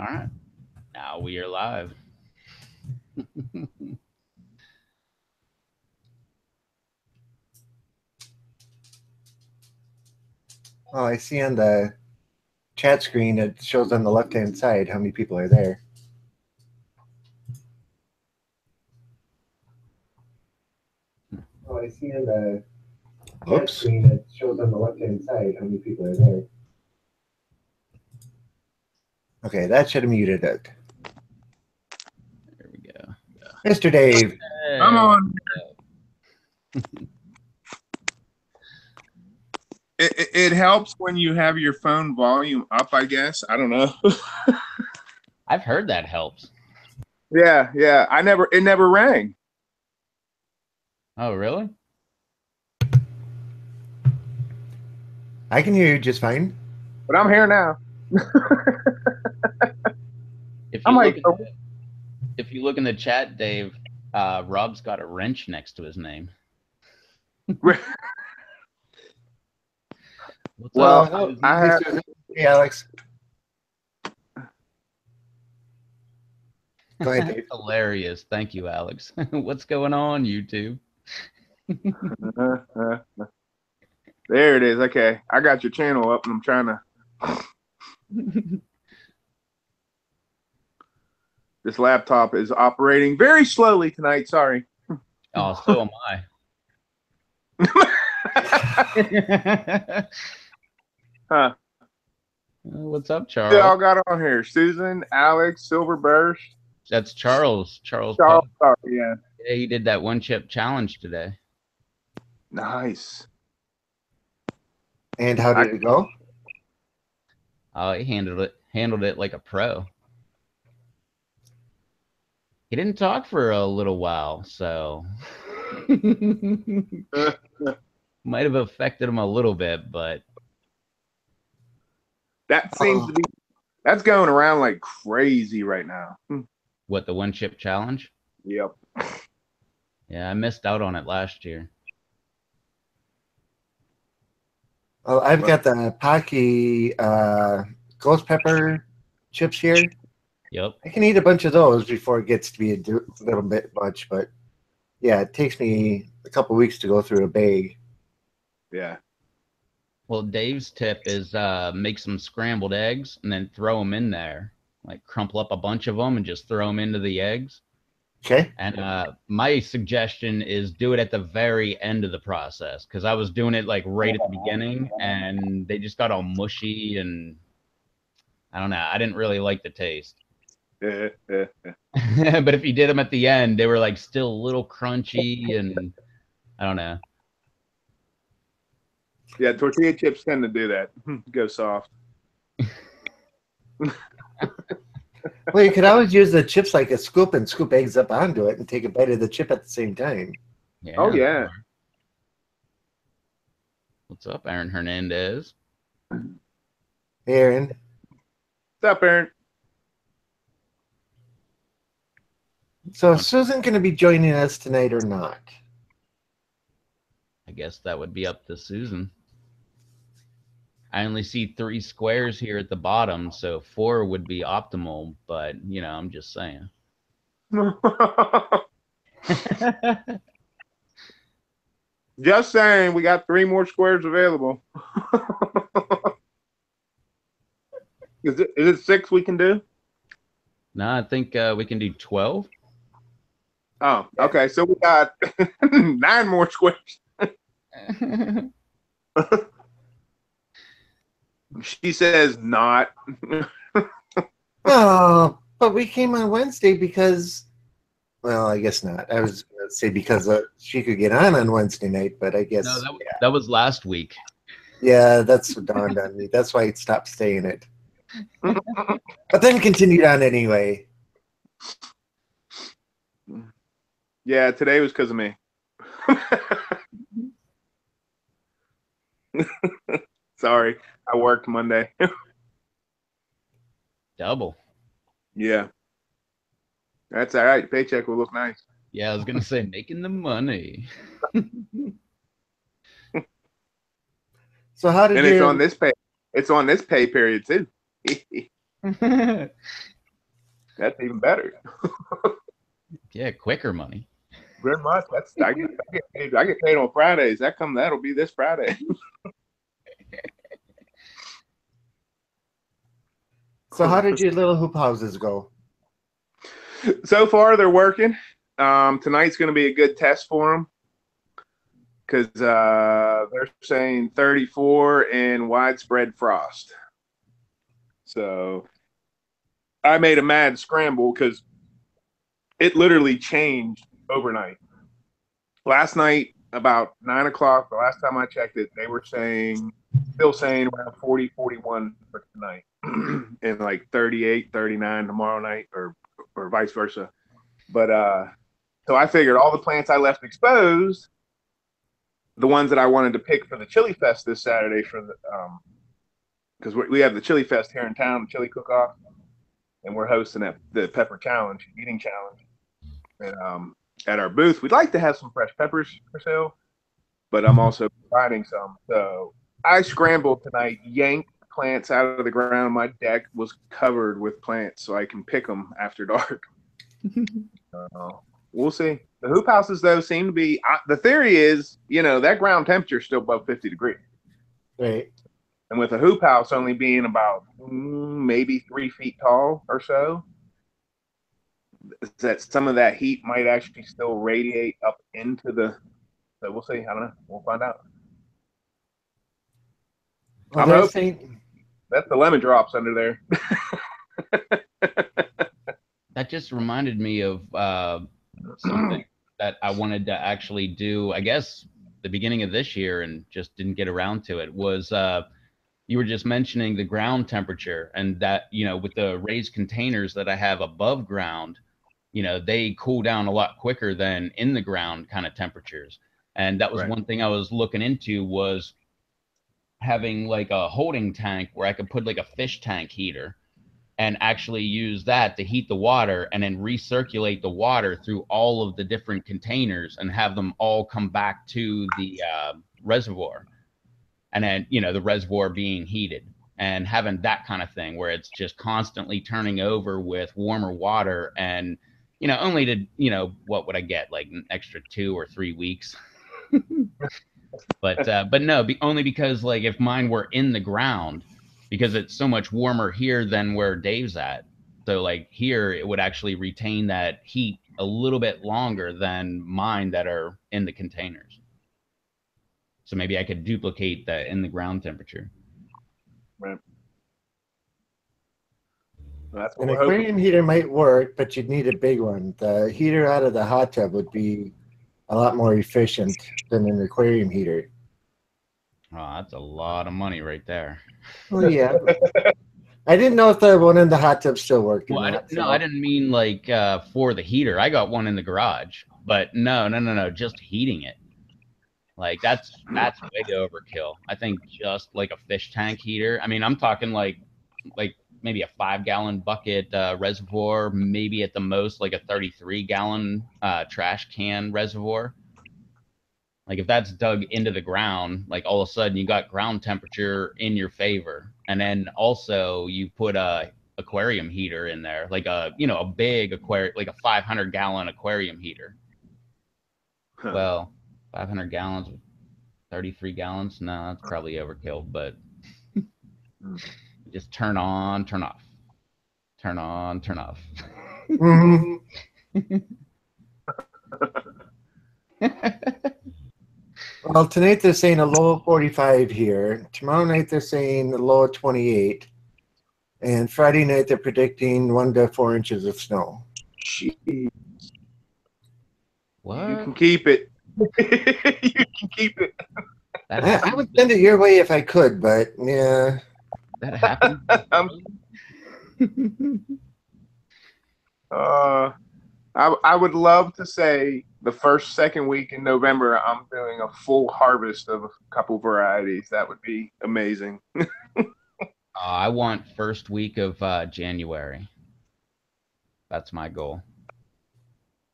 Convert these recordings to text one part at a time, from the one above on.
All right. Now we are live. Oh, I see on the chat screen, it shows on the left-hand side how many people are there. Oh, I see on the chat screen, it shows on the left-hand side how many people are there. Okay, that should have muted it. There we go. Mr. Dave. Come on. It helps when you have your phone volume up, I guess. I don't know. I've heard that helps. Yeah. It never rang. Oh, really? I can hear you just fine. But I'm here now. If you look in the chat, Dave, Rob's got a wrench next to his name. Well, hey, Alex. Go ahead, Dave. Hilarious. Thank you, Alex. What's going on, YouTube? There it is. Okay. I got your channel up and I'm trying to. This laptop is operating very slowly tonight. Sorry. Oh, so am I. Huh. What's up, Charles? They all got on here. Susan, Alex, Silverburst. That's Charles. Charles. Sorry, yeah. Yeah, he did that one chip challenge today. Nice. And how did it go? He handled it like a pro. He didn't talk for a little while, so might have affected him a little bit, but that seems to be that's going around like crazy right now. What, the one chip challenge? Yep. Yeah, I missed out on it last year. Well, I've got the Pocky ghost pepper chips here. Yep. I can eat a bunch of those before it gets to be a little bit much, but yeah, it takes me a couple weeks to go through a bag. Yeah. Well, Dave's tip is make some scrambled eggs and then throw them in there. Like crumple up a bunch of them and just throw them into the eggs. Okay. And my suggestion is do it at the very end of the process, because I was doing it like right at the beginning and they just got all mushy and I don't know. I didn't really like the taste. But if you did them at the end, they were like still a little crunchy and I don't know. Yeah, tortilla chips tend to do that. Go soft. Well, you could always use the chips like a scoop and scoop eggs up onto it and take a bite of the chip at the same time. Yeah. Oh, yeah. What's up, Aaron Hernandez? Hey, Aaron. What's up, Aaron? So is Susan going to be joining us tonight or not? I guess that would be up to Susan. I only see 3 squares here at the bottom, so 4 would be optimal, but, you know, I'm just saying. Just saying, we got 3 more squares available. Is it 6 we can do? No, I think we can do 12. Oh, okay. So we got 9 more squares. She says not. Oh, but we came on Wednesday because, well, I guess not. I was going to say because she could get on Wednesday night, but I guess. No, that was last week. Yeah, that's what dawned on me. That's why I stopped saying it. But then continued on anyway. Yeah, today was because of me. Sorry, I worked Monday. Double. Yeah. That's all right. Paycheck will look nice. Yeah, I was going to say making the money. So how did it's on this pay period too. That's even better. Yeah, quicker money. Very much. I get paid on Fridays. That'll be this Friday. So how did your little hoop houses go? So far, they're working. Tonight's going to be a good test for them because they're saying 34 and widespread frost. So I made a mad scramble because it literally changed overnight. Last night, about 9 o'clock, the last time I checked it, they were still saying around 40, 41 for tonight and like 38, 39 tomorrow night or vice versa. But so I figured all the plants I left exposed, the ones that I wanted to pick for the Chili Fest this Saturday for the because we have the Chili Fest here in town, the Chili Cook-Off, and we're hosting the Pepper Challenge, Eating Challenge. And at our booth, we'd like to have some fresh peppers for sale, but I'm also providing some. So I scrambled tonight, yanked plants out of the ground. My deck was covered with plants, so I can pick them after dark. We'll see. The hoop houses, though, seem to be the theory is, that ground temperature is still above 50 degrees. Right. And with a hoop house only being about maybe 3 feet tall or so, that some of that heat might actually still radiate up into the. So we'll see. I don't know. We'll find out. Well, I'm hoping that's the lemon drops under there. That just reminded me of something that I wanted to actually do, I guess, the beginning of this year and just didn't get around to it, was you were just mentioning the ground temperature and that, with the raised containers that I have above ground, they cool down a lot quicker than in the ground kind of temperatures. And that was one thing I was looking into, was having like a holding tank where I could put like a fish tank heater and actually use that to heat the water and then recirculate the water through all of the different containers and have them all come back to the reservoir. And then, the reservoir being heated and having that kind of thing where it's just constantly turning over with warmer water and, only to, what would I get? Like an extra 2 or 3 weeks. But no, only because like if mine were in the ground, because it's so much warmer here than where Dave's at. So like here, it would actually retain that heat a little bit longer than mine that are in the containers. So maybe I could duplicate that in the ground temperature. Right. That's what An we're aquarium hoping. heater might work, but you'd need a big one. The heater out of the hot tub would be a lot more efficient than an aquarium heater. Oh, that's a lot of money right there. Well, yeah. I didn't know if the one in the hot tub still worked or not. No, I didn't mean like for the heater. I got one in the garage, but no, just heating it. Like that's way overkill. I think just like a fish tank heater. I mean, I'm talking like maybe a 5-gallon bucket reservoir, maybe at the most like a 33-gallon trash can reservoir. Like if that's dug into the ground, like all of a sudden you got ground temperature in your favor, and then also you put a aquarium heater in there, like a big aquarium, like a 500-gallon aquarium heater. Huh. Well, 500 gallons, 33 gallons. No, that's probably overkill. But just turn on, turn off, turn on, turn off. Mm-hmm. Well, tonight they're saying a low of 45 here. Tomorrow night they're saying a low of 28. And Friday night they're predicting 1 to 4 inches of snow. Jeez. What? You can keep it. You can keep it. I would send it your way if I could, but yeah. That happened. I would love to say the second week in November, I'm doing a full harvest of a couple varieties. That would be amazing. I want first week of January. That's my goal.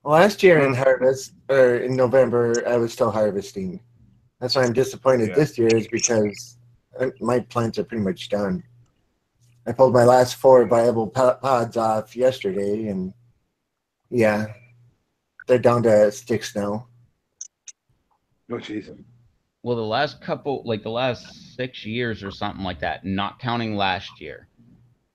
Last year in November, I was still harvesting. That's why I'm disappointed this year, is because my plants are pretty much done. I pulled my last 4 viable pods off yesterday, and yeah, they're down to sticks now. Oh, jeez. Well, the last couple, like the last 6 years or something like that, not counting last year,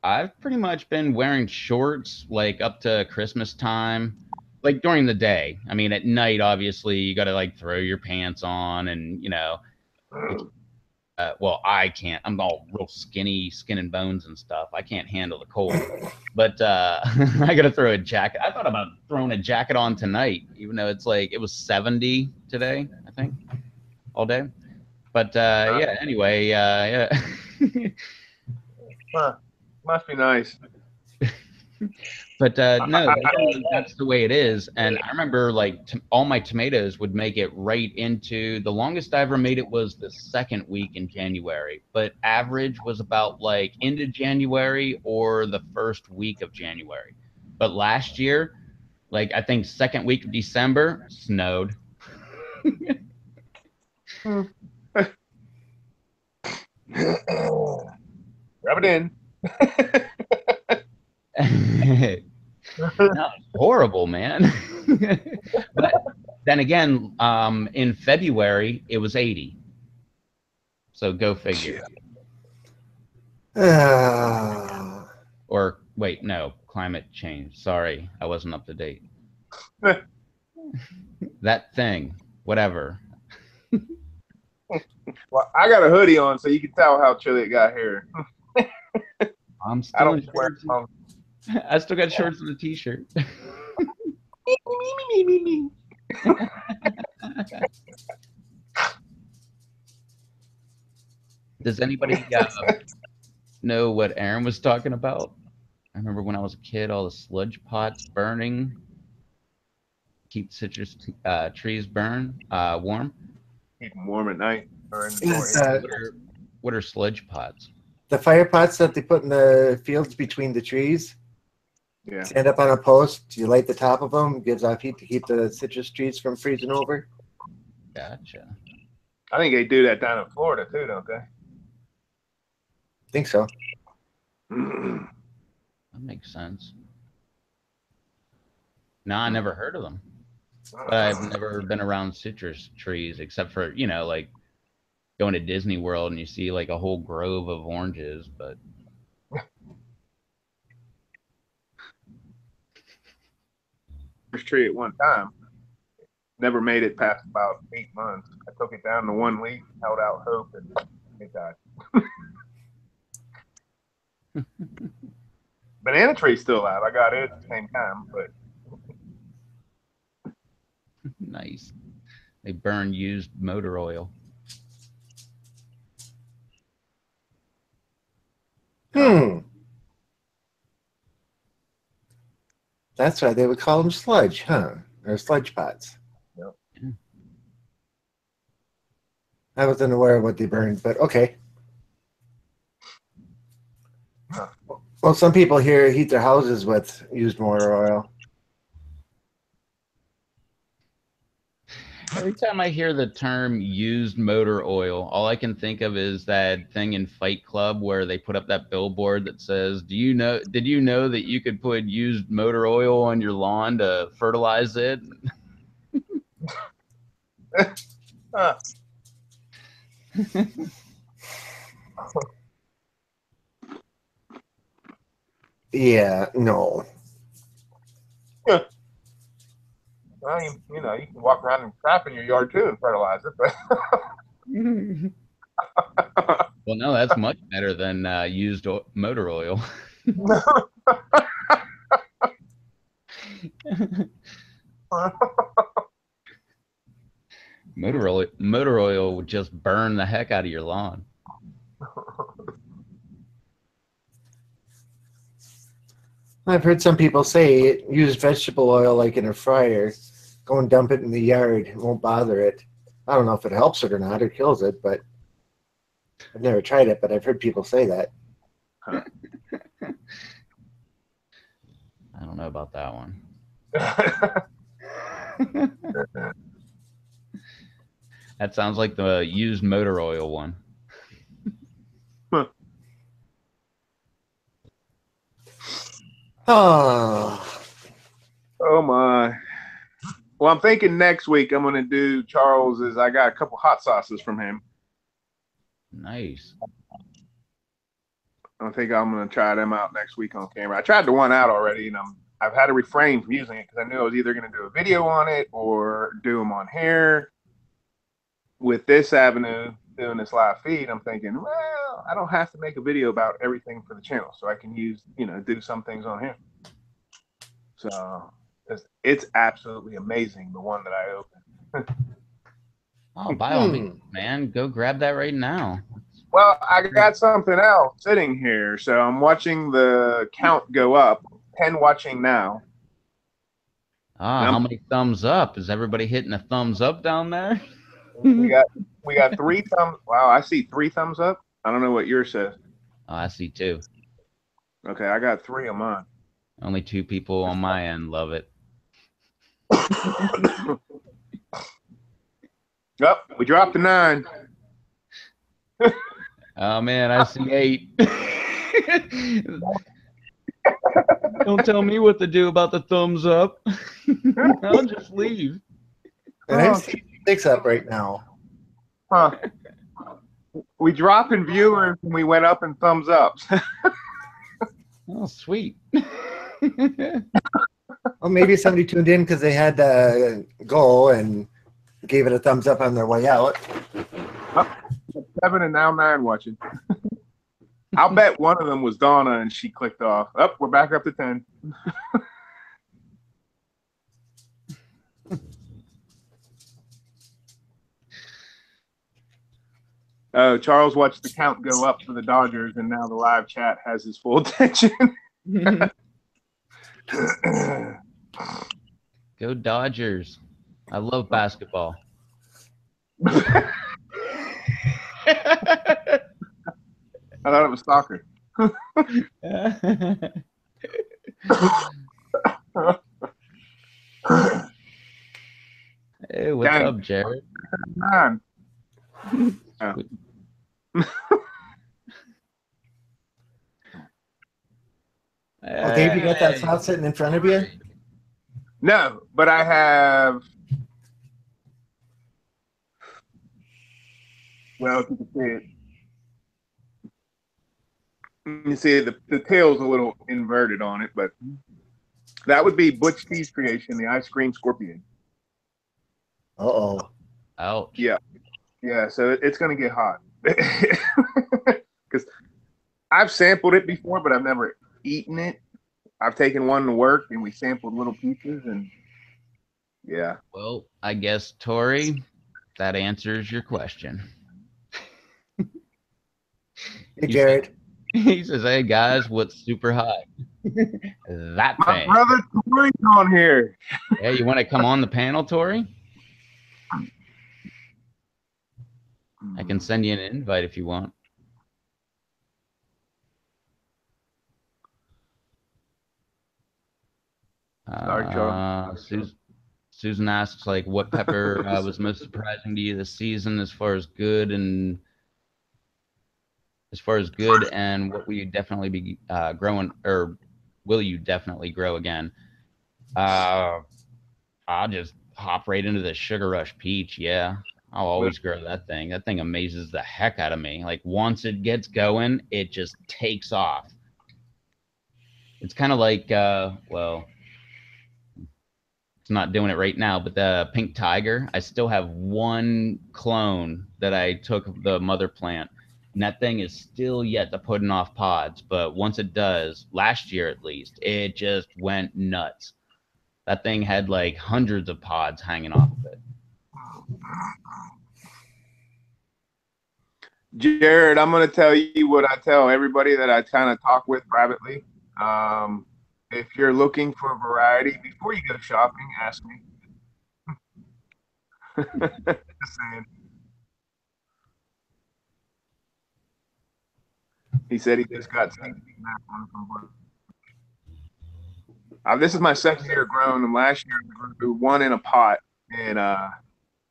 I've pretty much been wearing shorts like up to Christmas time, like during the day. I mean, at night, obviously, you got to like throw your pants on, and well, I can't. I'm all real skinny, skin and bones and stuff. I can't handle the cold. But I got to throw a jacket. I thought about throwing a jacket on tonight, even though it's like it was 70 today, I think, all day. But yeah, anyway, yeah. Huh. Must be nice. But no, that's the way it is. And I remember like all my tomatoes would make it right into the longest I ever made it was the second week in January. But average was about like into January or the first week of January. But last year, like I think second week of December, snowed. Rub it in. No, it's horrible, man. But then again, in February it was 80. So go figure. Or wait, no, climate change. Sorry, I wasn't up to date. That thing, whatever. Well, I got a hoodie on, so you can tell how chilly it got here. I'm I still in don't wear shorts. I still got shorts and a t-shirt. Does anybody know what Aaron was talking about? I remember when I was a kid, all the sludge pots burning, keep citrus trees warm. Keep them warm at night. Or in the Is, morning. What are sludge pots? the fire pots that they put in the fields between the trees. Yeah. Stand up on a post, you light the top of them, gives off heat to keep the citrus trees from freezing over. Gotcha. I think they do that down in Florida too, don't they? I think so. That makes sense. No, I never heard of them. But I've never been around citrus trees except for, like going to Disney World and you see like a whole grove of oranges, but tree at one time. Never made it past about 8 months. I took it down to one leaf, held out hope, and it died. Banana tree's still alive. I got it at the same time, but nice. They burn used motor oil. That's why they would call them sludge, huh? Or sludge pots. Yep. I wasn't aware of what they burned, but okay. Huh. Well, some people here heat their houses with used motor oil. Every time I hear the term used motor oil, all I can think of is that thing in Fight Club where they put up that billboard that says, did you know that you could put used motor oil on your lawn to fertilize it? Yeah, no. Well, you can walk around and crap in your yard too and fertilize it, but Well, no, that's much better than used motor oil. Motor oil would just burn the heck out of your lawn. I've heard some people say use vegetable oil like in a fryer. Go and dump it in the yard. It won't bother it. I don't know if it helps it or not or kills it, but I've never tried it, but I've heard people say that. I don't know about that one. That sounds like the used motor oil one. Oh, Oh my. Well, I'm thinking next week I'm gonna do Charles's. I got a couple hot sauces from him. Nice. I think I'm gonna try them out next week on camera. I tried the one out already, and I've had to refrain from using it because I knew I was either gonna do a video on it or do them on here. With this avenue, doing this live feed, I'm thinking, well, I don't have to make a video about everything for the channel, so I can use, do some things on here. So it's absolutely amazing, the one that I opened. Oh, by all means, man, go grab that right now. Well, I got something else sitting here, so I'm watching the count go up. 10 watching now. Ah, how many thumbs up? Is everybody hitting a thumbs up down there? We got 3 thumbs. Wow, I see 3 thumbs up. I don't know what yours says. Oh, I see 2. Okay, I got 3 on mine. Only 2 people on my end love it. Yep, we dropped to 9. Oh man, I see 8. Don't tell me what to do about the thumbs up. I'll just leave. and I'm seeing 6 up right now. Huh. We dropped in viewers and we went up in thumbs ups. Oh, sweet. Well, maybe somebody tuned in because they had to go and gave it a thumbs up on their way out. 7 and now 9 watching. I'll bet one of them was Donna and she clicked off. Up, we're back up to 10. Oh, Charles watched the count go up for the Dodgers, and now the live chat has his full attention. Go Dodgers. I love basketball. I thought it was soccer. Hey, what's up, Jared? Man. Oh, Dave, you got that sauce sitting in front of you? No, but I have. Well, if you can see it. You see the tail's a little inverted on it, but that would be Butch T's creation, the ice cream scorpion. Uh-oh. Ouch. Yeah. Yeah, so it's going to get hot. Because I've sampled it before, but I've never eaten it. I've taken one to work, and we sampled little pieces, and yeah. Well, I guess, Tori, that answers your question. Hey, Jared. He says, hey, guys, what's super hot? That My thing. brother Tori's on here. Yeah, you want to come on the panel, Tori? I can send you an invite if you want. Sorry, Charles. Susan asks, like, what pepper was most surprising to you this season as far as good and what will you definitely be growing, or will you definitely grow again? I'll just hop right into the Sugar Rush Peach. Yeah, I'll always grow that thing. That thing amazes the heck out of me. Like, once it gets going, it just takes off. It's kind of like, well, it's not doing it right now, but the Pink Tiger, I still have one clone that I took of the mother plant, and that thing is still yet to putting off pods. But once it does, last year at least, it just went nuts. That thing had like hundreds of pods hanging off of it. Jared, I'm going to tell you what I tell everybody that I kind of talk with privately. If you're looking for variety, before you go shopping, ask me. Just saying. He said he just got sick. This is my second year growing, and last year I grew one in a pot, and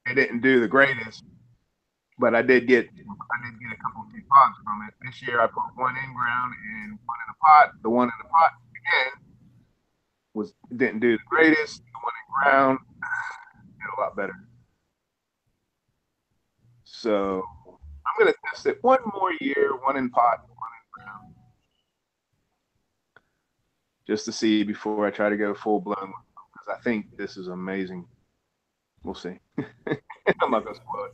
it didn't do the greatest. But I did get a couple of pods from it. This year I put one in ground and one in a pot. The one in the pot again didn't do the greatest. The one in ground did a lot better. So I'm gonna test it one more year, one in pot, one in ground, just to see before I try to go full blown. Because I think this is amazing. We'll see. I'm not gonna spoil it.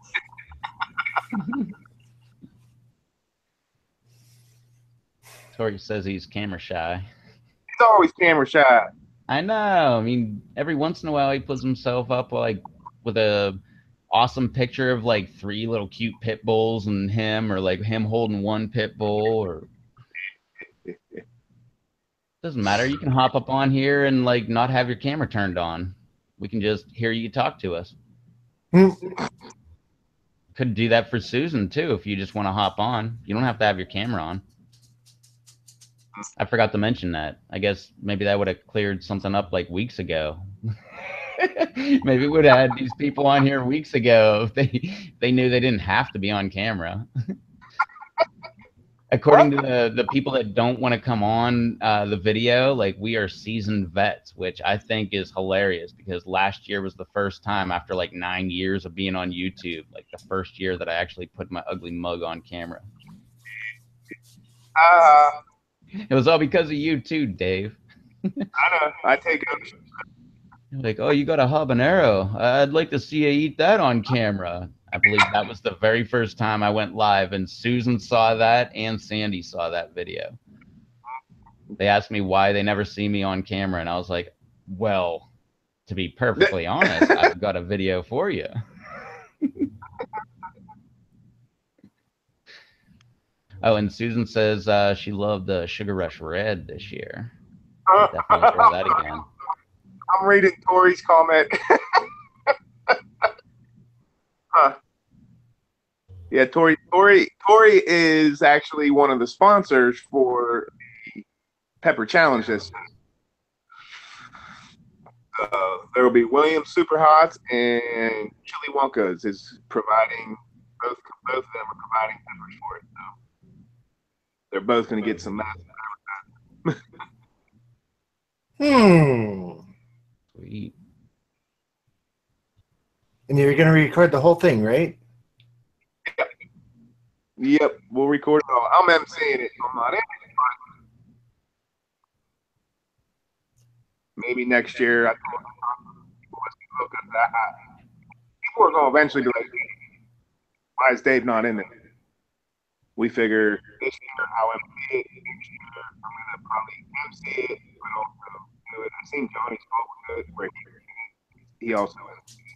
Tori says he's camera shy. He's always camera shy. I know. I mean, every once in a while he puts himself up like with a awesome picture of like 3 little cute pit bulls and him, or like him holding one pit bull, or doesn't matter. You can hop up on here and like not have your camera turned on. We can just hear you talk to us. Could do that for Susan too if you just want to hop on. You don't have to have your camera on. I forgot to mention that. I guess maybe that would have cleared something up like weeks ago. Maybe we would have had these people on here weeks ago if they knew they didn't have to be on camera. According to the people that don't want to come on the video, like, we are seasoned vets, which I think is hilarious because last year was the first time after like 9 years of being on YouTube, like the first year that I actually put my ugly mug on camera. It was all because of you too, Dave. I know. I take ownership. Like, oh, you got a habanero. I'd like to see you eat that on camera. I believe that was the very first time I went live, and Susan saw that and Sandy saw that video. They asked me why they never see me on camera, and I was like, well, to be perfectly honest, I've got a video for you. Oh, and Susan says she loved Sugar Rush Red this year. Definitely enjoy that again. I'm reading Tori's comment. Huh. Yeah, Tori is actually one of the sponsors for the Pepper Challenge this year. There will be Williams Super Hots and Chili Wonkas is providing, both of them are providing peppers for it. So they're both going to get some massive advertising. Sweet. And you're going to record the whole thing, right? Yep, we'll record it all. I'm emceeing it. I'm not in it, but maybe next year. I think people are going to eventually be like, why is Dave not in it? We figure this year I'll MC it. Next year I'm going to probably MC it, but also do it. I've seen Johnny spoke with it where he also MC'd it.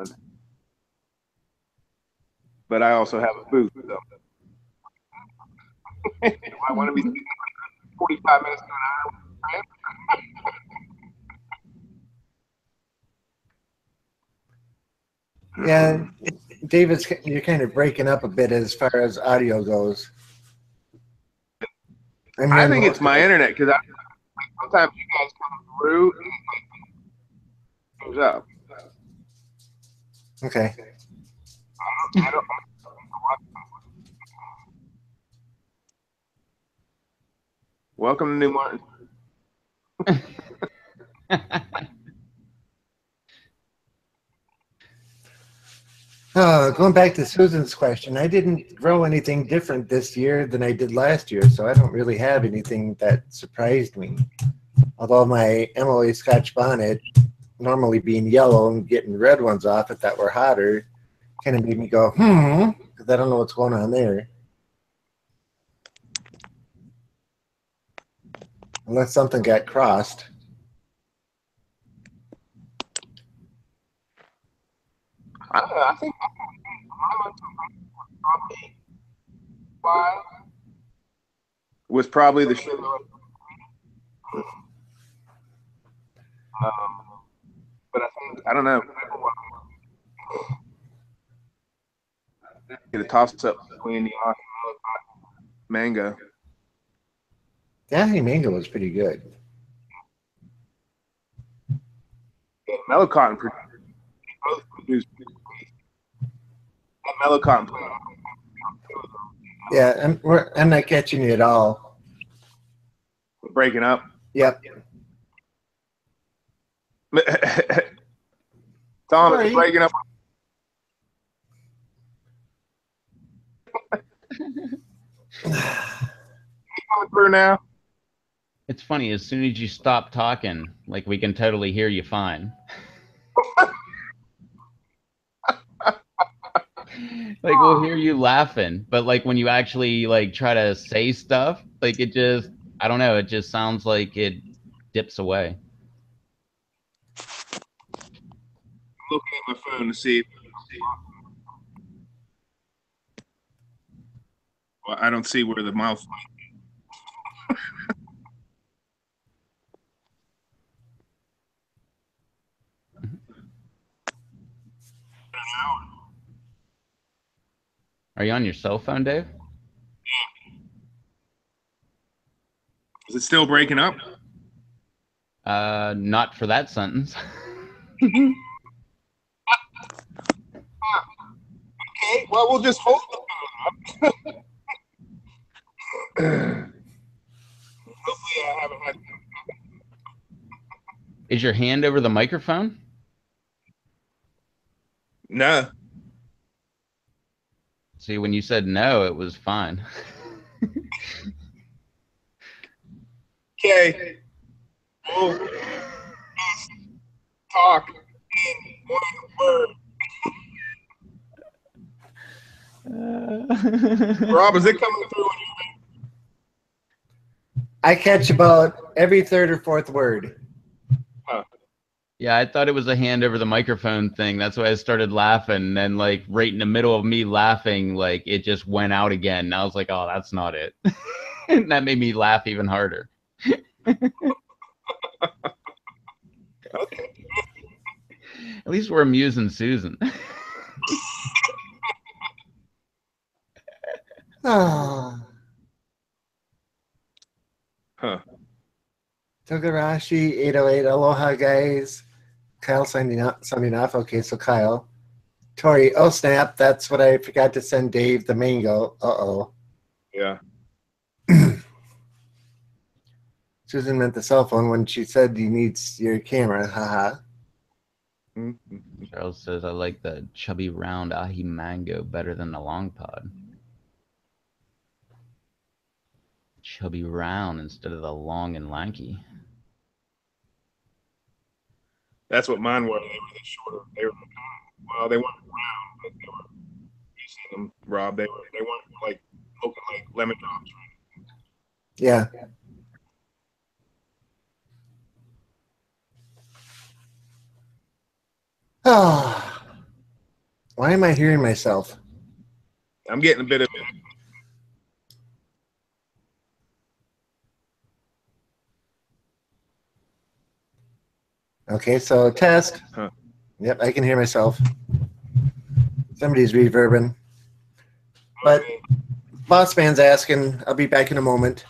So, but I also have a booth. So. I want to be 45 minutes to an hour. Yeah, David, you're kind of breaking up a bit as far as audio goes. I think it's my internet because sometimes you guys come through and it goes up. Okay. I don't Welcome to New Martin. Going back to Susan's question, I didn't grow anything different this year than I did last year, so I don't really have anything that surprised me. Although my Emily Scotch bonnet, normally being yellow and getting red ones off it that were hotter, kind of made me go, because I don't know what's going on there. Unless something got crossed. I think was probably the sugar. But I don't know. Get a toss up between the mango. Yeah, mango was pretty good. Yeah, mellow cotton both produced mellow cotton. Yeah, I'm not catching you at all. Breaking up. Yep. Tom, Sorry. it's breaking up. Coming through now. It's funny, as soon as you stop talking, like we can totally hear you fine. Like we'll hear you laughing, but like when you actually like try to say stuff, like it just, I don't know, it just sounds like it dips away. Looking at my phone to see. Well, I don't see where the mouth. Are you on your cell phone, Dave? Is it still breaking up? Not for that sentence. Okay, well, we'll just hold the phone up. Hopefully, I haven't had. Is your hand over the microphone? No. See, when you said no, it was fine. Okay. We'll talk in one word. Rob, is it coming through? I catch about every third or fourth word. Huh. Yeah, I thought it was a hand over the microphone thing. That's why I started laughing. And then, like, right in the middle of me laughing, like, it just went out again. And I was like, oh, that's not it. And that made me laugh even harder. Okay. At least we're amusing Susan. Ah. Huh. Togarashi 808. Aloha, guys. Kyle signing off. Okay, so Kyle. Tori. Oh, snap. That's what I forgot to send Dave the mango. Uh-oh. Yeah. Susan meant the cell phone when she said you need your camera. Haha. Mm-hmm. Charles says, I like the chubby round ahi mango better than the long pod. Chubby round instead of the long and lanky. That's what mine were. They were the shorter. They were, well, they weren't round, but they were. You seen them, Rob? They weren't like looking like lemon drops. Yeah. Ah. Why am I hearing myself? I'm getting a bit of. Okay, so test. Huh. Yep, I can hear myself. Somebody's reverbing. But Boss Man's asking, I'll be back in a moment.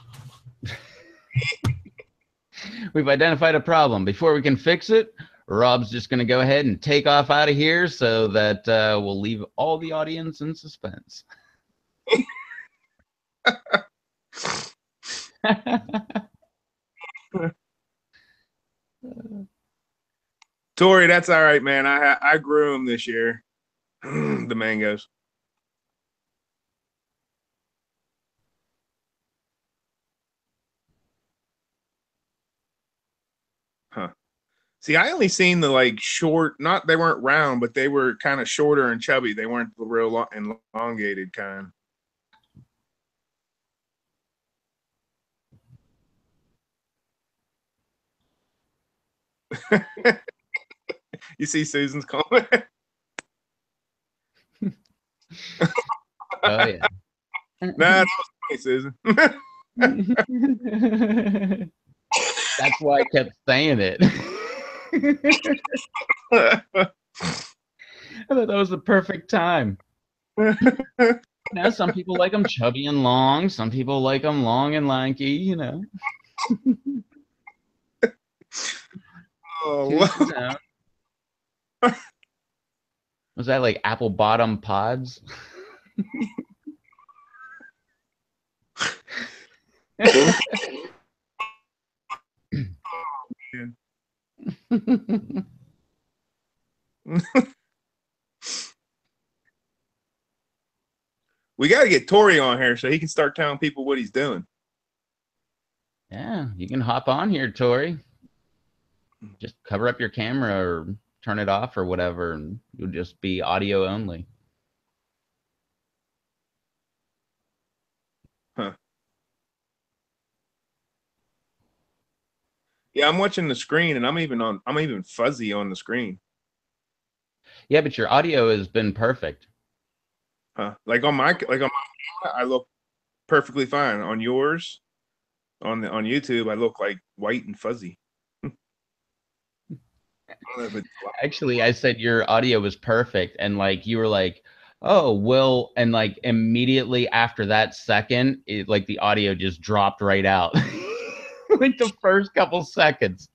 We've identified a problem. Before we can fix it, Rob's just going to go ahead and take off out of here so that we'll leave all the audience in suspense. Tori, that's all right, man. I grew them this year. The mangoes. Huh. See, I only seen the like short, not they weren't round, but they were kind of shorter and chubby. They weren't the real elongated kind. You see Susan's comment? Oh, yeah. Nah, that was funny, Susan. That's why I kept saying it. I thought that was the perfect time. Now, some people like them chubby and long. Some people like them long and lanky, you know. Oh, Was that like apple bottom pods? We got to get Tori on here so he can start telling people what he's doing. Yeah, you can hop on here, Tori. Just cover up your camera or turn it off or whatever, and you'll just be audio only. Huh. Yeah, I'm watching the screen, and I'm even fuzzy on the screen. Yeah, but your audio has been perfect. Huh? Like on my camera, I look perfectly fine. On yours, on YouTube, I look like white and fuzzy. I don't know if it's Actually, I said your audio was perfect, and like you were like, "Oh, Will," and like immediately after that second, like the audio just dropped right out, like the first couple seconds.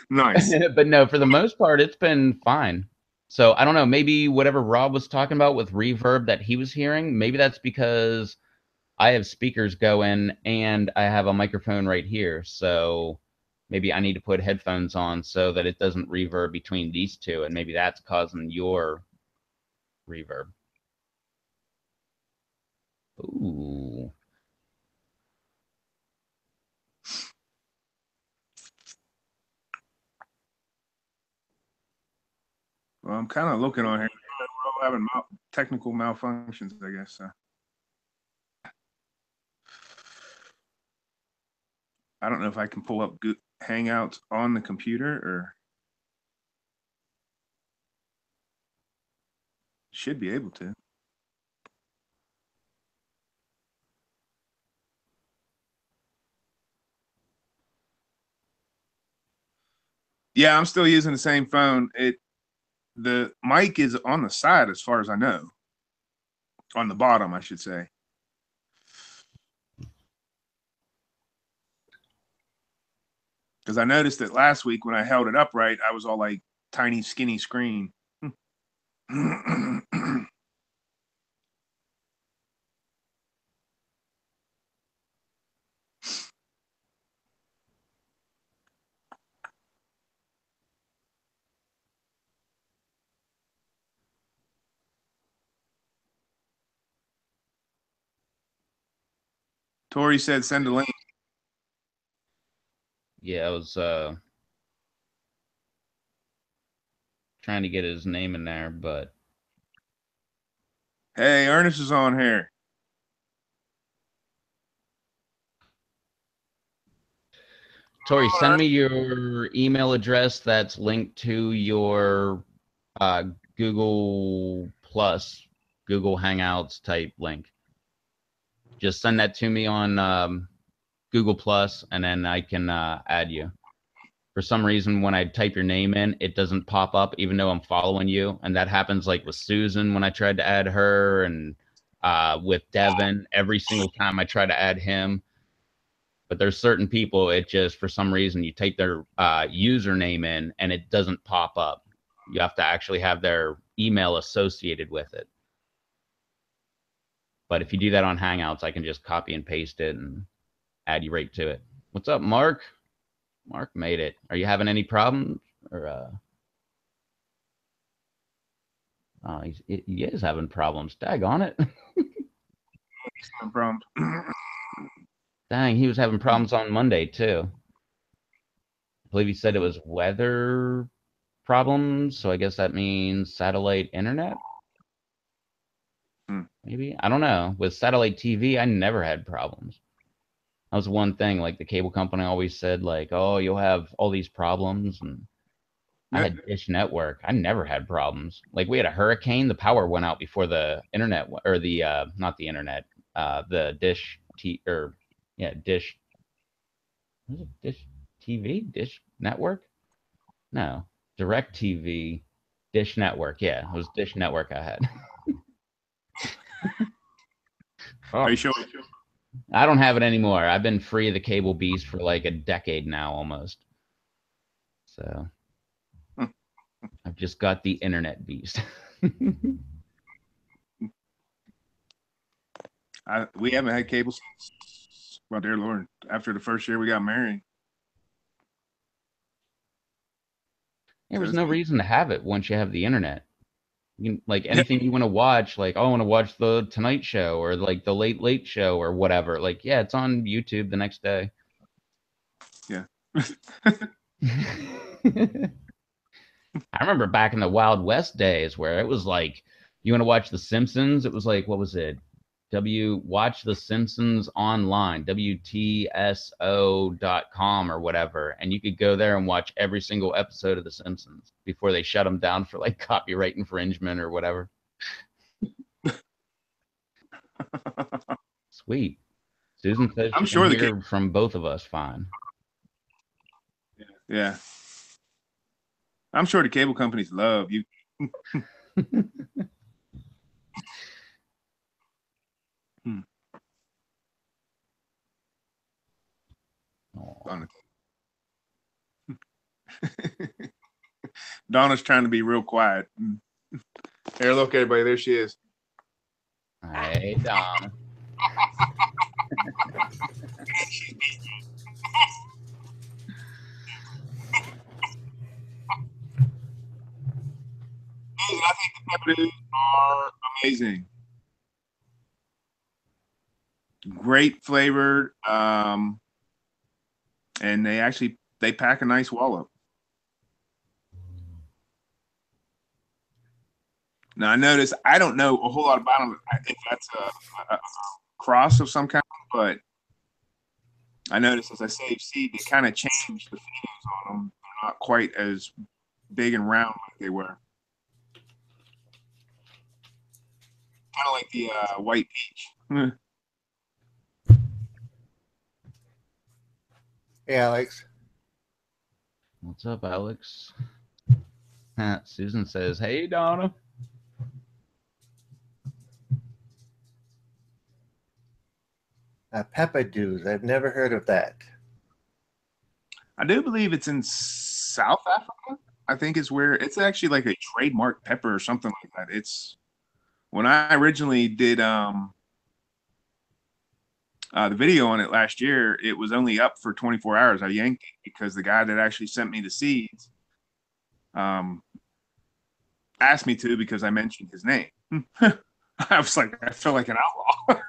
nice. But no, for the most part, it's been fine. So I don't know, maybe whatever Rob was talking about with reverb that he was hearing, maybe that's because I have speakers going and I have a microphone right here. So maybe I need to put headphones on so that it doesn't reverb between these two, and maybe that's causing your reverb. Ooh. Well, I'm kind of looking on here. We're all having technical malfunctions, I guess. So. I don't know if I can pull up Hangouts on the computer or should be able to. Yeah, I'm still using the same phone. The mic is on the side as far as I know. On the bottom, I should say. Because I noticed that last week when I held it upright, I was all like tiny, skinny screen. Tori said send a link. Yeah, I was trying to get his name in there, but Hey, Ernest is on here. Tori, send me your email address that's linked to your uh, Google Plus, Google Hangouts type link. Just send that to me on Google Plus, and then I can add you. For some reason, when I type your name in, it doesn't pop up, even though I'm following you. And that happens like with Susan when I tried to add her, and with Devin every single time I try to add him. But there's certain people, it just for some reason you type their username in and it doesn't pop up. You have to actually have their email associated with it. But if you do that on Hangouts, I can just copy and paste it and add you right to it. What's up, Mark? Mark made it. Are you having any problems? Or oh, he is having problems. Daggone it. From Dang, he was having problems on Monday too. I believe he said it was weather problems, so I guess that means satellite internet. Maybe, I don't know. With satellite TV, I never had problems. That was one thing. Like the cable company always said, like, "Oh, you'll have all these problems," and I had Dish Network. I never had problems. Like we had a hurricane, the power went out before the internet or the not the internet, the Dish T or yeah Dish. Was it Dish TV? Dish Network? No, Direct TV, Dish Network. Yeah, it was Dish Network I had. Are you sure? I don't have it anymore. I've been free of the cable beast for like a decade now almost. So I've just got the internet beast. We haven't had cable since, well, dear Lord, after the first year we got married. There So was it's no good. reason to have it once you have the internet. You can, like anything you want to watch, like oh, I want to watch the Tonight Show or like the Late Late Show or whatever. Like yeah, it's on YouTube the next day. Yeah. I remember back in the Wild West days where it was like, you want to watch The Simpsons? It was like, what was it? Watch The Simpsons online, WTSO.com or whatever. And you could go there and watch every single episode of The Simpsons before they shut them down for like copyright infringement or whatever. Sweet. Susan says I'm she can sure the hear from both of us fine. yeah. I'm sure the cable companies love you. Hmm. Aw. Donna's trying to be real quiet. Here, look, everybody. There she is. Hey, Donna. I think the pepperoni are amazing. Great flavored, and they pack a nice wallop. Now I noticed I don't know a whole lot about them if that's a cross of some kind, but I noticed as I saved seed, they kind of changed the feelings on them. They're not quite as big and round like they were. Kind of like the white peach. Hey, Alex. What's up, Alex? Susan says, hey, Donna. Peppadews. I've never heard of that. I do believe it's in South Africa. I think is where it's actually like a trademark pepper or something like that. It's when I originally did the video on it last year, it was only up for 24 hours. I yanked it because the guy that actually sent me the seeds asked me to because I mentioned his name. I was like, I feel like an outlaw.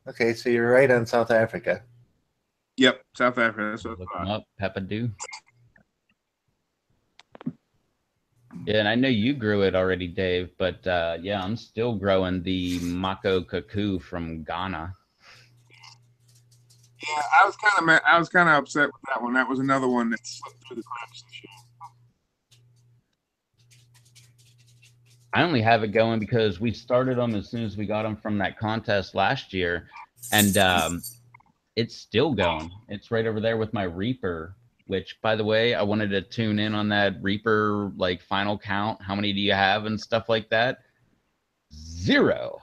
Okay, so you're right on South Africa. Yep, South Africa. That's what Look I them thought. up, Peppadew. Yeah, and I know you grew it already, Dave, but yeah, I'm still growing the Mako Kaku from Ghana. Yeah, I was kind of upset with that one. That was another one that slipped through the cracks this year. I only have it going because we started them as soon as we got them from that contest last year, and it's still going. It's right over there with my Reaper, which, by the way, I wanted to tune in on that Reaper, like, final count. How many do you have and stuff like that? 0.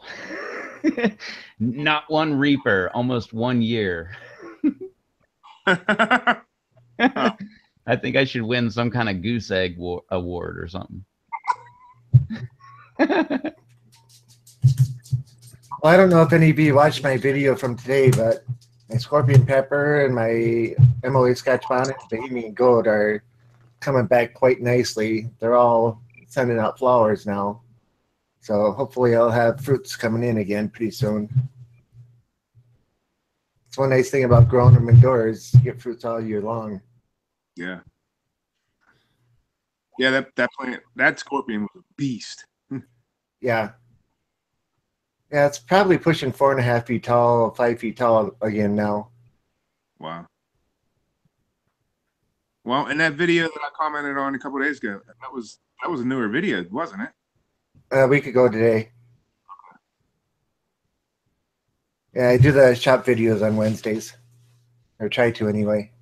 Not one Reaper, almost 1 year. I think I should win some kind of goose egg award or something. Well, I don't know if any of you watched my video from today, but my scorpion pepper and my Emily Scotch bonnet, Bohemian gold, are coming back quite nicely. They're all sending out flowers now. So hopefully I'll have fruits coming in again pretty soon. It's one nice thing about growing them indoors. You get fruits all year long. Yeah. Yeah, that plant, that scorpion was a beast. Yeah. Yeah, it's probably pushing 4.5 feet tall, 5 feet tall again now. Wow. Well, in that video that I commented on a couple of days ago, that was a newer video, wasn't it? A week ago today. Yeah, I do the shop videos on Wednesdays. Or try to anyway.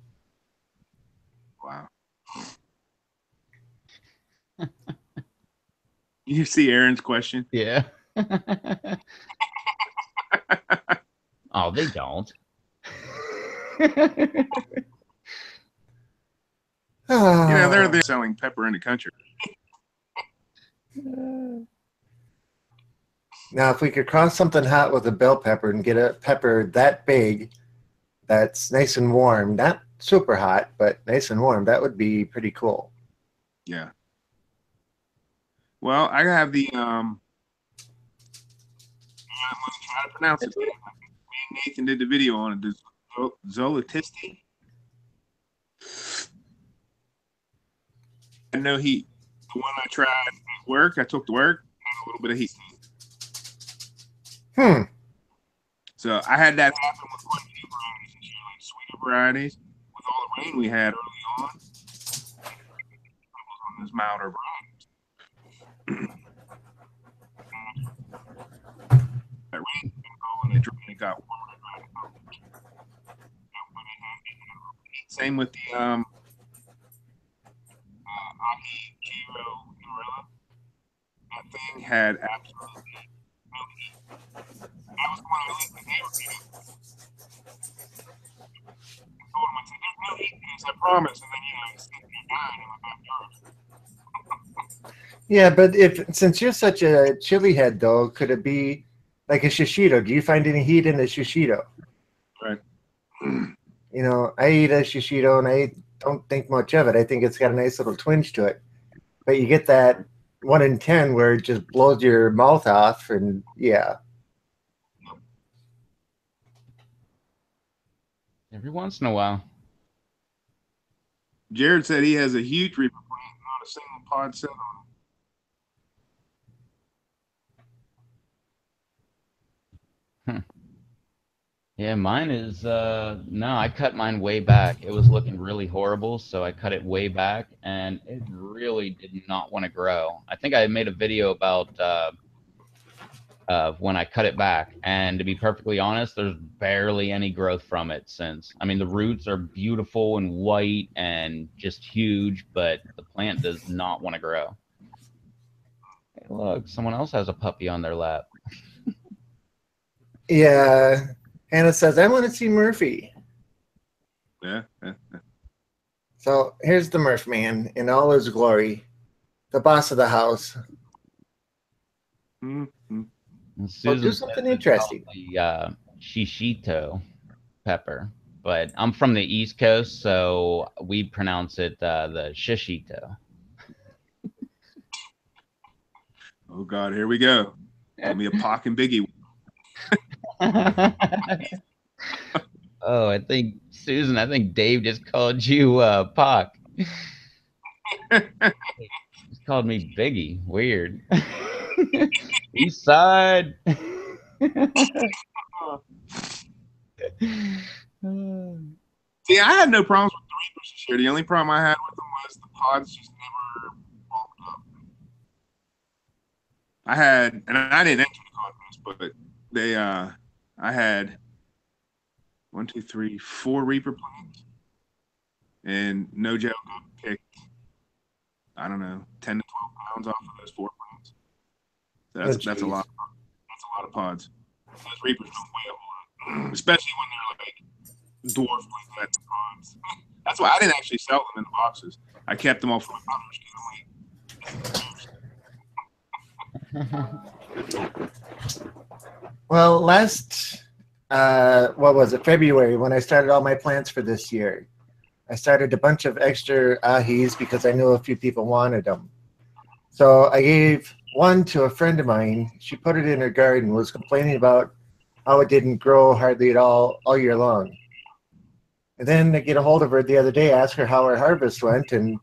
Wow. You see Aaron's question? Yeah. Oh, they don't. They're selling pepper in the country. Now, if we could cross something hot with a bell pepper and get a pepper that big, that's nice and warm, not super hot, but nice and warm, that would be pretty cool. Yeah. Well, I have the I'm gonna try to pronounce it. Me and Nathan did the video on it. The Zolatisti. I know heat. The one I tried at work, I took to work, had a little bit of heat. So I had that happen with quite a few varieties this year, like sweeter varieties. With all the rain we had early on this milder variety. That rain and it got warmer. Same with the Ahi Kiro Gorilla. That thing had absolutely no heat. That was the one I linked the neighbor to. I told him, I said, there's no heat in this, I promise. And then, he's sitting there dying in my backyard. Yeah, but since you're such a chili head, though, could it be like a shishito? Do you find any heat in a shishito? Right. I eat a shishito and I don't think much of it. I think it's got a nice little twinge to it. But you get that 1 in 10 where it just blows your mouth off, and yeah. Every once in a while. Jared said he has a huge reaper plant, not a single pod set on it. Yeah, mine is no, I cut mine way back. It was looking really horrible, so I cut it way back and it really did not want to grow. I think I made a video about when I cut it back, and to be perfectly honest, there's barely any growth from it since. I mean, the roots are beautiful and white and just huge, but the plant does not want to grow. Hey, look, someone else has a puppy on their lap. Yeah. Hannah says, I want to see Murphy. Yeah. So here's the Murph man in all his glory, the boss of the house. Mm-hmm. So do something interesting. The shishito pepper, but I'm from the East Coast, so we pronounce it the shishito. Oh God, here we go. Give me a Pac and Biggie. Oh, I think Susan, I think Dave just called you Pac. He's called me Biggie. Weird. East side. See, I had no problems with the Reapers this year. The only problem I had with them was the pods just never bulked up. I had, and I didn't enter the contest, but I had 1, 2, 3, 4 Reaper plants, and no joke, I picked, I don't know, 10 to 12 pounds off of those 4 plants. So that's a lot. That's a lot of pods. Those Reapers don't weigh a whole lot, especially when they're like dwarf like that in pods. That's why I didn't actually sell them in the boxes. I kept them all for my brothers. Well, what was it, February, when I started all my plants for this year, I started a bunch of extra ahis because I knew a few people wanted them. So I gave one to a friend of mine. She put it in her garden, was complaining about how it didn't grow hardly at all year long. And then I get a hold of her the other day, ask her how her harvest went, and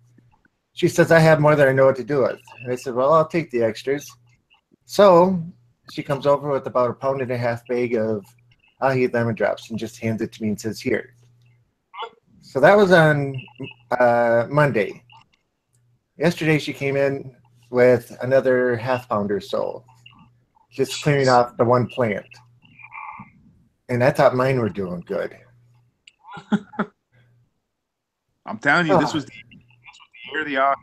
she says, I have more than I know what to do with. And I said, well, I'll take the extras. So she comes over with about 1.5 pound bag of ahi lemon drops and just hands it to me and says, here. So that was on Monday. Yesterday she came in with another 1/2 pound or so, just clearing off the one plant. And I thought mine were doing good. I'm telling you, this was the year of the ahi.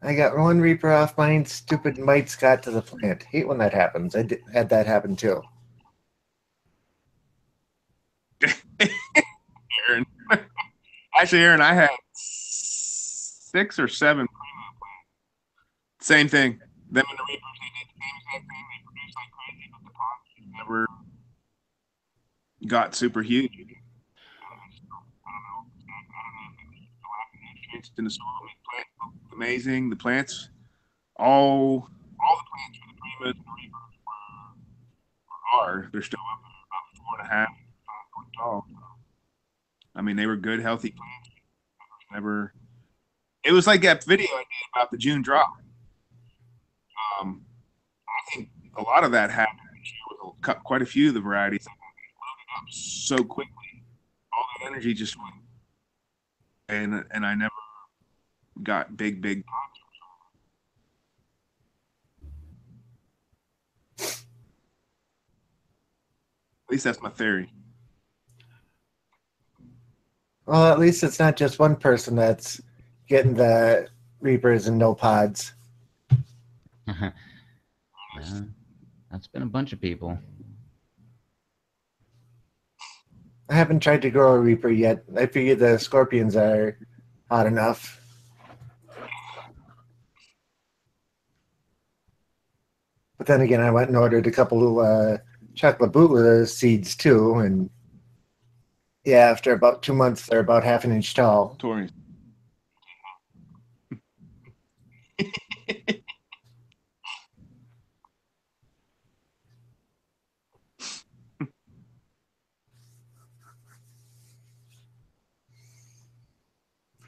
I got one Reaper off mine. Stupid mites got to the plant. Hate when that happens. Had that happen too. Aaron. Actually, Aaron, I had 6 or 7. Same thing. Them and the Reapers, they did the same exact thing. They produced like crazy, but the pods just never got super huge. I don't know. The lack of nutrients in the soil make plants look amazing. The plants, all the plants for the Primas and the Reapers are. They're still up there, about 4.5, 5 foot tall. I mean, they were good, healthy plants. Never. It was like that video I did about the June drop. I think a lot of that happened this year with quite a few of the varieties. They loaded up so quickly, all that energy just went, and I never got big pops. At least that's my theory. Well, at least it's not just one person that's getting the Reapers and no pods. Yeah, that's been a bunch of people. I haven't tried to grow a Reaper yet. I figure the scorpions are hot enough. But then again, I went and ordered a couple of chocolate bootler seeds too, and yeah, after about 2 months, they're about half an inch tall. Tori.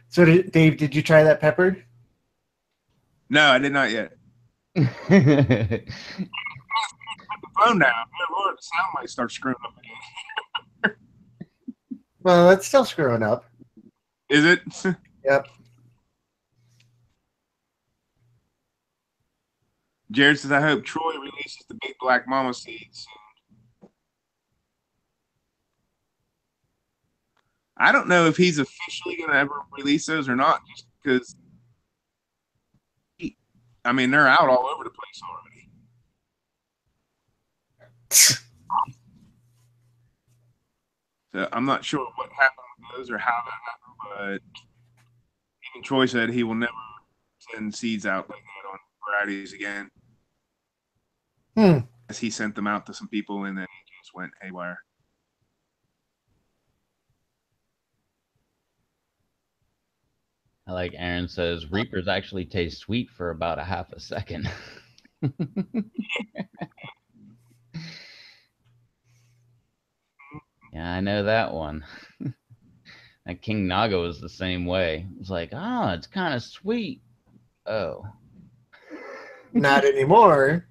So, Dave, did you try that pepper? No, I did not yet. Put the phone down. Lord, the sound might start screwing up again. Well, it's still screwing up. Is it? Yep. Jared says, I hope Troy releases the big black mama seeds soon. I don't know if he's officially going to ever release those or not, just because, I mean, they're out all over the place already. So I'm not sure what happened with those or how that happened, but even Troy said he will never send seeds out like that on varieties again. As he sent them out to some people and then he just went haywire. I like Aaron says, Reapers actually taste sweet for about a half a second. Yeah, I know that one. And King Naga was the same way. It was like, oh, it's kind of sweet. Oh. Not anymore.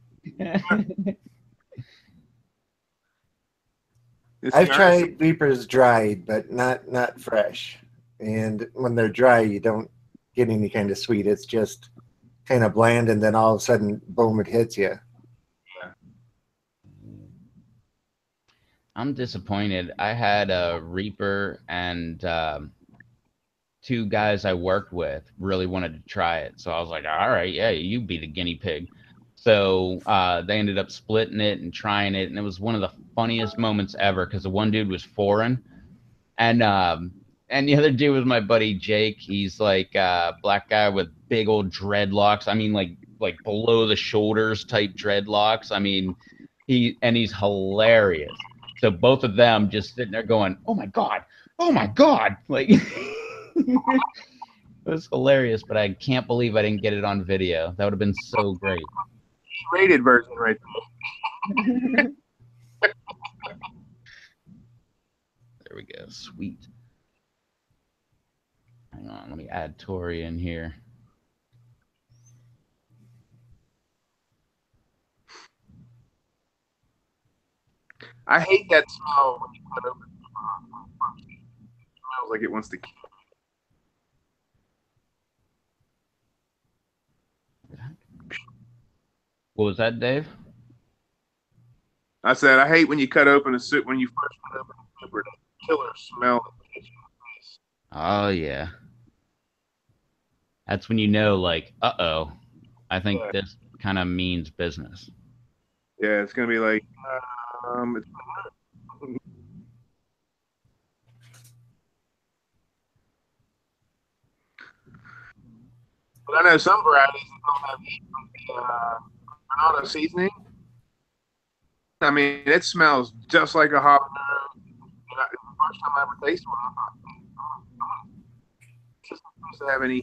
I've tried Reapers dried, but not fresh. And when they're dry, you don't get any kind of sweet. It's just kind of bland, and then all of a sudden, boom, it hits you. Yeah. I'm disappointed. I had a Reaper and 2 guys I worked with really wanted to try it. So I was like, all right, yeah, you be the guinea pig. So they ended up splitting it and trying it. And it was one of the funniest moments ever because the one dude was foreign. And the other dude was my buddy Jake. He's like a black guy with big old dreadlocks. I mean, like below the shoulders type dreadlocks. I mean, he's hilarious. So both of them just sitting there going, oh my God. Like it was hilarious, but I can't believe I didn't get it on video. That would have been so great. Rated version right there. There we go. Sweet. Hang on, let me add Tori in here. I hate that smell when you cut open the box. It smells like it wants to kill. What was that, Dave? I said I hate when you cut open a soup when you first cut open a super killer smell. Oh yeah. That's when you know, like, uh-oh. I think this kind of means business. Yeah, it's gonna be like, But I know some varieties that don't have heat from the Granada seasoning. I mean, it smells just like a habanero. The first time I ever tasted one, I thought, it's just not supposed to have any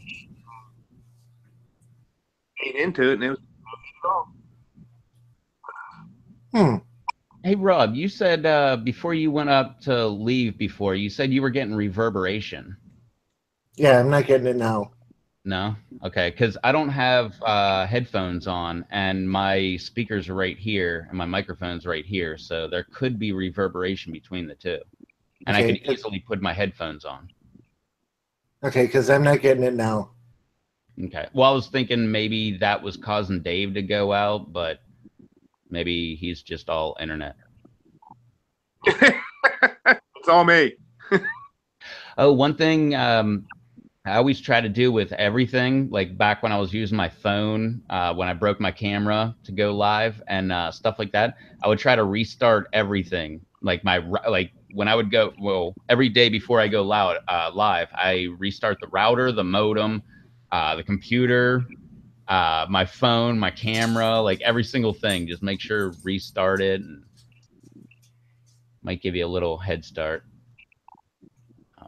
heat into it, and it was no heat at all. Hey, Rob, you said before you went up to leave before, you said you were getting reverberation. Yeah, I'm not getting it now. No? Okay, because I don't have headphones on, and my speakers are right here, and my microphone's right here, so there could be reverberation between the two. And I could easily put my headphones on. Okay, because I'm not getting it now. Okay. Well, I was thinking maybe that was causing Dave to go out, but maybe he's just all internet. It's all me. Oh, one thing I always try to do with everything, like back when I was using my phone, when I broke my camera to go live and stuff like that, I would try to restart everything. Like when I would go, well, every day before I go live, I restart the router, the modem, the computer, my phone, my camera, like every single thing. Just make sure restart it. And might give you a little head start.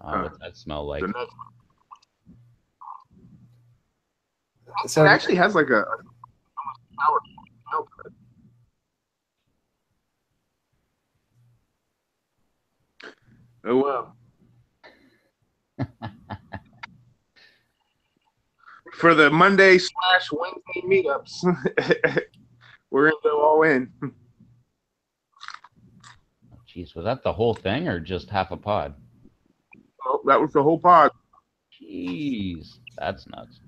What's that smell like? So it actually has like a sour smell to it. Oh wow. For the Monday/Wednesday meetups, we're gonna go all in. Jeez, was that the whole thing or just half a pod? Oh, that was the whole pod. Jeez, that's nuts.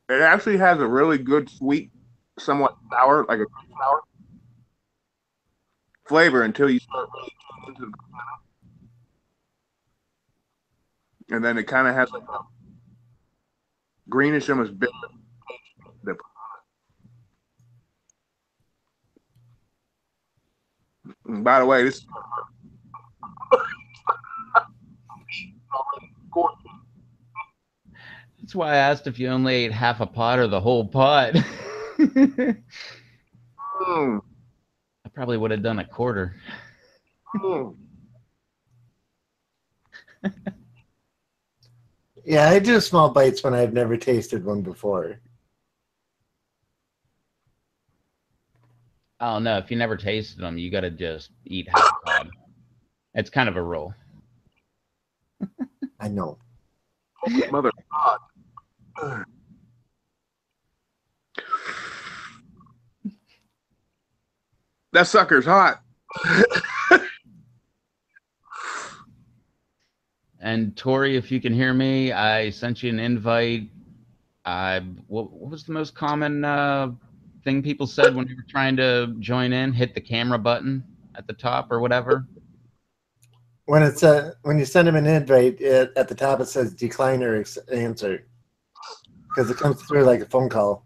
It actually has a really good sweet, somewhat sour, like a sour flavor until you start really tuning into the banana. And then it kind of has like a greenish, almost bitter taste. And by the way, this is That's why I asked if you only ate half a pod or the whole pod. I probably would have done a quarter. Yeah, I do small bites when I've never tasted one before. Oh no, if you never tasted them, you got to just eat half a pod. It's kind of a rule. I know. Mother God. That sucker's hot. And Tori, if you can hear me, I sent you an invite. What was the most common thing people said when you were trying to join in? Hit the camera button at the top or whatever. When it's when you send them an invite, at the top it says decline or answer because it comes through like a phone call.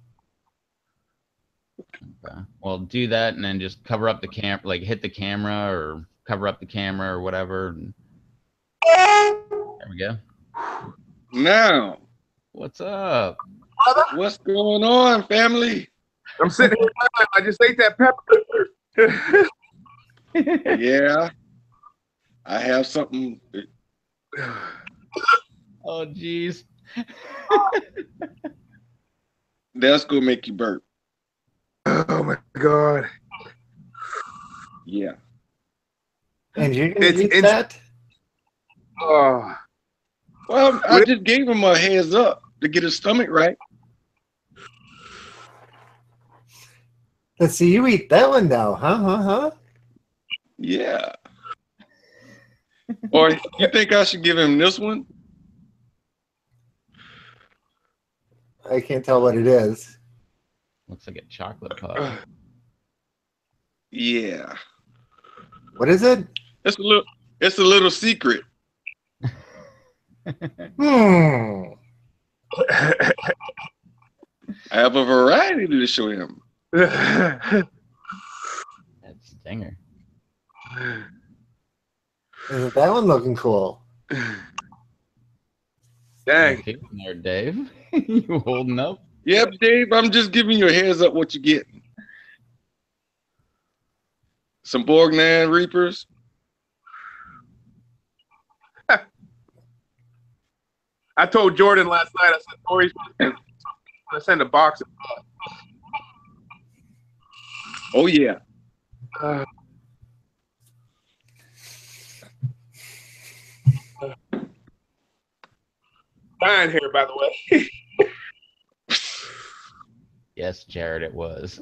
Okay. Well, do that and then just cover up the like hit the camera or cover up the camera or whatever. There we go. Now, what's up? What's going on, family? I'm sitting here. I just ate that pepper. Yeah, I have something. Oh, geez. That's gonna make you burp. Oh my God. Yeah. And you're gonna eat that? Oh. Well, I just gave him a heads up to get his stomach right. Let's see, you eat that one now, huh? Yeah. Or you think I should give him this one? I can't tell what it is. Looks like a chocolate pod. Yeah. What is it? It's a little secret. I have a variety to show him. That stinger. Isn't that one looking cool? Dang. Feeling there, Dave. You holding up? Yep, Dave, I'm just giving you a heads up what you get. Some Borgnine Reapers. I told Jordan last night, I said, Corey's going to send a box of Oh, yeah. dying here, by the way. Yes, Jared, it was.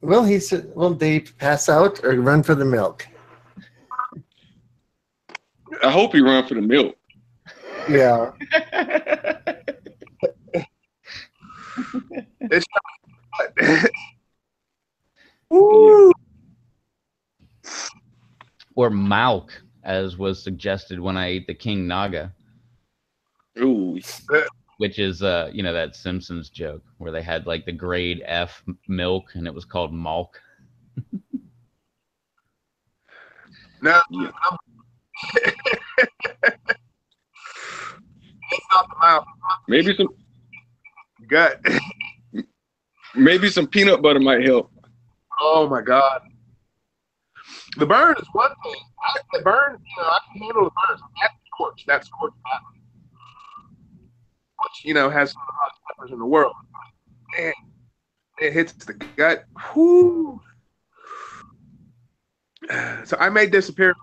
Will Dave pass out or run for the milk? I hope he run for the milk. Yeah. It's Woo! Or Malk, as was suggested when I ate the King Naga, Ooh. which is that Simpsons joke where they had like the grade F milk and it was called Malk. No, Yeah. it's not the mouth. Maybe some Gut. maybe some peanut butter might help. Oh my God. The burn is one thing. The burn, I can handle the burn. That scorch, which, has some of the hottest peppers in the world. Man, it hits the gut. Whoo. So I may disappear.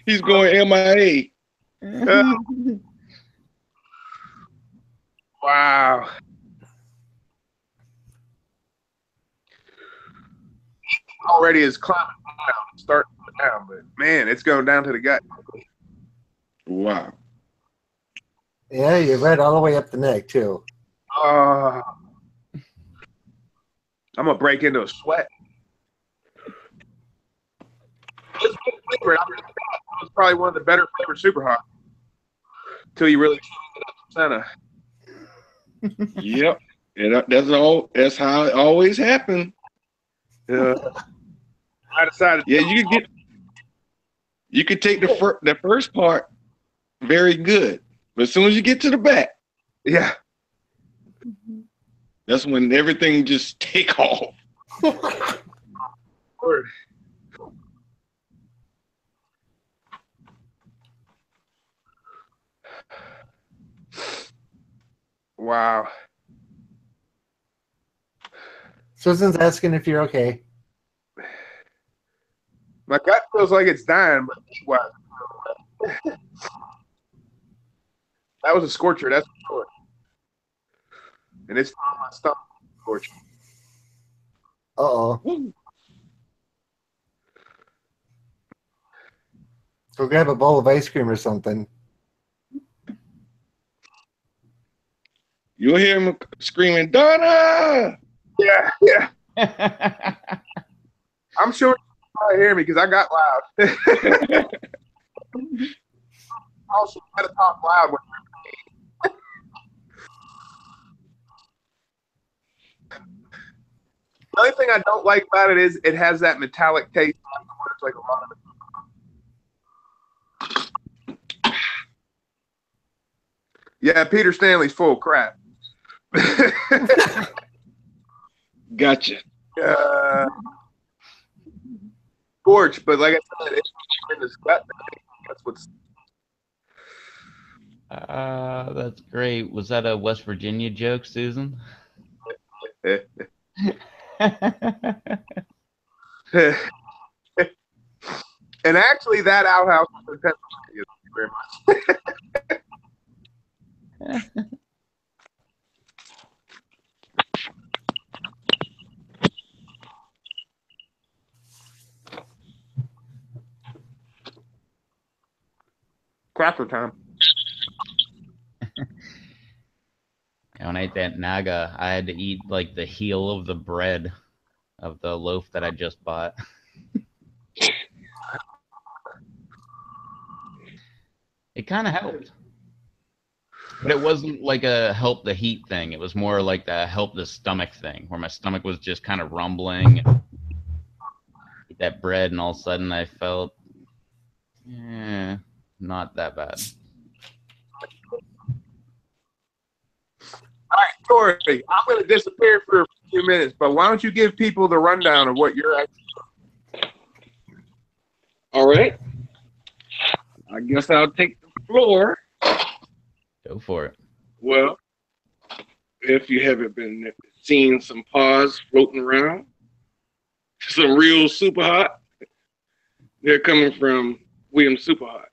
He's going MIA. Wow. Already is climbing down, starting down, but man, it's going down to the gut. Wow. Yeah, you're right all the way up the neck, too. I'm gonna break into a sweat. This favorite, it was probably one of the better flavored super hot. Until you really get up to Santa. Yep. And that's how it always happened. Yeah. I decided. Yeah, you could take the first part very good, but as soon as you get to the back, Yeah. that's when everything just take off. Word. Wow. Susan's asking if you're okay. My gut feels like it's dying, but wow. That was a scorcher, that's for sure. And it's on my stomach, scorcher. Uh-oh. Go grab a bowl of ice cream or something. You'll hear him screaming, "Donna!" Yeah, yeah. I'm sure you can probably hear me because I got loud. Also, you gotta talk loud when you're The only thing I don't like about it is it has that metallic taste afterwards, like a lot of it. Yeah, Peter Stanley's full of crap. Gotcha. Gorge, but like I said, it's in his gut. That's what's. That's great. Was that a West Virginia joke, Susan? And actually, that outhouse is in Pennsylvania. Thank you very much. Cracker time. When I ate that naga, I had to eat like the heel of the bread of the loaf that I just bought. It kind of helped. But it wasn't like a help the heat thing. It was more like the help the stomach thing, where my stomach was just kind of rumbling. that bread, and all of a sudden I felt, not that bad. All right, Corey, I'm going to disappear for a few minutes, but why don't you give people the rundown of what you're actually All right. I guess I'll take the floor. Go for it. Well, if you haven't been seeing some pods floating around, some real super hot, they're coming from William Super Hot.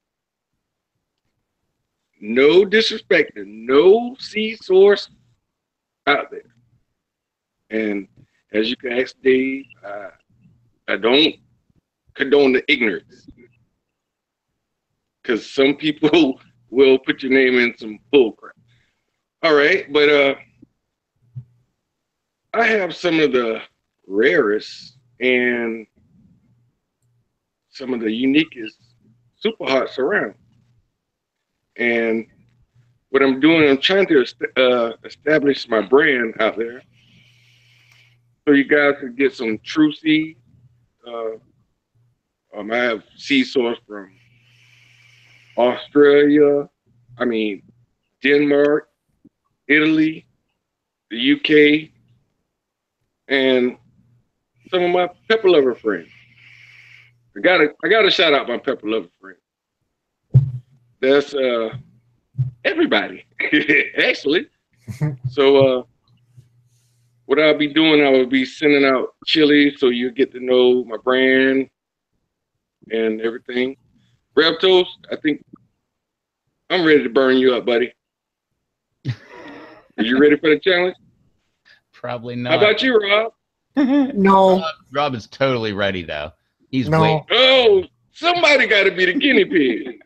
No disrespect, no seed source out there. And as you can ask Dave, I don't condone the ignorance, because some people will put your name in some bull crap. All right, but I have some of the rarest and some of the uniquest super hots around. And what I'm doing, I'm trying to establish my brand out there, so you guys can get some true seed. I have seed source from Australia, Denmark, Italy, the UK, and some of my pepper lover friends. I gotta shout out my pepper lover friends. That's everybody, actually. So what I'll be doing, I will be sending out chili so you get to know my brand and everything. Rev Toast, I think I'm ready to burn you up, buddy. Are you ready for the challenge? Probably not. How about you, Rob? No. Rob is totally ready though. He's No. waiting. Oh, somebody got to be the guinea pig.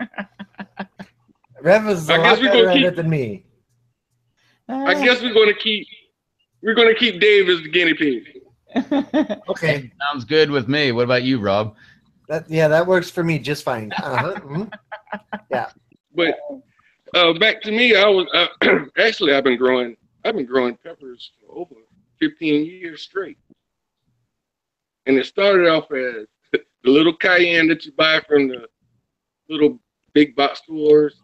Rev is a I guess lot we're better gonna at keep- it than me. I guess we're gonna keep Dave as the guinea pig. Okay. Sounds good with me. What about you, Rob? That works for me just fine. Mhm. But back to me, I was actually I've been growing peppers for over 15 years straight, and it started off as the little cayenne that you buy from the little big box stores,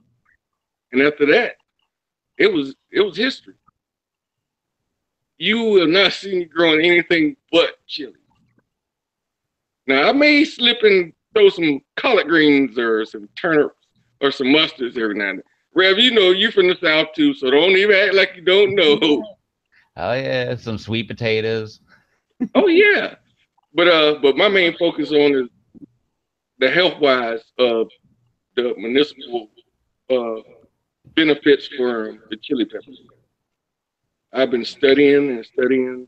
and after that, it was history. You will not see me growing anything but chili. Now I may slip and throw some collard greens or some turnips or some mustards every now and then. Rev, you know you're from the South too, so don't even act like you don't know. Oh yeah, some sweet potatoes. Oh yeah, but my main focus on is the health wise of the municipal benefits from the chili peppers. I've been studying and studying.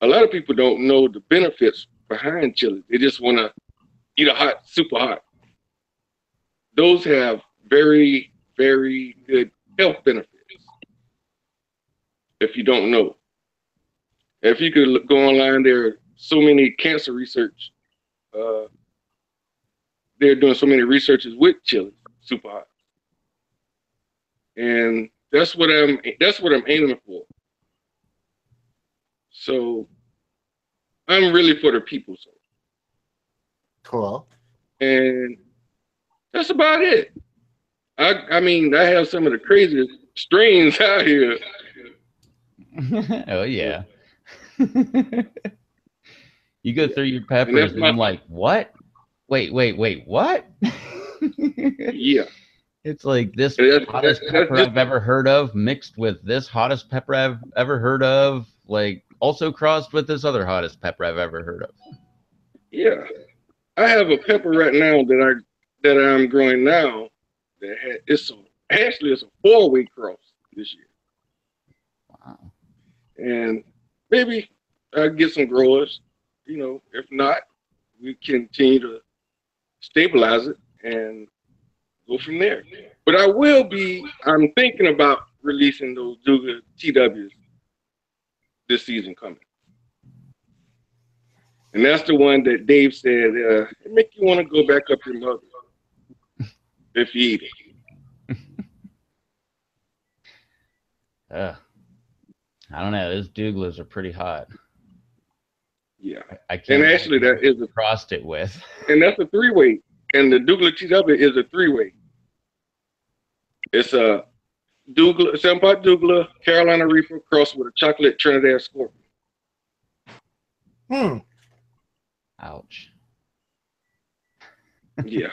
A lot of people don't know the benefits behind chili. They just want to eat a hot, super hot. Those have very, very good health benefits. If you don't know, if you could go online, there are so many cancer research. They're doing so many researches with chili, super hot, and that's what I'm aiming for. So I'm really for the people, so, Cool. and that's about it. I mean, I have some of the craziest strains out here. Oh yeah. You go through your And peppers that's and my I'm like, what? Wait, what? yeah. It's like this That's hottest pepper just I've ever heard of mixed with this hottest pepper I've ever heard of, like also crossed with this other hottest pepper I've ever heard of. yeah. I have a pepper right now that I'm growing now that it's a 4-way cross this year, Wow. and maybe I'll get some growers. You know, if not, we continue to stabilize it and go from there. But I'm thinking about releasing those Duga TWs this season coming. And that's the one that Dave said, it make you want to go back up your mother if you eat it. I don't know. Those Douglas are pretty hot. Yeah. I can't. And actually, that is crossed it with. And that's a 3-way. And the Douglas TW is a 3-way. It's a Douglas, 7-pot Douglas, Carolina Reaper crossed with a chocolate Trinidad Scorpion. Ouch. Yeah.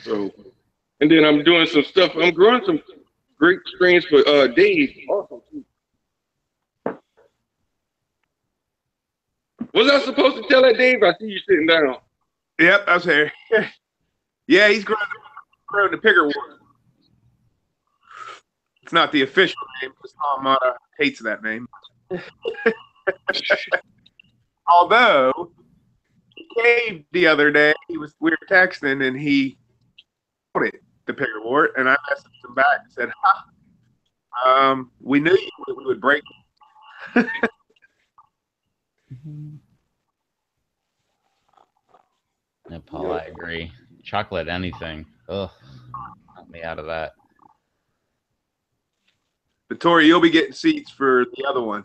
So, and then I'm doing some stuff. I'm growing some great strains for Dave also too. Was I supposed to tell that, Dave? I see you sitting down. Yep, I was here. Yeah, he's growing the Piggerwort. It's not the official name because Tom Mata hates that name. Although he came the other day, we were texting and he called it the Piggerwort, and I messaged him back and said, we knew we would break it. No, Paul, I agree. Chocolate, anything. Ugh, got me out of that. But Tori, you'll be getting seats for the other one.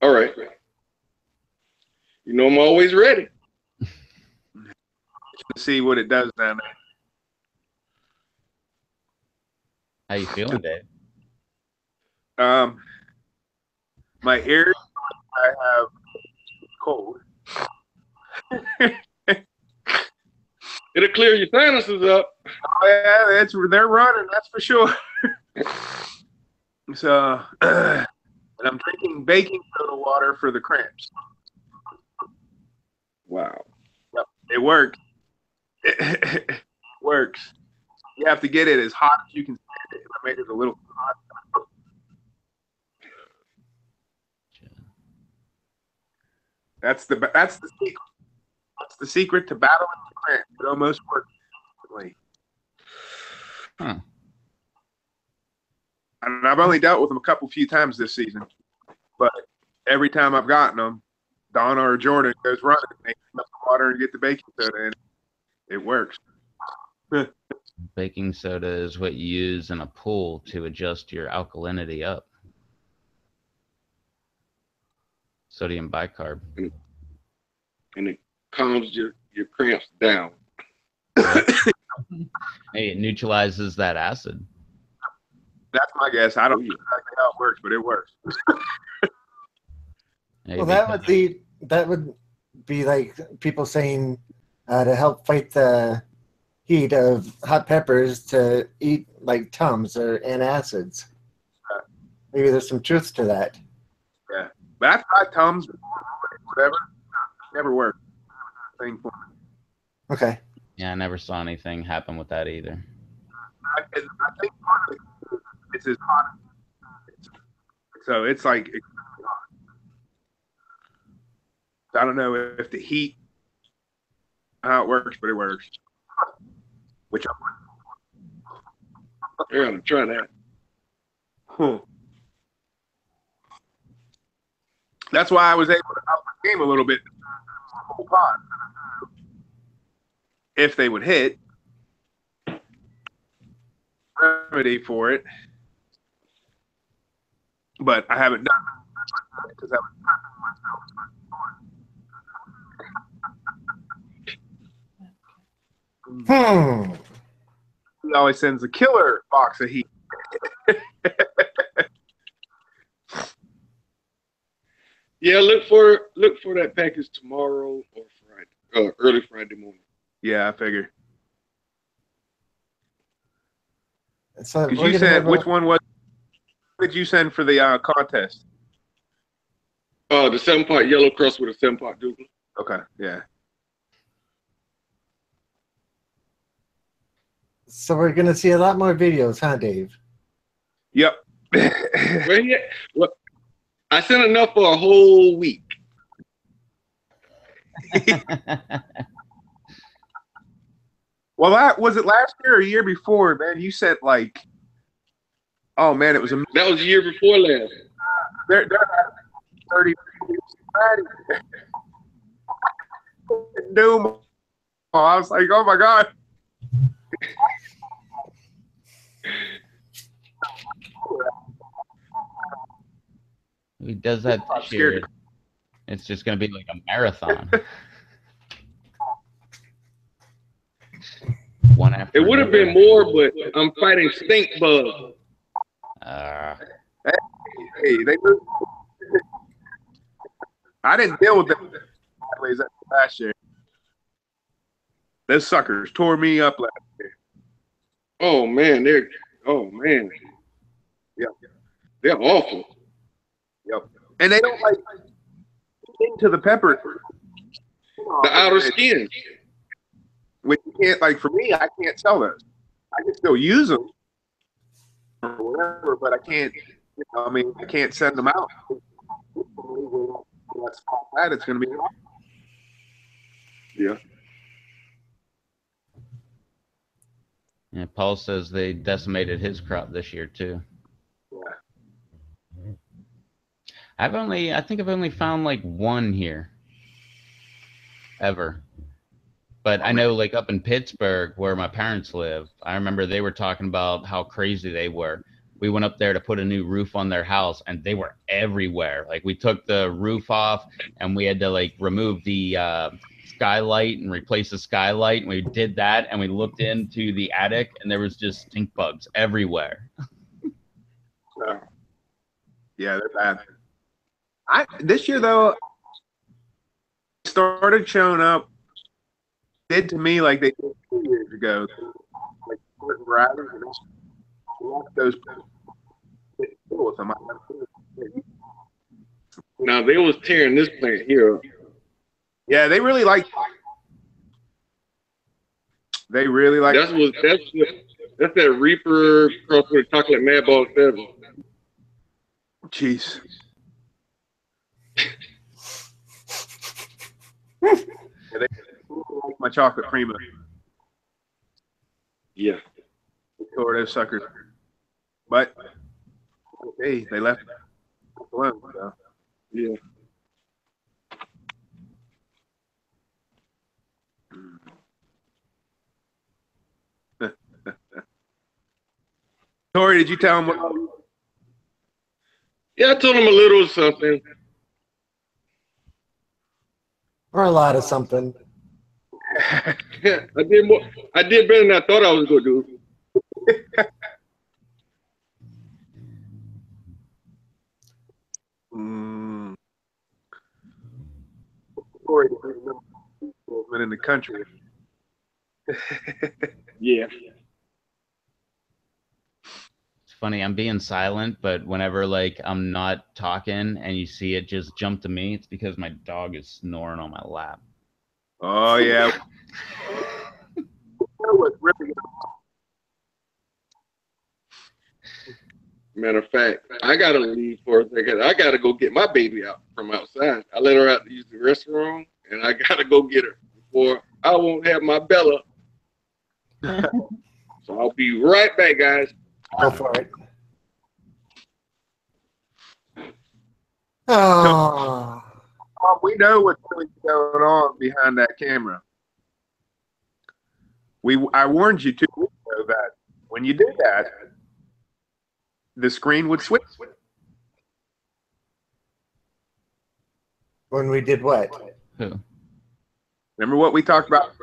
All right. You know I'm always ready. To see what it does down there. How you feeling, Dave? My ears, I have cold. It'll clear your sinuses up. Oh yeah, they're running, that's for sure. So, and I'm drinking baking soda water for the cramps. Wow. Yep, it works. It works. You have to get it as hot as you can stand it. I made it a little hot. That's the secret. That's the secret to battling the cramp. It almost works. Huh. And I've only dealt with them a few times this season, but every time I've gotten them, Donna or Jordan goes running, they fill up the water and get the baking soda in. It works. Baking soda is what you use in a pool to adjust your alkalinity up. Sodium bicarb. And it calms your cramps down. Hey, it neutralizes that acid. That's my guess. I don't know exactly how it works, but it works. Hey, Well, that would be like people saying to help fight the heat of hot peppers to eat like Tums or antacids. Maybe there's some truth to that. Yeah, but I've tried Tums, whatever. Never worked. Thing for me. Okay. Yeah, I never saw anything happen with that either. I think part of it, it's as hot. So it's like I don't know if the heat, how it works, but it works. Which You're gonna try that. That's why I was able to up the game a little bit. Whole pot. If they would hit, remedy for it, but I haven't done it because I was. He always sends a killer box of heat. Yeah, look for that package tomorrow or Friday, early Friday morning. Yeah, I figure. So Because you said which one was? What did you send for the contest? The 7-pot yellow crust with a 7-pot Douglas. Okay, yeah. So we're gonna see a lot more videos, huh, Dave? Yep. Well, I sent enough for a whole week. Well, was it last year or a year before, man? You said like, oh man, it was a. That was the year before last. They're 30 Doom. Oh, I was like, oh my god. He does that I'm this scared year. It's just going to be like a marathon. One after It would have another. been more, but I'm fighting stink bug. Hey, they moved. I didn't deal with them last year. Those suckers tore me up last year. Oh man, they're Yep. they're awful. Yep. And they don't like into the pepper. The outer skin. Which you can't, like, for me, I can't sell those. I can still use them or whatever, but I can't, I mean, I can't send them out. That's bad. It's going to be. Yeah. Yeah, Paul says they decimated his crop this year too. Yeah. I think I've only found like one here ever. But I know like up in Pittsburgh where my parents live, I remember they were talking about how crazy they were. We went up there to put a new roof on their house and they were everywhere. Like we took the roof off and we had to like remove the skylight and replace the skylight. And we did that and we looked into the attic and there was just stink bugs everywhere. Yeah, they're bad. This year though, started showing up. Did to me like they did 2 years ago. Like riders and those with them. Now they was tearing this plant here up. Yeah, they really like. They really like. That's that Reaper cross with chocolate Mad Ball 7. Jeez. Yeah, they like my chocolate prima. Yeah. Tore those suckers. But hey, they left alone. So. Yeah. Tori, did you tell him what? Yeah, I told him a little something. Or a lot of something. Yeah, I did more. I did better than I thought I was gonna do. Tori, been in the country. Yeah. It's funny, I'm being silent, but whenever like I'm not talking and you see it just jump to me, it's because my dog is snoring on my lap. Oh yeah. Matter of fact, I gotta leave for a second. I gotta go get my baby out from outside. I let her out to use the restroom, and I gotta go get her before I won't have my Bella. So I'll be right back, guys. Go for it. Oh. We know what's really going on behind that camera. I warned you 2 weeks ago that when you did that, the screen would switch. When we did what? Who? Remember what we talked about?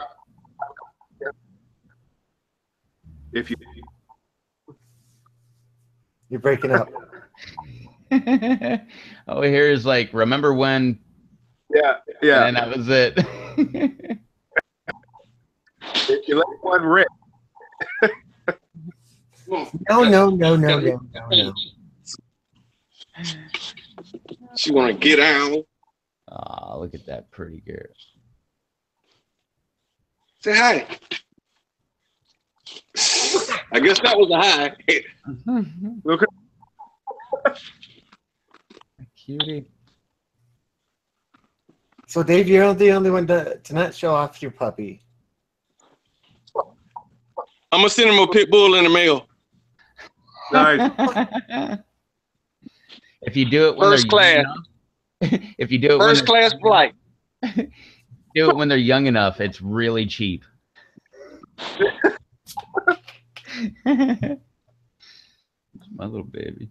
If you You're breaking up. Oh, here's like, remember when? yeah. And that was it. If you let one rip. No. She wanna get out. Oh, look at that pretty girl. Say hi. I guess that was a hi. Look at Cutie. So, Dave, you're the only one to not show off your puppy. I'm gonna send him a pit bull in the mail. nice. If you do it when First they're young class. enough, if you do it First when class flight. do it when they're young enough, it's really cheap. My little baby.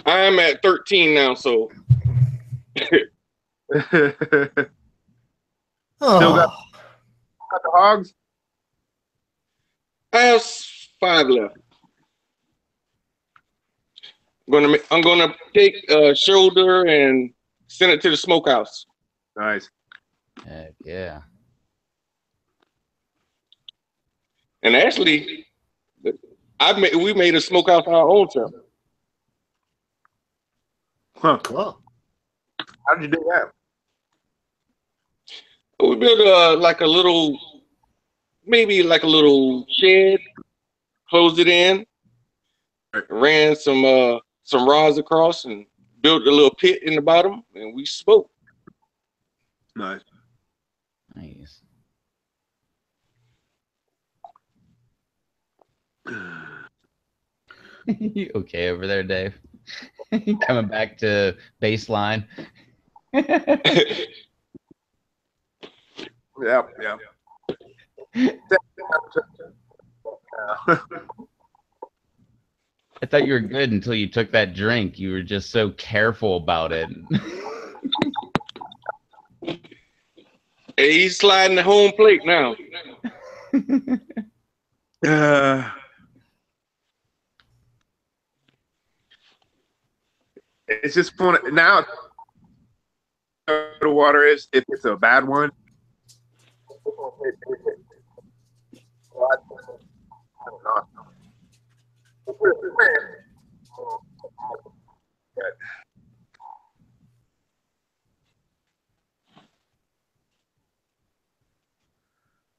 I'm at 13 now, so Oh, Still got the hogs? I have 5 left. I'm gonna take a shoulder and send it to the smokehouse. Nice. Heck yeah. And actually, we made a smokehouse on our own self. Huh. cool. How did you do that? We built maybe like a little shed, closed it in, ran some rods across, and built a little pit in the bottom, and we smoked. Nice. Nice. You okay over there, Dave? Coming back to baseline. Yep. Yeah. I thought you were good until you took that drink. You were just so careful about it. Hey, he's sliding the home plate now. It's just fun. Now, the water is, if it's a bad one.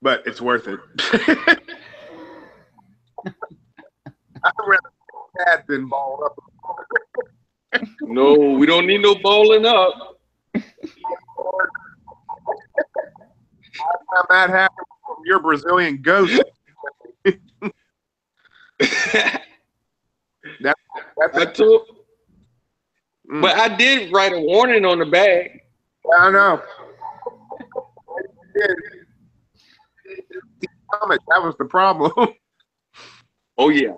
But it's worth it. I'd rather that than ball up. No, we don't need no balling up. Time that happens from your Brazilian ghost. But I did write a warning on the bag. I know. That was the problem. Oh yeah.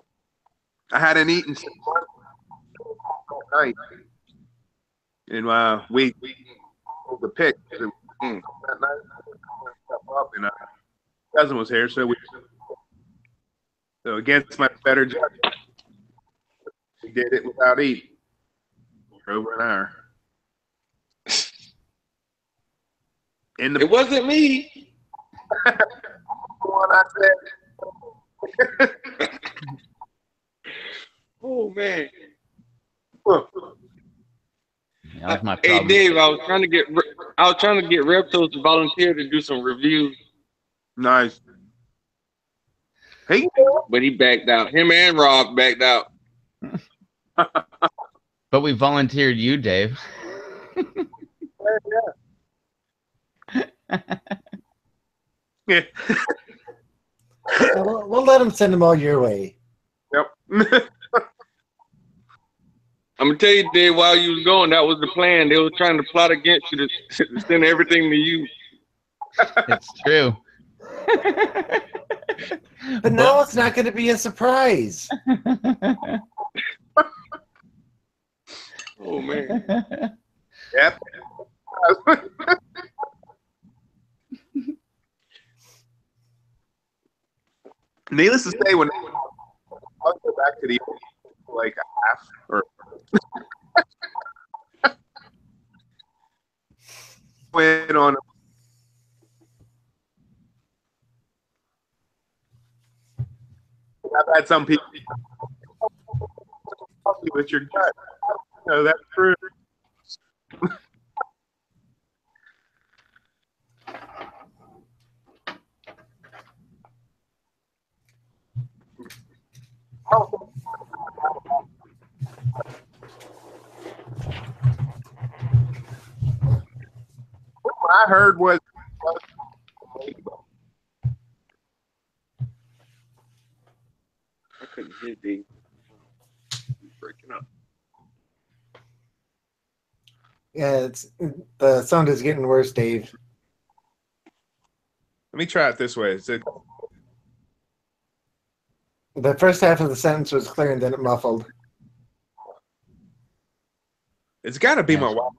I hadn't eaten since night, and we pulled the pick. That night, up, and cousin was here, so against my better judgment, we did it without eating for over an hour. It wasn't me. One I said. Oh man. That was my Hey problem. Dave, I was trying to get Reptos to volunteer to do some reviews, Nice. Hey, but he backed out. Him and Rob backed out. But we volunteered you, Dave. yeah. We'll let them send them all your way. Yep. I'm gonna tell you, Dave, while you was going, that was the plan. They were trying to plot against you to send everything to you. It's true. But now it's not going to be a surprise. Oh man. Yep. Needless to say, when I'll go back to the like half or went on. I've had some people with your gut. No, that's true. What I heard was I couldn't hear Dave. He's breaking up. Yeah, the sound is getting worse, Dave. let me try it this way. The first half of the sentence was clear, and then it muffled. It's got to be Yes. my wife.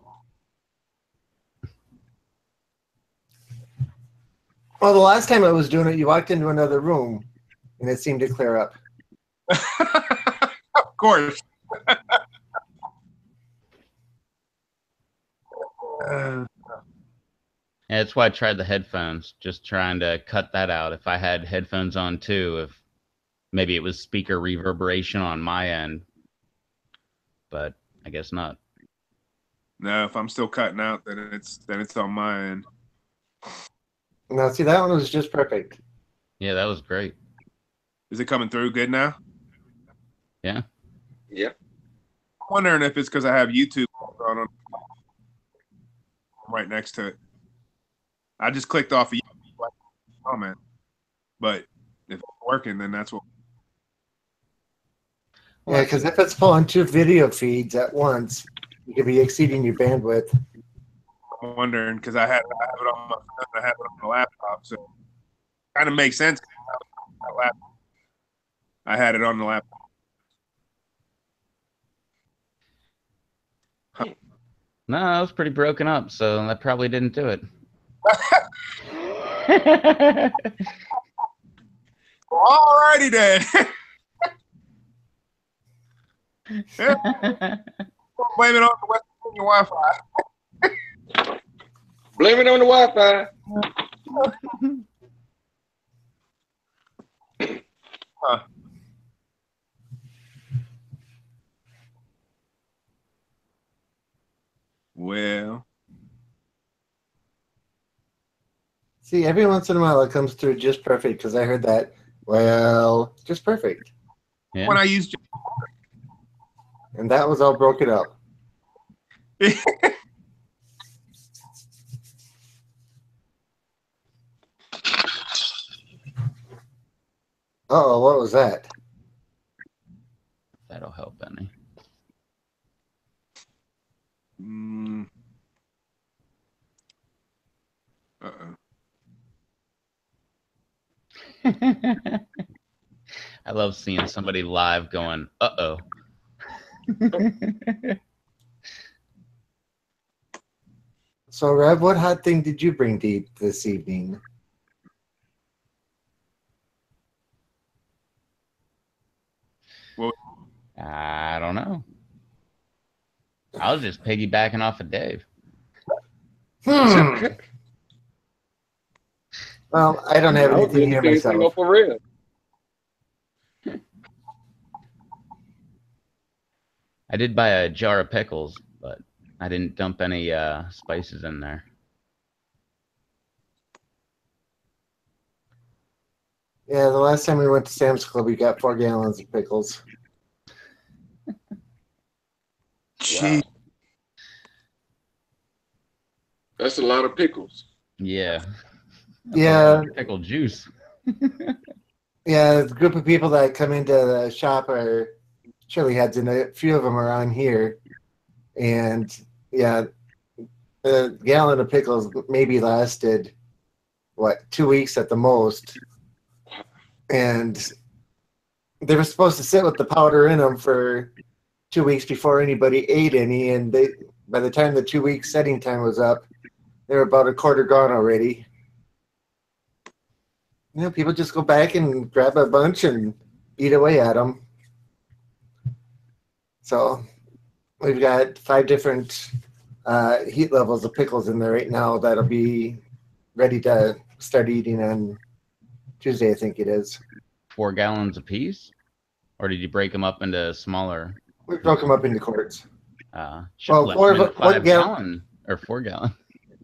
Well, the last time I was doing it, you walked into another room, and it seemed to clear up. Of course. Yeah, that's why I tried the headphones, just trying to cut that out. If I had headphones on too, if maybe it was speaker reverberation on my end, but I guess not. No, if I'm still cutting out, then it's on my end. Now, see, that one was just perfect. Yeah, that was great. Is it coming through good now? Yeah. Yeah. I'm wondering if it's because I have YouTube on right next to it. I just clicked off a YouTube comment, but if it's working, then that's what. Yeah, because if it's pulling 2 video feeds at once, you could be exceeding your bandwidth. I'm wondering because I have it on my phone, I have it on my laptop, so it kind of makes sense. I had it on the laptop. No, I was pretty broken up, so that probably didn't do it. Alrighty then. Yeah, blame it on the West Virginia Wi-Fi. Blame it on the Wi-Fi. Huh. Well, See, every once in a while it comes through just perfect because I heard that, well, just perfect. Yeah. when I used And that was all broken up. Uh-oh, what was that? That'll help any. Uh-oh. I love seeing somebody live going, uh-oh. So, Rev, what hot thing did you bring to eat this evening? I don't know. I was just piggybacking off of Dave. Well, I don't have I was anything doing the here same thing myself. off for real. I did buy a jar of pickles, but I didn't dump any spices in there. Yeah, the last time we went to Sam's Club, we got 4 gallons of pickles. Gee. That's a lot of pickles. Yeah. Yeah, Pickle juice. yeah, the group of people that come into the shop are chili heads, and a few of them are on here. And yeah, a gallon of pickles maybe lasted, 2 weeks at the most. And they were supposed to sit with the powder in them for 2 weeks before anybody ate any. And by the time the 2 week setting time was up, they were about a quarter gone already. You know, people just go back and grab a bunch and eat away at them. So we've got 5 different heat levels of pickles in there right now that'll be ready to start eating on Tuesday, I think it is. 4 gallons apiece? Or did you break them up into smaller? We broke them up into quarts. Should Well, have four left them of in one 5 gallon- gallon or 4 gallon.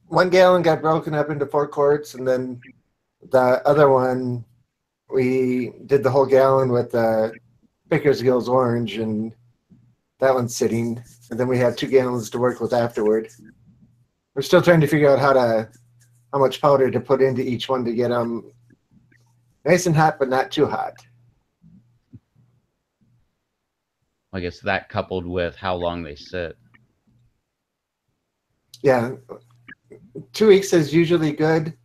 1 gallon got broken up into 4 quarts, and then the other one, we did the whole gallon with Bakersgills orange, and that one's sitting. And then we have 2 gallons to work with afterward. We're still trying to figure out how much powder to put into each one to get them nice and hot, but not too hot. I guess that coupled with how long they sit. Yeah, 2 weeks is usually good,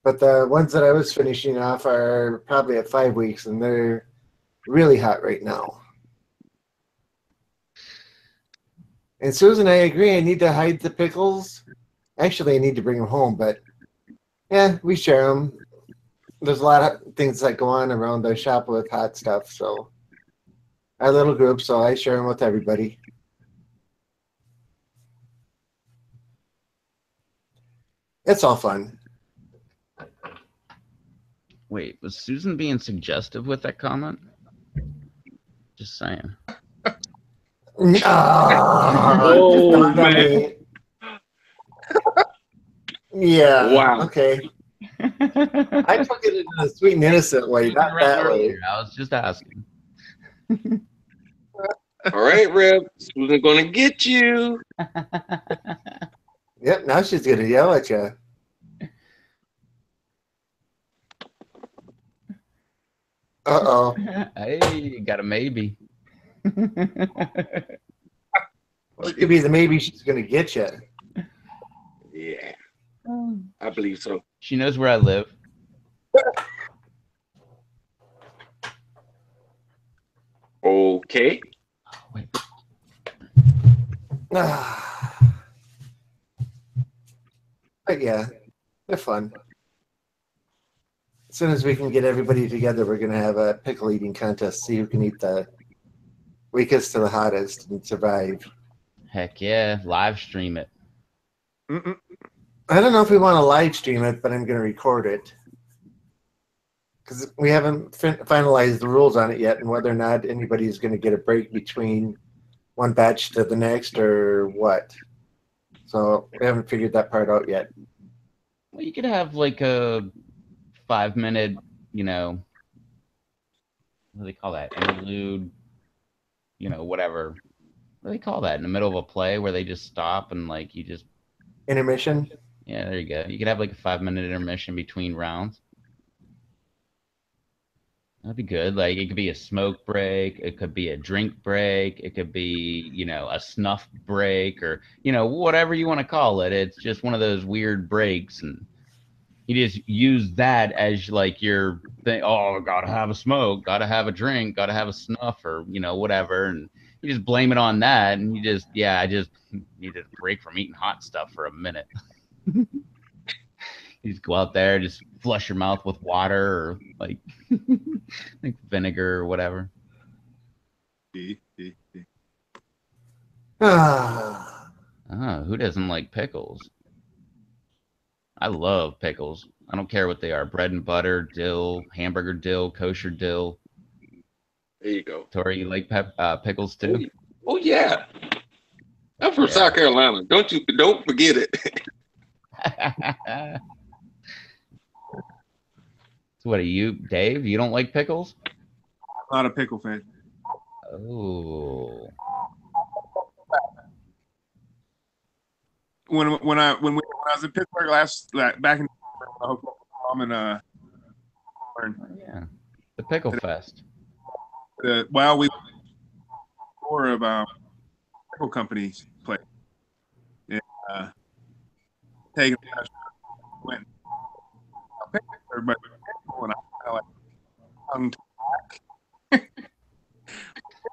but the ones that I was finishing off are probably at 5 weeks, and they're really hot right now. And Susan, I agree. I need to hide the pickles. Actually, I need to bring them home, but yeah, we share them. There's a lot of things that go on around our shop with hot stuff, so our little group, so I share them with everybody. It's all fun. Wait, was Susan being suggestive with that comment? Just saying. Just Oh, dawned on man. me. Yeah. Wow. Okay. I took it in a sweet and innocent way, not that way. I was just asking. All right, Rev. Susan gonna get you. Yep. Now she's gonna yell at you. Uh-oh. Hey, got a maybe. It could be the maybe she's gonna get you. Yeah, I believe so. She knows where I live. Okay. Wait. But yeah, they're fun. As soon as we can get everybody together, we're gonna have a pickle eating contest. See who can eat the weakest to the hottest and survive. Heck yeah, live stream it. Mm-mm. I don't know if we want to live stream it, but I'm gonna record it because we haven't finalized the rules on it yet, and whether or not anybody's gonna get a break between one batch to the next or what. So we haven't figured that part out yet. Well, you could have like a 5-minute, you know, what do they call that? Interlude, you know, whatever. What do they call that? In the middle of a play where they just stop and like you just, Intermission. yeah, there you go. You could have like a 5-minute intermission between rounds. That'd be good. Like it could be a smoke break, it could be a drink break, it could be, you know, a snuff break or, you know, whatever you want to call it. It's just one of those weird breaks and you just use that as like your thing. Oh, gotta have a smoke, gotta have a drink, gotta have a snuff or, you know, whatever. And you just blame it on that. And you just, yeah, I just needed a break from eating hot stuff for a minute. You just go out there, just flush your mouth with water or like, like vinegar or whatever. Ah, Who doesn't like pickles? I love pickles. I don't care what they are. Bread and butter, dill, hamburger dill, kosher dill. There you go. Tori, you like pickles too? Oh yeah. I'm from Yeah. South Carolina. Don't forget it. So what are you, Dave? You don't like pickles? I'm not a pickle fan. Oh. When I was in Pittsburgh back in I'm in Yeah. The Pickle Fest. well, we tour of pickle companies play. Yeah, taking went everybody and I kind of like hung back.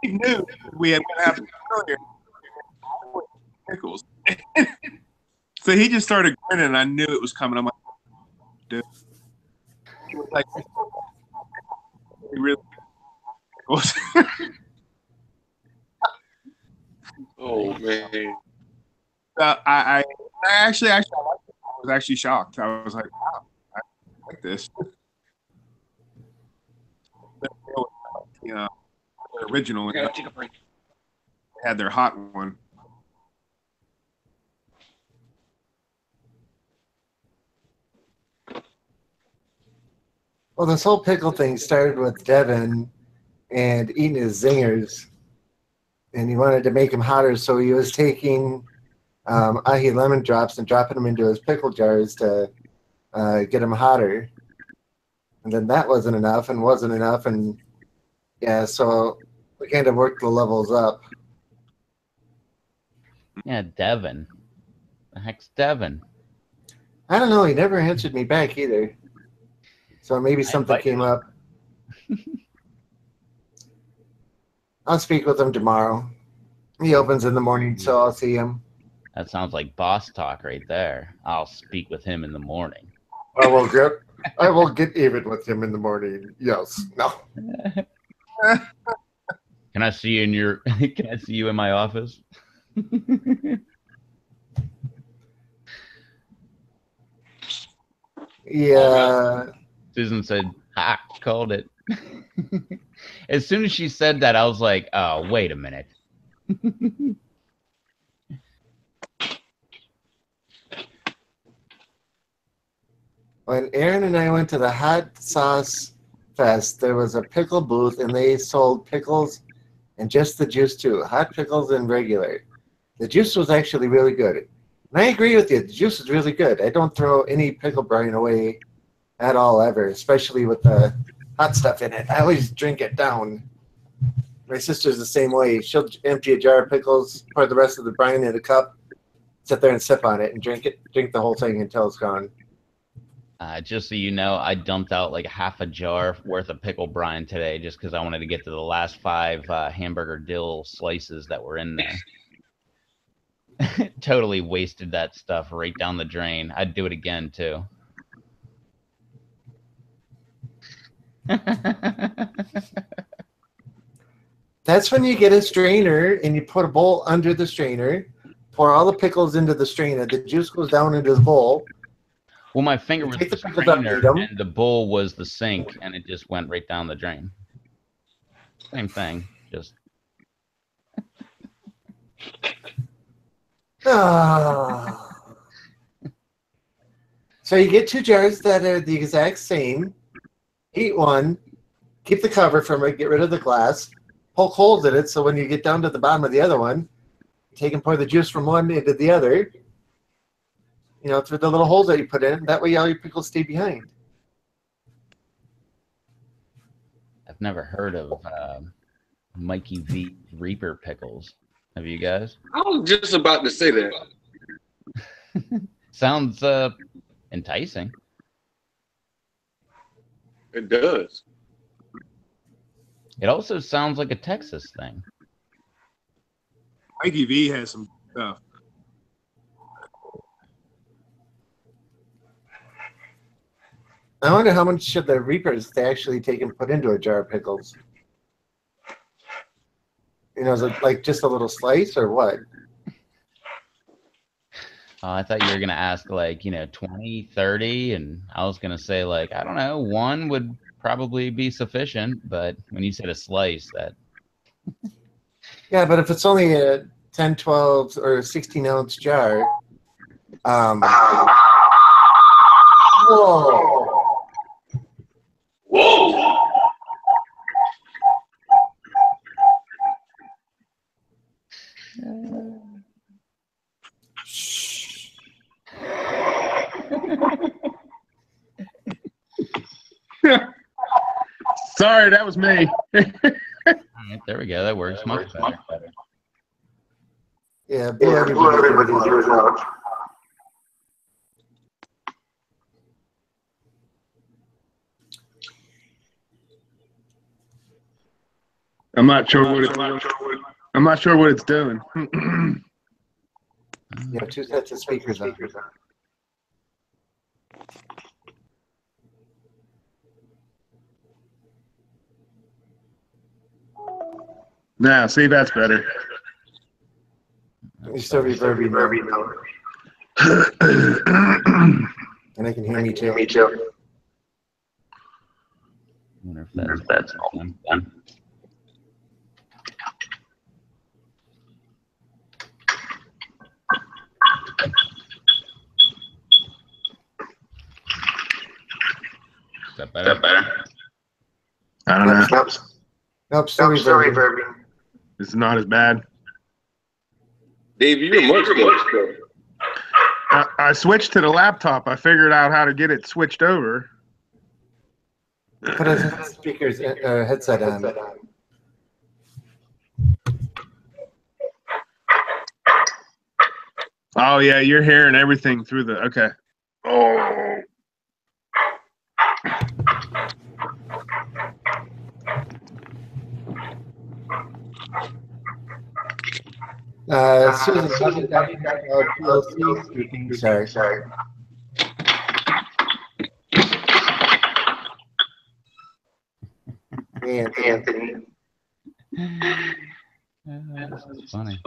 We knew we had to have earlier pickles. So he just started grinning and I knew it was coming. I'm like, dude. He was like, he really pickles. Oh man. I actually I was actually shocked. I was like, wow, I like this. You know, original. I gotta take a break. They had their hot one. well, this whole pickle thing started with Devin and eating his zingers, and he wanted to make them hotter, so he was taking ahi lemon drops and dropping them into his pickle jars to get them hotter. And then that wasn't enough, and yeah, so we kind of worked the levels up. Yeah, Devin. The heck's Devin? I don't know. He never answered me back either. So maybe something invited came him. up. I'll speak with him tomorrow. He opens in the morning, so I'll see him. That sounds like boss talk right there. I'll speak with him in the morning. I will get even with him in the morning. Yes. No. Can I see you in your? Can I see you in my office? Yeah. Susan said, "Ha, called it." As soon as she said that, I was like, "Oh, wait a minute." When Aaron and I went to the Hot Sauce Fest, there was a pickle booth, and they sold pickles and just the juice too. Hot pickles and regular. The juice was actually really good. And I agree with you. The juice is really good. I don't throw any pickle brine away at all ever, especially with the hot stuff in it. I always drink it down. My sister's the same way. She'll empty a jar of pickles, pour the rest of the brine in a cup, sit there and sip on it, and drink the whole thing until it's gone. Just so you know, I dumped out like half a jar worth of pickle brine today just because I wanted to get to the last 5 hamburger dill slices that were in there. Totally wasted that stuff right down the drain. I'd do it again, too. That's when you get a strainer and you put a bowl under the strainer, pour all the pickles into the strainer. The juice goes down into the bowl. Well, my finger was the strainer and the bowl was the sink, and it just went right down the drain. Same thing, just. So you get 2 jars that are the exact same. Eat one, keep the cover from it, get rid of the glass, poke holes in it so when you get down to the bottom of the other one, take and pour the juice from one into the other. You know, through the little holes that you put in. That way all your pickles stay behind. I've never heard of Mikey V Reaper pickles. Have you guys? I was just about to say that. Sounds enticing. It does. It also sounds like a Texas thing. Mikey V has some stuff. I wonder how much of the Reapers they actually take and put into a jar of pickles. You know, is it like just a little slice or what? I thought you were going to ask like, 20, 30, and I was going to say like, I don't know, 1 would probably be sufficient, but when you said a slice, that... Yeah, but if it's only a 10, 12, or 16-ounce jar, whoa. Whoa! Sorry, that was me. All right, there we go. That works much better. Yeah, blew everybody's ears out. I'm not sure what it's doing. Yeah, 2 sets of speakers on. Now, see, that's better. You're still reverbing now. And I can hear me too. I wonder if that's all done. Is that better? I don't know. Nope, still reverbing. It's not as bad. Dave, you're much better. I switched to the laptop. I figured out how to get it switched over. Put a speakers headset on. Oh yeah, you're hearing everything through the okay. Oh. Susan, how did that PLC speaking? Sorry. Anthony. That's funny.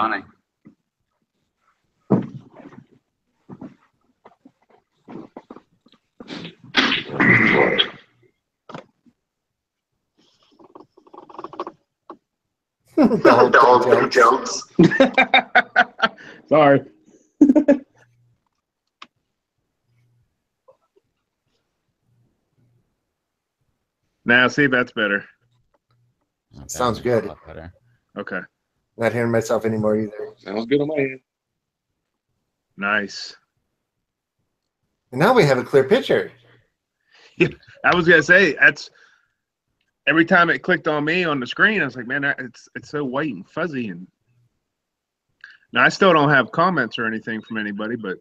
Dog jokes. Sorry. Now, see if that's better. Okay, Sounds that's a good. lot better. Okay. Not hearing myself anymore either. Sounds good on my end. Nice. And now we have a clear picture. I was gonna say that's every time it clicked on me on the screen, I was like, man, it's so white and fuzzy. And now I still don't have comments or anything from anybody, but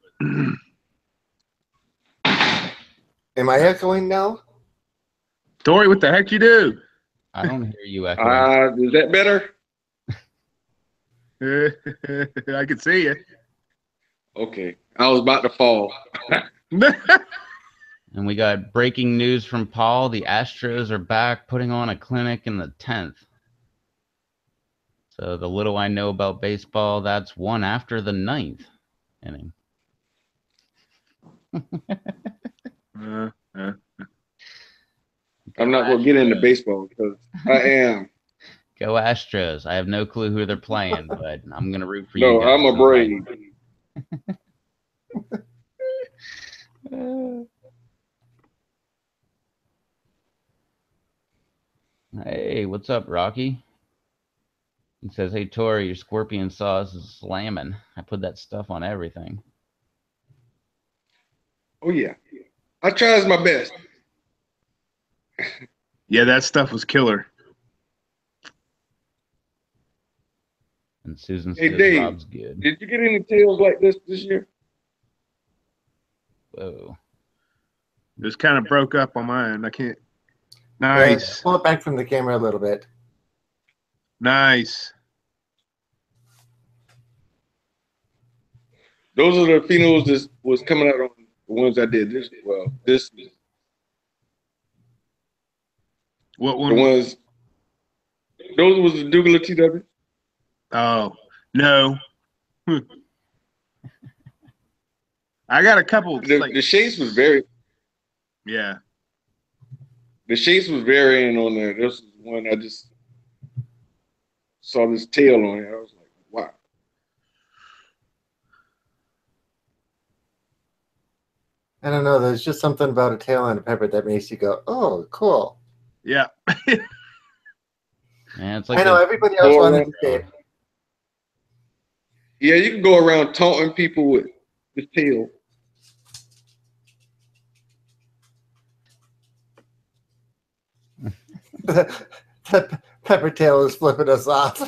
Am I echoing now? Tori, what the heck you do? I don't hear you echoing. Is that better? I can see you. Okay. I was about to fall. And we got breaking news from Paul. The Astros are back putting on a clinic in the 10th. So the little I know about baseball, that's one after the 9th inning. I'm not going to get into baseball because I am. Go Astros. I have no clue who they're playing, but I'm going to root for you No, guys. I'm a Brave. Hey, what's up, Rocky? He says, hey, Tori, your scorpion sauce is slamming. I put that stuff on everything. Oh, yeah. I tries my best. Yeah, that stuff was killer. And Susan Hey, says Dave, Rob's good. did you get any tails like this year? Whoa. This kind of broke up on my end. I can't. Nice. Pull it back from the camera a little bit. Nice. Those are the phenos that was coming out on the ones I did this. Well, this What the one? ones. Those was the Douglas TW. Oh, no. I got a couple. The shapes was very. Yeah. The shapes was varying on there. This is one I just saw this tail on it. I was like, wow. I don't know. There's just something about a tail on a pepper that makes you go, "Oh, cool." Yeah. Yeah, it's like I know everybody else wanted to say it. Yeah, you can go around taunting people with the tail. The pepper tail is flipping us off.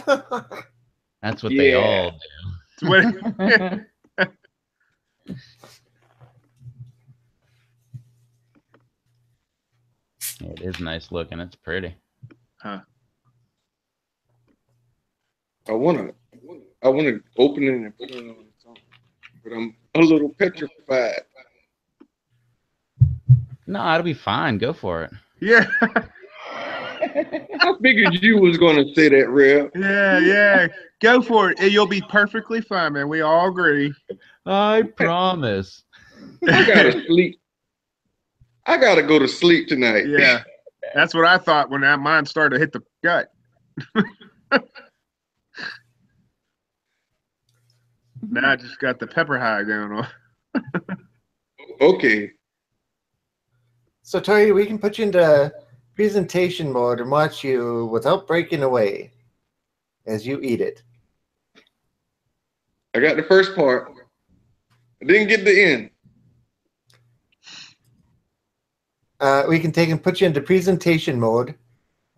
That's what they all do. Yeah, it is nice looking. It's pretty. Huh. I wanna open it and put it on its own, but I'm a little petrified. No, it'll be fine. Go for it. Yeah. I figured you was gonna say that, Real. Yeah. Go for it. You'll be perfectly fine, man. We all agree. I promise. I gotta sleep. I gotta go to sleep tonight. Yeah. That's what I thought when that mine started to hit the gut. Now I just got the pepper high going on. Okay. So, Tori, we can put you into presentation mode and watch you without breaking away as you eat it. I got the first part. I didn't get the end. We can take and put you into presentation mode,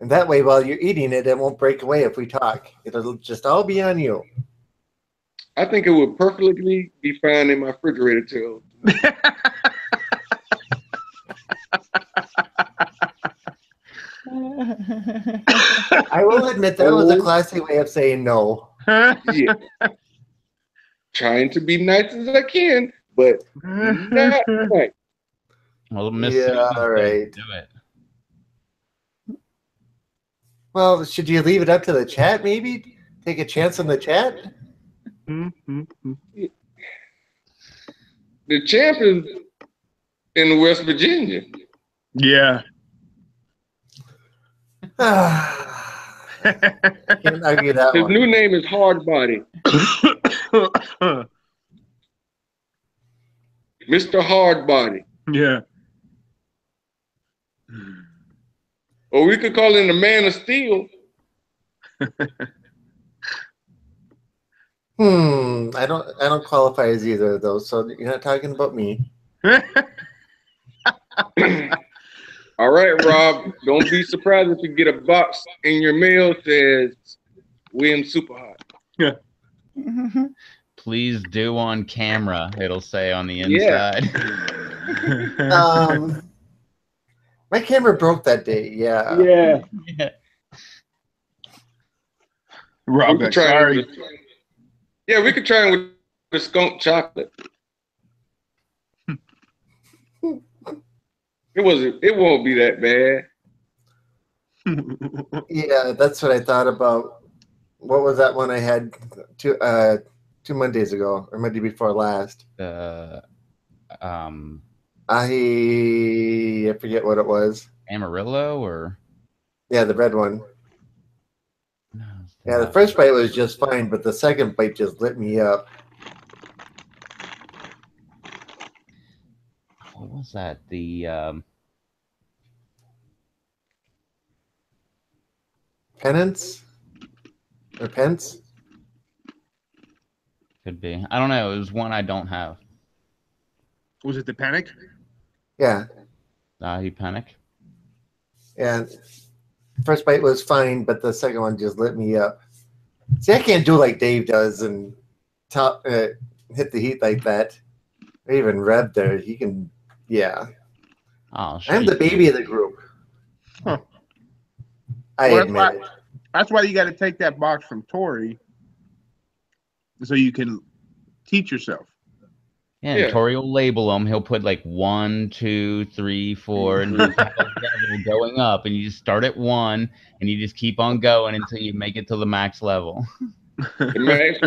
and that way, while you're eating it, it won't break away if we talk. It'll just all be on you. I think it would perfectly be fine in my refrigerator till. I will admit that was a classy way of saying no. Yeah. Trying to be nice as I can, but not right. Well, Miss Yeah, Susan all says right. do it. Well, should you leave it up to the chat, maybe? Take a chance on the chat? The champ is in West Virginia. Yeah. Can't argue that His one. new name is Hardbody. Mr. Hardbody. Yeah. Or we could call him the Man of Steel. I don't qualify as either of those, so you're not talking about me. All right, Rob. Don't be surprised if you get a box in your mail that says William Super Hot. Yeah. Please do on camera. It'll say on the Yeah. inside. My camera broke that day. Yeah. Yeah. Yeah. Rob, We could try sorry. it with yeah, we could try it with the skunk chocolate. It won't be that bad. Yeah, that's what I thought about. What was that one I had two Mondays ago, or Monday before last? I I forget what it was. Amarillo or Yeah, the red one. no, Yeah, the first bite was just fine, but the second bite just lit me up. what was that? The Penance? Or Pence? could be. I don't know. It was one I don't have. Was it the panic? Yeah. You panic. And first bite was fine, but the second one just lit me up. See, I can't do like Dave does and hit the heat like that. Or even Rev there. He can, yeah. Oh, sure. I'm the baby of the group. Huh. I Well, admit it. That's why you got to take that box from Tori so you can teach yourself. Yeah, and Yeah. Tori will label them. He'll put like 1, 2, 3, 4, and just have a level going up. And you just start at 1, and you just keep on going until you make it to the max level. The max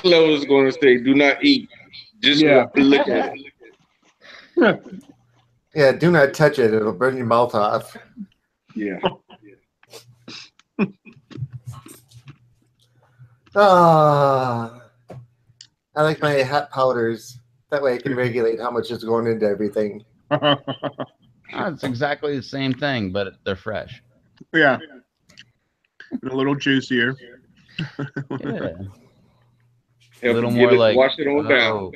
level is going to say, "Do not eat." Just Yeah. look at it. Yeah, do not touch it. It'll burn your mouth off. Yeah. Ah, I like my hot powders. That way I can regulate how much is going into everything. It's exactly the same thing, but they're fresh. Yeah. And a little juicier. Yeah. A little more like, wash it on oh.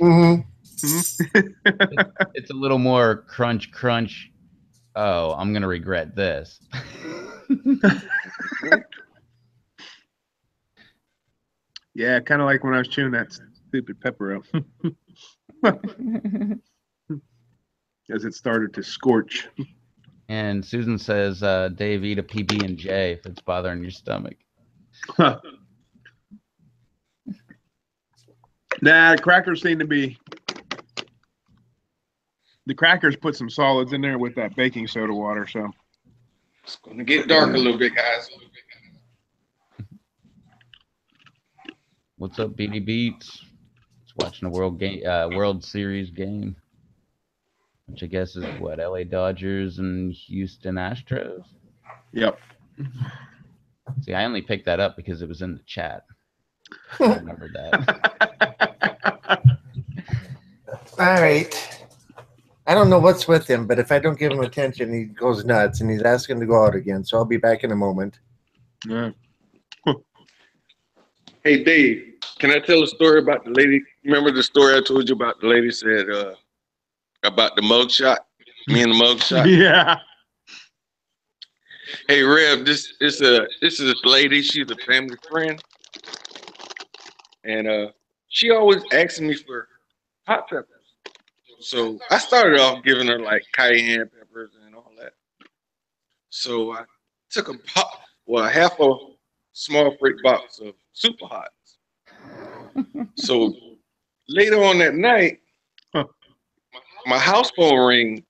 down. It's a little more crunch, crunch. Oh, I'm going to regret this. Yeah, kind of like when I was chewing that stupid pepper up. As it started to scorch. And Susan says, Dave, eat a PB&J if it's bothering your stomach. Nah, crackers seem to be. The crackers put some solids in there with that baking soda water, so. It's going to get dark a little bit, guys. What's up, BD Beats? It's watching a World Series game, which I guess is what, LA Dodgers and Houston Astros? Yep. See, I only picked that up because it was in the chat. I remember that. All right. I don't know what's with him, but if I don't give him attention, he goes nuts, and he's asking to go out again. So I'll be back in a moment. Yeah. Hey, Dave, can I tell a story about the lady? Remember the story I told you about the lady said about the mug shot? Me and the mug shot? Yeah. Hey, Rev, this is a lady. She's a family friend. And she always asks me for hot peppers. So I started off giving her like cayenne peppers and all that. So I took half a small freight box of super hots. So later on that night, my house phone rings.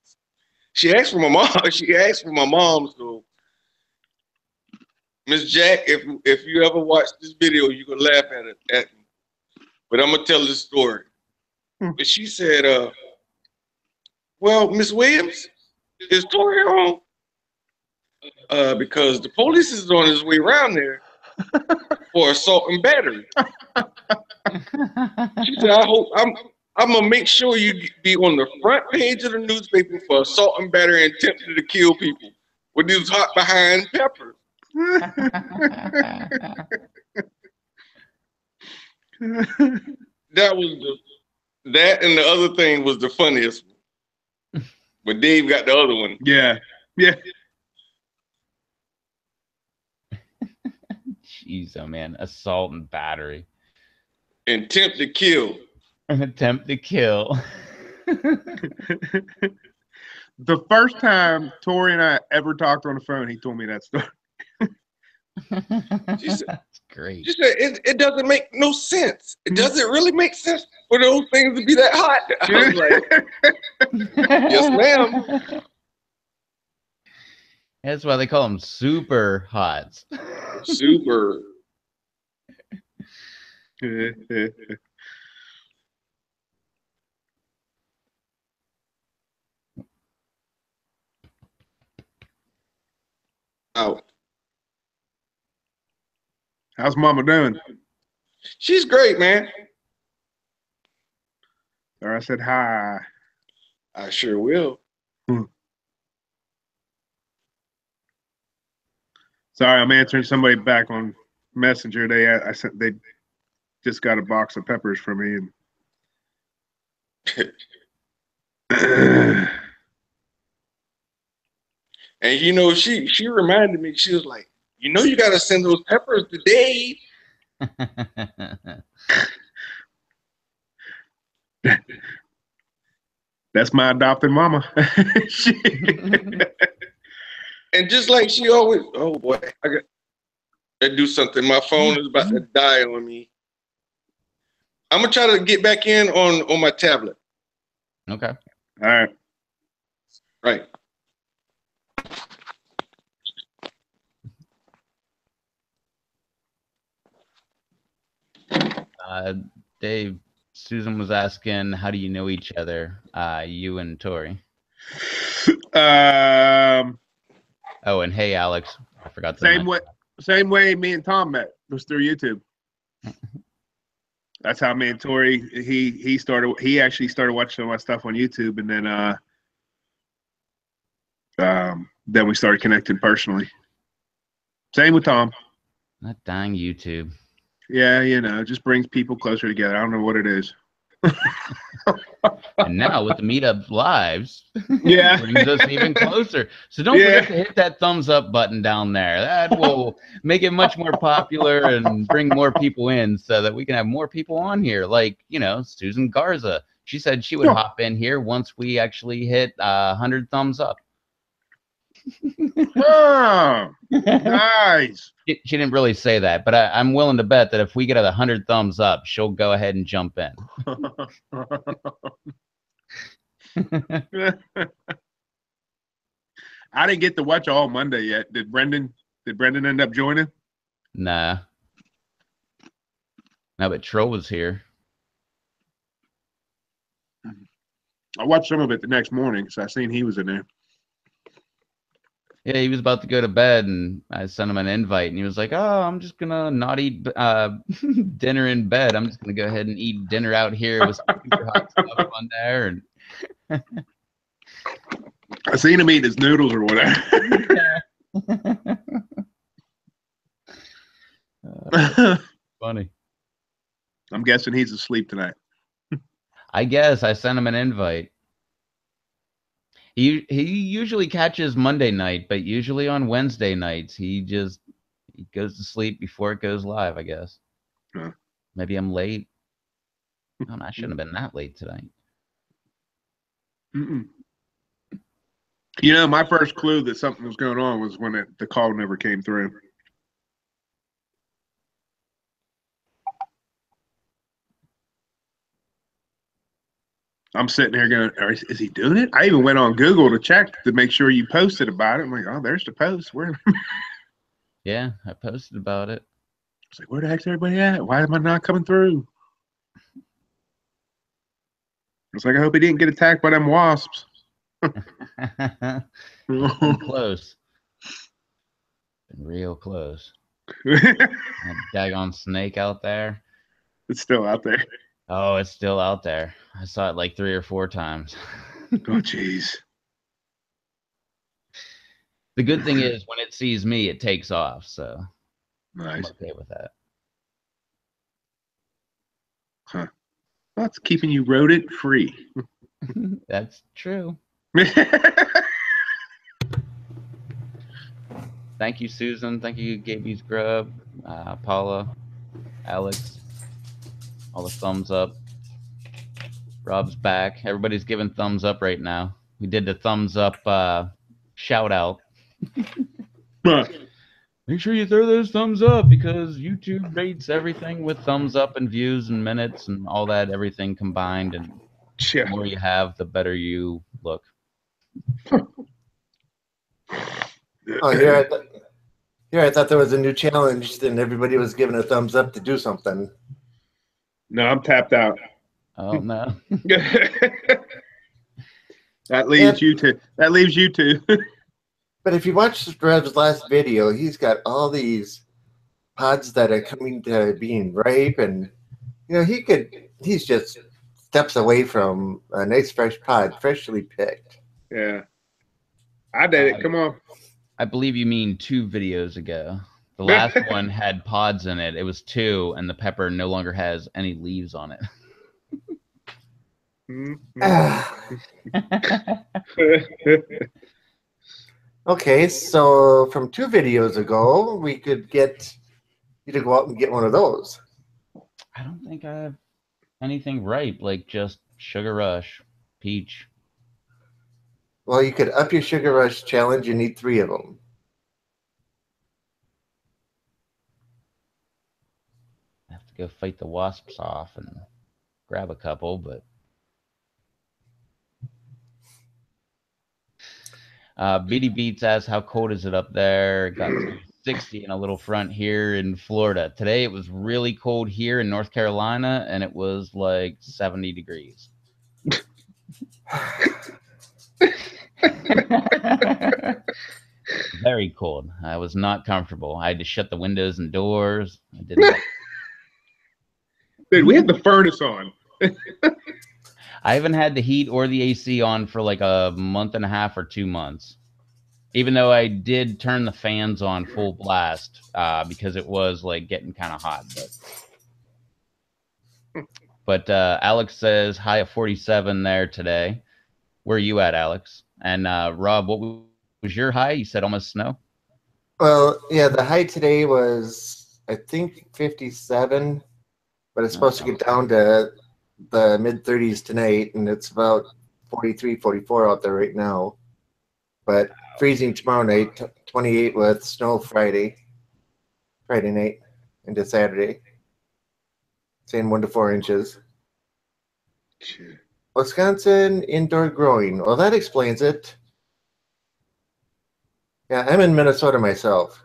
She asked for my mom. She asked for my mom. So Miss Jack, if you ever watch this video, you can laugh at me. But I'm gonna tell this story. But she said, well, Miss Williams, is Tori home? Because the police is on his way around there for assault and battery. She said, I'm gonna make sure you be on the front page of the newspaper for assault and battery and attempted to kill people with these hot behind peppers. That and the other thing was the funniest one. But Dave got the other one. Yeah. Jeez, oh man, assault and battery. Attempt to kill. An attempt to kill. The first time Tori and I ever talked on the phone, he told me that story. That's great. She said, it doesn't make no sense. It doesn't really make sense for those things to be that hot. I was like, yes, ma'am. That's why they call them super hots. Super. Out. How's Mama doing? She's great, man. Or I said hi. I sure will. Sorry, I'm answering somebody back on Messenger. They just got a box of peppers from me, and And you know, she reminded me, she was like, you know, you gotta send those peppers to Dave. that's my adopted mama. And just like she always, oh boy, I got to do something. My phone is about to die on me. I'm gonna try to get back in on my tablet. Okay. All right. Right. Dave, Susan was asking, how do you know each other, you and Tori? Oh, and hey, Alex, I forgot to Same way me and Tom met was through YouTube. That's how me and Tori, he actually started watching my stuff on YouTube, and then we started connecting personally. Same with Tom. That dang YouTube. Yeah, it just brings people closer together. I don't know what it is. And now with the Meetup lives, yeah, brings us even closer. So don't forget to hit that thumbs up button down there. That will make it much more popular and bring more people in, so that we can have more people on here. Like, Susan Garza. She said she would hop in here once we actually hit 100 thumbs up. Oh, nice. She didn't really say that, but I'm willing to bet that if we get 100 thumbs up, she'll go ahead and jump in. I didn't get to watch all Monday yet. Did Brendan end up joining? Nah. No, but Troll was here. I watched some of it the next morning, so I seen he was in there. Yeah, he was about to go to bed, and I sent him an invite, and he was like, "Oh, I'm just gonna not eat dinner in bed. I'm just gonna go ahead and eat dinner out here with some super hot stuff on there." And I seen him eat his noodles or whatever. Funny. I'm guessing he's asleep tonight. I guess I sent him an invite. He usually catches Monday night, but usually on Wednesday nights he goes to sleep before it goes live, I guess. Huh. Maybe I'm late. I shouldn't have been that late tonight. You know, my first clue that something was going on was when the call never came through. I'm sitting here going, is he doing it? I even went on Google to check to make sure you posted about it. I'm like, oh, there's the post. Where? Yeah, I posted about it. It's like, where the heck's everybody at? Why am I not coming through? It's like, I hope he didn't get attacked by them wasps. Been close. Been real close. It's That daggone snake out there. still out there. Oh, it's still out there. I saw it like 3 or 4 times. Oh, jeez. The good thing is when it sees me, it takes off. So Nice. I'm okay with that. Huh. That's keeping you rodent free. That's true. Thank you, Susan. Thank you, Gaby's Grub, Paula, Alex. All the thumbs up. Rob's back. Everybody's giving thumbs up right now. We did the thumbs up shout out. Make sure you throw those thumbs up because YouTube rates everything with thumbs up and views and minutes and all that, everything combined. And the more you have, the better you look. Oh, here I thought there was a new challenge, and everybody was giving a thumbs up to do something. No, I'm tapped out. Oh no. That leaves you to. That leaves you to. But if you watch Rev's last video, he's got all these pods that are coming to being ripe, and you know he's just steps away from a nice fresh pod, freshly picked. Yeah, I did it. Come on. I believe you mean 2 videos ago. The last one had pods in it. It was 2, and the pepper no longer has any leaves on it. Okay, so from 2 videos ago, we could get you to go out and get one of those. I don't think I have anything ripe, like just Sugar Rush, peach. Well, you could up your Sugar Rush challenge. You need 3 of them. I have to go fight the wasps off and grab a couple, but BD Beats asks, how cold is it up there? It got to 60 in a little front here in Florida. Today it was really cold here in North Carolina, and it was like 70 degrees. Very cold. I was not comfortable. I had to shut the windows and doors. I didn't. Dude, we had the furnace on. I haven't had the heat or the AC on for like a month and a half or 2 months. Even though I did turn the fans on full blast because it was like getting kind of hot. But Alex says high of 47 there today. Where are you at, Alex? And Rob, what was your high? You said almost snow? Well, yeah, the high today was, I think, 57, but it's supposed to get down to the mid-30s tonight, and it's about 43, 44 out there right now. But freezing tomorrow night, 28 with snow Friday night into Saturday. Saying 1 to 4 inches. Wisconsin indoor growing. Well, that explains it. Yeah, I'm in Minnesota myself.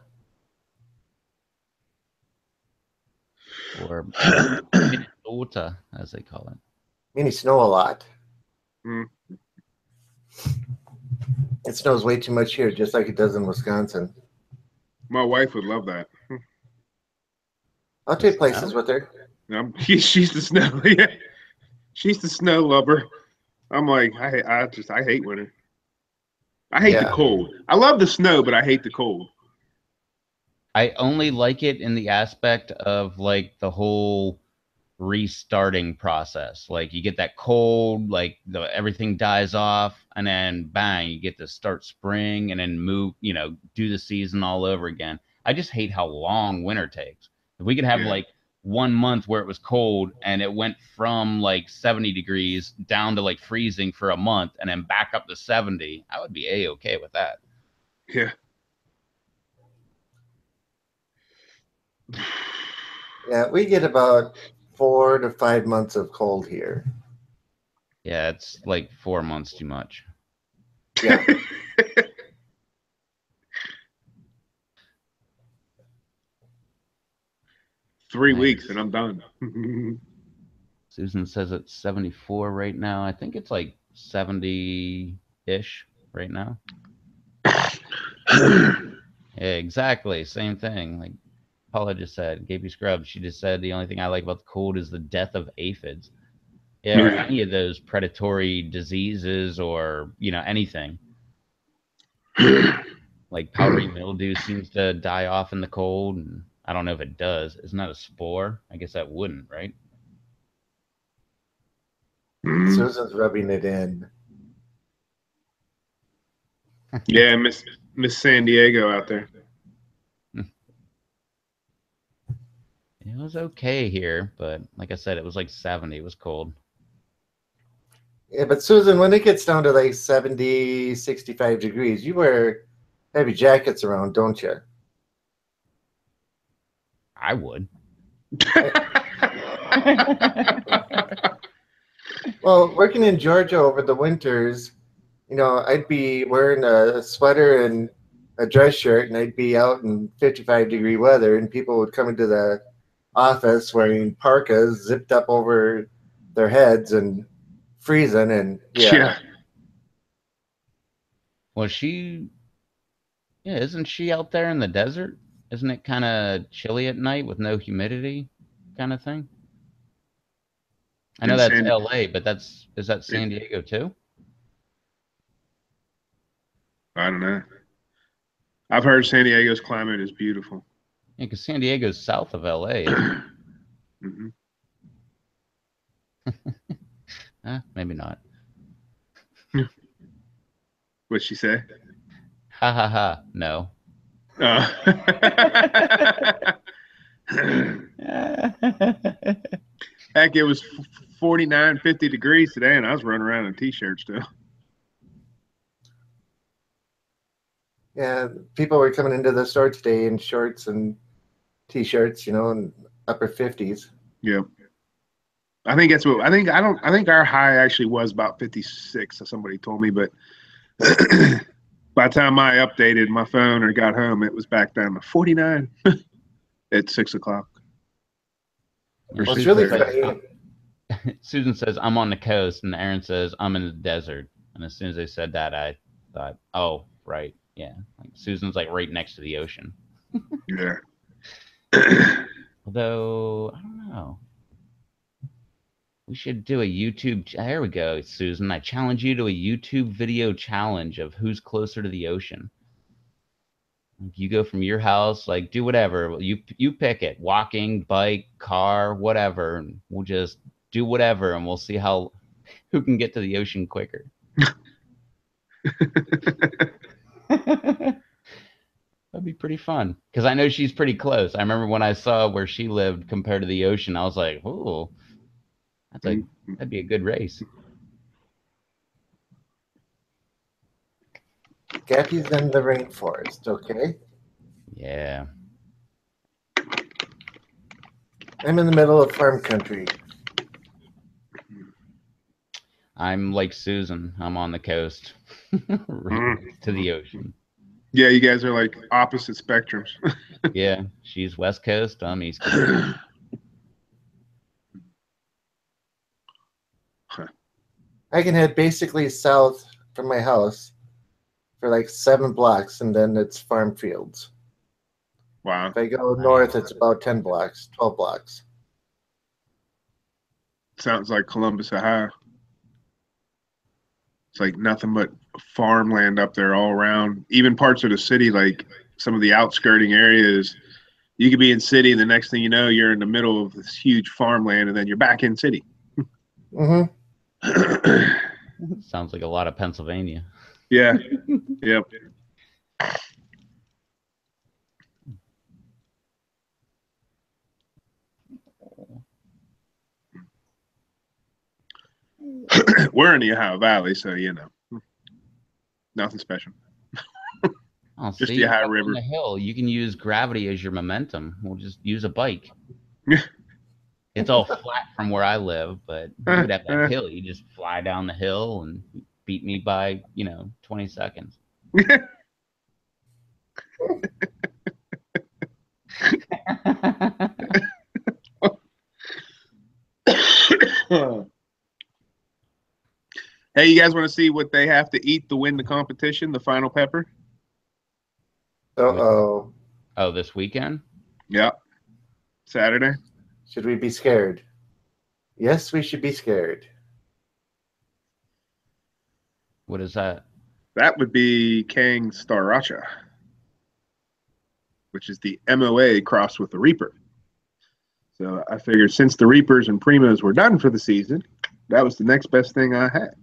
Or Minnesota, as they call it. Mini snow a lot. Mm. It snows way too much here, just like it does in Wisconsin. My wife would love that. I'll trade places with her. She's the snow. Yeah, she's the snow lover. I'm like, I hate winter. I hate the cold. I love the snow, but I hate the cold. I only like it in the aspect of like the whole restarting process. Like you get that cold, like everything dies off, and then bang, you get to start spring and then move, do the season all over again. I just hate how long winter takes. If we could have like 1 month where it was cold and it went from like 70 degrees down to like freezing for a month and then back up to 70, I would be A-okay with that. Yeah. Yeah, we get about 4 to 5 months of cold here. Yeah, it's like 4 months too much. Yeah. 3 Nice. weeks and I'm done. Susan says it's 74 right now. I think it's like 70-ish right now. Yeah, exactly. Same thing. Like Paula just said, Gaby Scrub, she just said the only thing I like about the cold is the death of aphids. Yeah, or any of those predatory diseases or, you know, anything. Like powdery mildew seems to die off in the cold. And I don't know if it does. Isn't that a spore? I guess that wouldn't, right? Susan's rubbing it in. Yeah, Miss San Diego out there. It was okay here, but like I said, it was like 70. It was cold. Yeah, but Susan, when it gets down to like 70, 65 degrees, you wear heavy jackets around, don't you? I would. Well, working in Georgia over the winters, you know, I'd be wearing a sweater and a dress shirt, and I'd be out in 55-degree weather, and people would come into the office wearing parkas zipped up over their heads and freezing, and yeah. Well, isn't she out there in the desert? Isn't it kind of chilly at night with no humidity kind of thing? I know In that's San- LA, but is that San Diego too? I don't know. I've heard San Diego's climate is beautiful. Yeah, because San Diego's south of LA, isn't it? Mm-hmm. Maybe not. What'd she say? Ha ha ha. No. Heck, it was 49, 50 degrees today, and I was running around in a t-shirt still. Yeah, people were coming into the store today in shorts and t-shirts, you know, in upper 50s. Yeah. I think that's what I think our high actually was about 56, as somebody told me, but by the time I updated my phone or got home, it was back down to 49 at 6 o'clock. Well, it's really funny. Susan says, I'm on the coast, and Aaron says, I'm in the desert. And as soon as they said that, I thought, oh, right. Yeah. Like Susan's like right next to the ocean. Yeah. Although, I don't know. We should do a YouTube. There we go, Susan. I challenge you to a YouTube video challenge of who's closer to the ocean. You go from your house, like do whatever. You pick it. Walking, bike, car, whatever. And we'll just do whatever, and we'll see who can get to the ocean quicker. That'd be pretty fun. Because I know she's pretty close. I remember when I saw where she lived compared to the ocean, I was like, ooh. That'd be a good race. Gappy's in the rainforest, okay? Yeah. I'm in the middle of farm country. I'm like Susan. I'm on the coast. Right to the ocean. Yeah, you guys are like opposite spectrums. Yeah, she's West Coast. I'm East Coast. I can head basically south from my house for like 7 blocks, and then it's farm fields. Wow. If I go north, it's about 10 blocks, 12 blocks. Sounds like Columbus, Ohio. It's like nothing but farmland up there all around. Even parts of the city, like some of the outskirting areas, you could be in city, and the next thing you know, you're in the middle of this huge farmland, and then you're back in city. Mm-hmm. Sounds like a lot of Pennsylvania. Yeah. Yep. We're in the Ohio Valley, so nothing special. Oh, Just see, the Ohio up on River. the hill, you can use gravity as your momentum. We'll just use a bike. It's all flat from where I live, but you would have that hill. You just fly down the hill and beat me by, 20 seconds. Hey, you guys want to see what they have to eat to win the competition, the final pepper? Uh-oh. Oh, this weekend? Yeah. Saturday. Should we be scared? Yes, we should be scared. What is that? That would be Kang Staracha, which is the MOA crossed with the Reaper. So I figured since the Reapers and Primos were done for the season, that was the next best thing I had.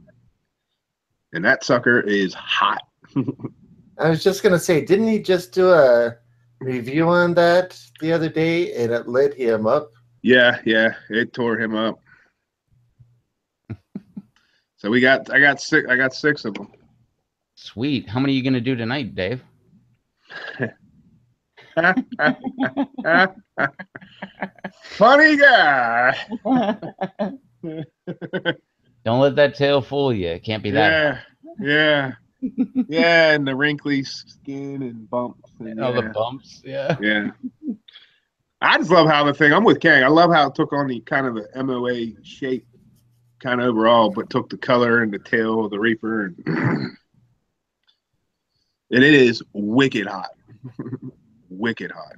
And that sucker is hot. I was just going to say, didn't he just do a review on that the other day and it lit him up? Yeah, it tore him up. So I got six of them. Sweet. How many are you going to do tonight, Dave? Funny guy. Don't let that tail fool you. It can't be that. Yeah, and the wrinkly skin and bumps. And All the bumps. Yeah. I just love how I'm with Kang. I love how it took on the kind of the MOA shape kind of overall, but took the color and the tail of the Reaper. And it is wicked hot. Wicked hot.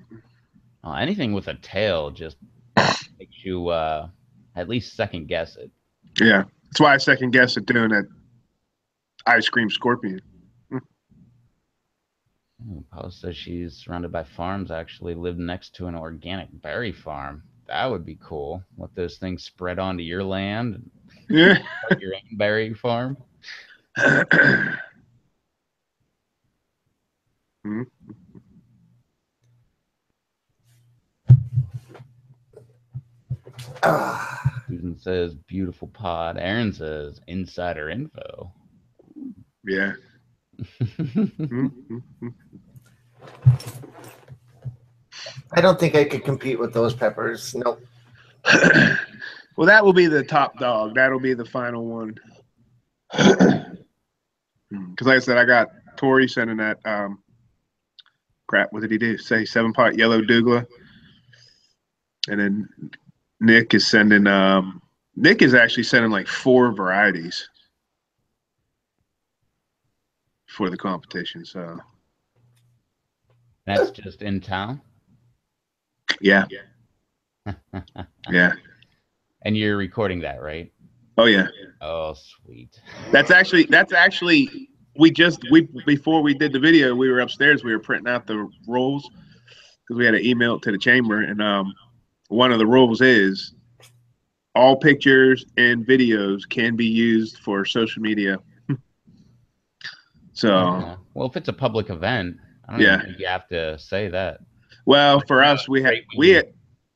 Oh, anything with a tail just makes you at least second guess it. Yeah. That's why I second guess it doing that ice cream scorpion. Paula says she's surrounded by farms, actually lived next to an organic berry farm. That would be cool. Let those things spread onto your land and start your own berry farm. Susan says, beautiful pod. Aaron says, insider info. Yeah. I don't think I could compete with those peppers. Nope. Well, that will be the top dog. That'll be the final one. Because like I said, I got Tori sending that crap. What did he do? Say 7-pot yellow douglas. And then Nick is actually sending like 4 varieties for the competition. So that's just in town? Yeah. Yeah. And you're recording that, right? Oh yeah. Oh, sweet. That's actually before we did the video, we were upstairs, we were printing out the rules because we had to email it to the chamber, and one of the rules is all pictures and videos can be used for social media. So well, if it's a public event, I don't even think you have to say that. Well, for us, we have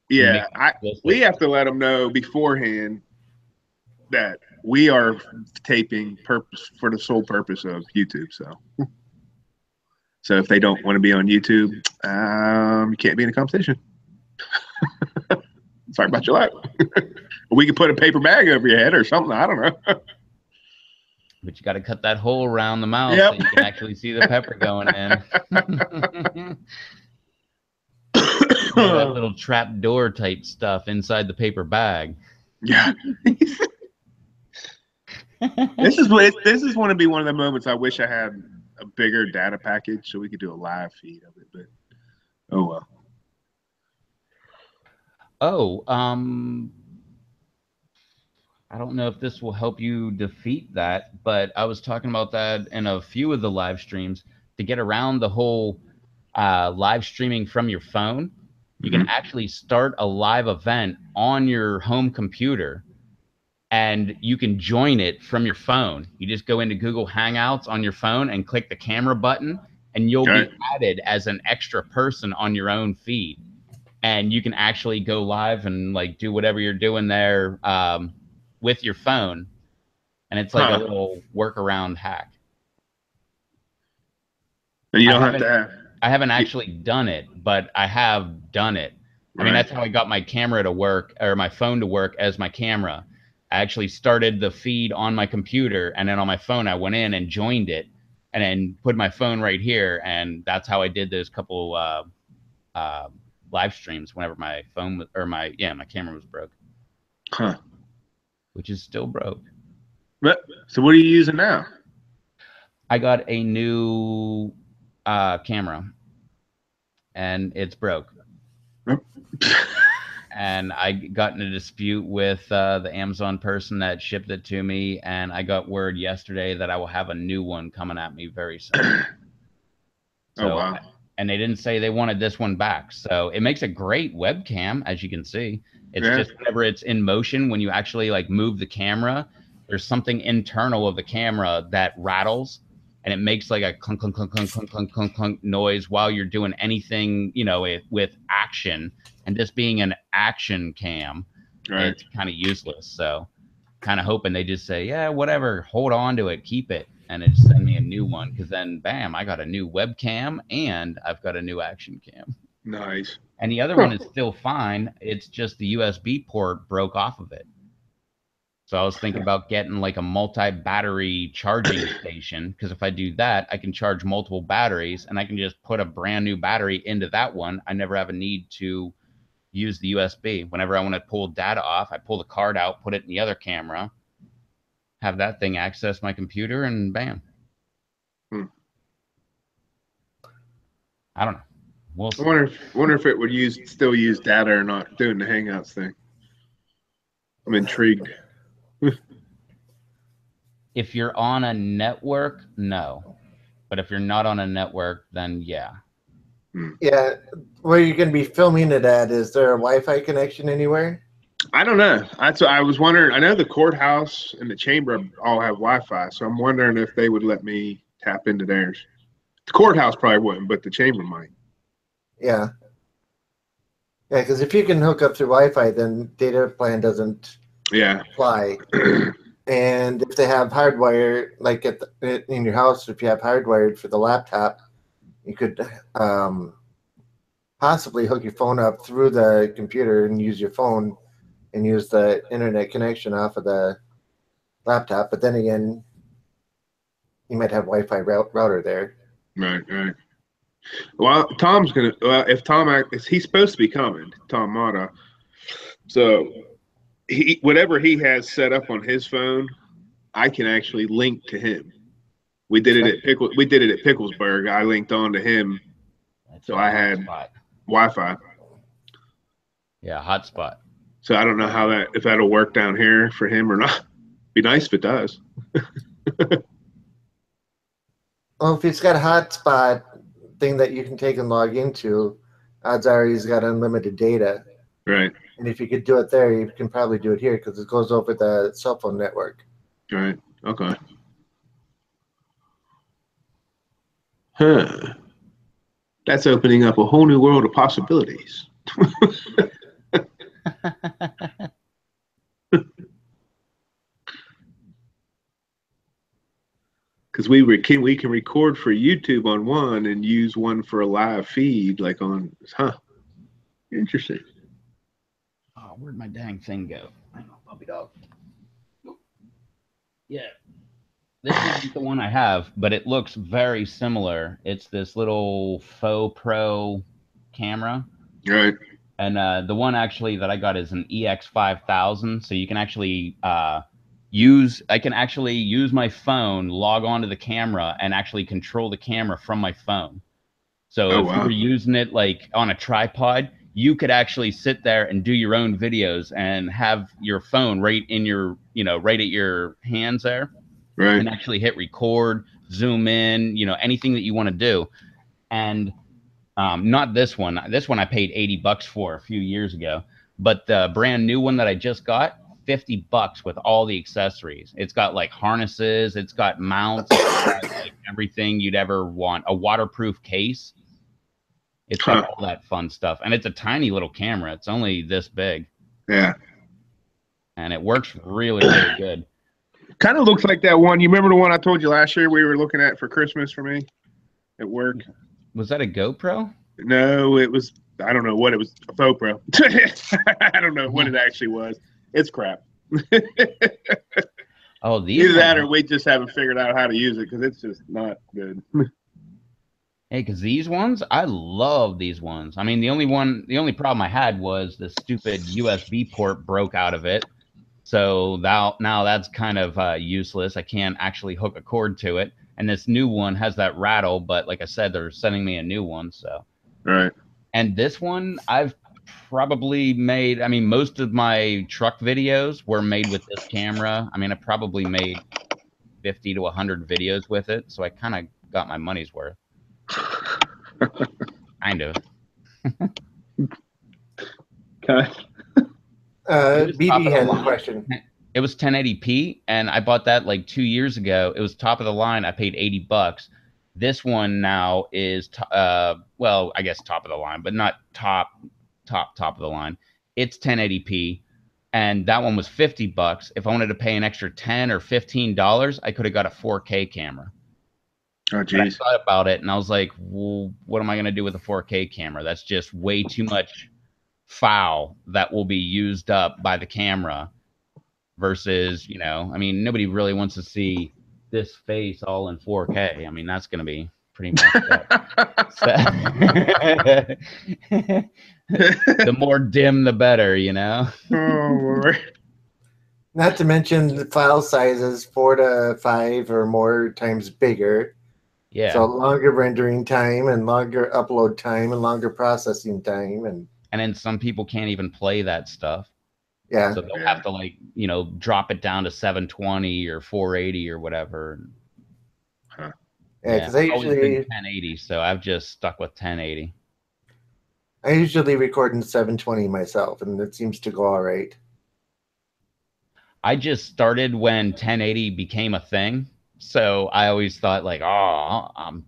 to let them know beforehand that we are taping for the sole purpose of YouTube. So if they don't want to be on YouTube, you can't be in a competition. Sorry about your life. We could put a paper bag over your head or something. I don't know. But you got to cut that hole around the mouth so you can actually see the pepper going in. That little trap door type stuff inside the paper bag. Yeah. This is want to be one of the moments I wish I had a bigger data package so we could do a live feed of it. But oh well. Oh, I don't know if this will help you defeat that, but I was talking about that in a few of the live streams. To get around the whole live streaming from your phone, you can actually start a live event on your home computer, and you can join it from your phone. You just go into Google Hangouts on your phone and click the camera button, and you'll be added as an extra person on your own feed. And you can actually go live and like do whatever you're doing there with your phone. and it's like a little workaround hack. And you don't have to have. I haven't actually done it, but I have done it. I mean, that's how I got my camera to work, or my phone to work as my camera. I actually started the feed on my computer, and then on my phone, I went in and joined it, and then put my phone right here, and that's how I did those couple live streams whenever my phone was, or my camera was broke, which is still broke. But so, what are you using now? I got a new camera, and it's broke. And I got in a dispute with the Amazon person that shipped it to me, and I got word yesterday that I will have a new one coming at me very soon. So, wow. And they didn't say they wanted this one back. So it makes a great webcam, as you can see. It's just whenever it's in motion, when you actually like move the camera, there's something internal of the camera that rattles, and it makes like a clunk, clunk, clunk, clunk, clunk, clunk, clunk, clunk noise while you're doing anything, you know, with action. And just being an action cam, it's kind of useless. So kind of hoping they just say, yeah, whatever, hold on to it, keep it, and it just send me a new one, because then, bam, I got a new webcam and I've got a new action cam. Nice. And the other one is still fine. It's just the USB port broke off of it. So I was thinking about getting like a multi-battery charging station, because if I do that, I can charge multiple batteries, and I can just put a brand new battery into that one. I never have a need to use the USB. Whenever I want to pull data off, I pull the card out, put it in the other camera, have that thing access my computer, and bam. I don't know. We'll see. I wonder if it would still use data or not, doing the Hangouts thing. I'm intrigued. If you're on a network, no. But if you're not on a network, then yeah. Yeah. Where you're going to be filming it at, is there a Wi-Fi connection anywhere? I don't know. I was wondering. I know the courthouse and the chamber all have Wi-Fi, so I'm wondering if they would let me tap into theirs. The courthouse probably wouldn't, but the chamber might. Yeah. Yeah, because if you can hook up through Wi-Fi, then data plan doesn't apply. And if they have hardwire, like in your house, if you have hardwired for the laptop, you could possibly hook your phone up through the computer and use your phone and use the internet connection off of the laptop. But then again, you might have Wi-Fi router there. Right. Well, Tom's gonna. If Tom, he's supposed to be coming, Tom Mata. So whatever he has set up on his phone, I can actually link to him. We did it at Picklesburg. I linked on to him, so I had Wi-Fi. Yeah, hotspot. So I don't know if that'll work down here for him or not. Be nice if it does. Well, if he's got a hotspot thing that you can take and log into, odds are he's got unlimited data. Right. And if you could do it there, you can probably do it here because it goes over the cell phone network. Right. Okay. Huh. That's opening up a whole new world of possibilities. Because we can record for YouTube on one and use one for a live feed, like on, interesting. Oh, where'd my dang thing go? Hang on, puppy dog. Yeah. This isn't the one I have, but it looks very similar. It's this little Faux Pro camera. Right. And the one actually that I got is an EX5000. So you can actually I can actually use my phone, log onto the camera, and actually control the camera from my phone. So if you were using it like on a tripod, you could actually sit there and do your own videos and have your phone right in your, right at your hands there. Right. And actually hit record, zoom in, anything that you want to do. And not this one. This one I paid $80 for a few years ago. But the brand new one that I just got, $50 with all the accessories. It's got like harnesses, it's got mounts, it's got like everything you'd ever want. A waterproof case. It's got all that fun stuff. And it's a tiny little camera. It's only this big. Yeah. And it works really, really good. Kind of looks like that one. You remember the one I told you last year we were looking at for Christmas for me at work? Was that a GoPro? No, it was. I don't know what it was. A GoPro. I don't know what it actually was. It's crap. Oh, these Either that ones- or we just haven't figured out how to use it because it's just not good. Hey, because these ones, I love these ones. I mean, the only problem I had was the stupid USB port broke out of it. So now that's kind of useless. I can't actually hook a cord to it. And this new one has that rattle, but like I said, they're sending me a new one. So, Right. and this one I've probably made. I mean, most of my truck videos were made with this camera. I mean, I probably made 50 to 100 videos with it. So I kind of got my money's worth. Kind of. Okay. BB had a question. It was 1080p, and I bought that like 2 years ago. It was top of the line. I paid $80. This one now is, well, I guess top of the line, but not top of the line. It's 1080p, and that one was $50. If I wanted to pay an extra $10 or $15, I could have got a 4K camera. Oh, But I geez. thought about it, and I was like, well, what am I going to do with a 4K camera? That's just way too much file that will be used up by the camera versus, I mean, nobody really wants to see this face all in 4K. I mean, that's going to be pretty much the more dim, the better, Oh, Lord. Not to mention the file sizes 4 to 5 or more times bigger. Yeah. So longer rendering time and longer upload time and longer processing time. And then some people can't even play that stuff. yeah. So they'll have to drop it down to 720 or 480 or whatever. Huh. Yeah, because I I've always been usually 1080, so I've just stuck with 1080. I usually record in 720 myself, and it seems to go all right. I just started when 1080 became a thing, so I always thought like, oh, I'm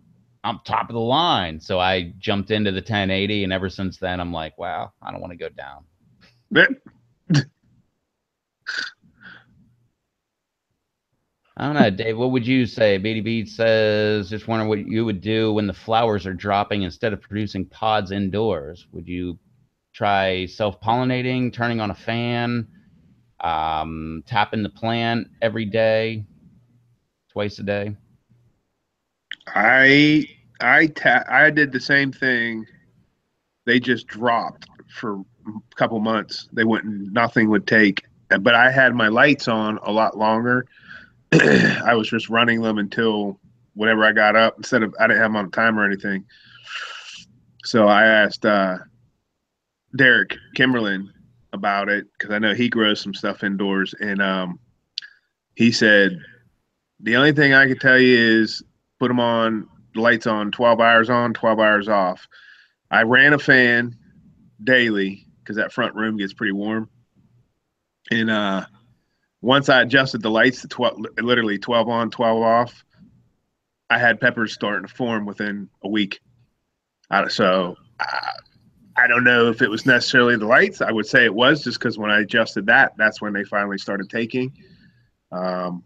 top of the line. So I jumped into the 1080, and ever since then, I'm like, wow, I don't want to go down. I don't know, Dave. What would you say? BDB says, just wondering what you would do when the flowers are dropping instead of producing pods indoors. Would you try self-pollinating, turning on a fan, tapping the plant every day, twice a day? I did the same thing. They just dropped for a couple months. Nothing would take. But I had my lights on a lot longer. I was just running them until whenever I got up. I didn't have them on a timer or anything. So I asked Derek Kimberlin about it because I know he grows some stuff indoors, and he said the only thing I could tell you is put them on, the lights on 12 hours on, 12 hours off. I ran a fan daily because that front room gets pretty warm, and once I adjusted the lights to literally 12 on, 12 off, I had peppers starting to form within a week. So I don't know if it was necessarily the lights. I would say it was just because when I adjusted that's when they finally started taking. But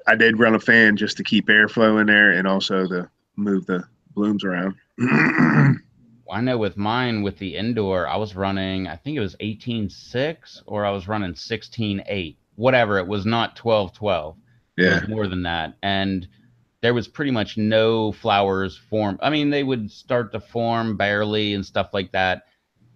I did run a fan just to keep airflow in there and also to move the blooms around. I know with mine, with the indoor, I was running, I think it was 18.6 or I was running 16.8, whatever. It was not 12.12. Yeah. It was more than that. And there was pretty much no flowers form. I mean, they would start to form barely and stuff like that.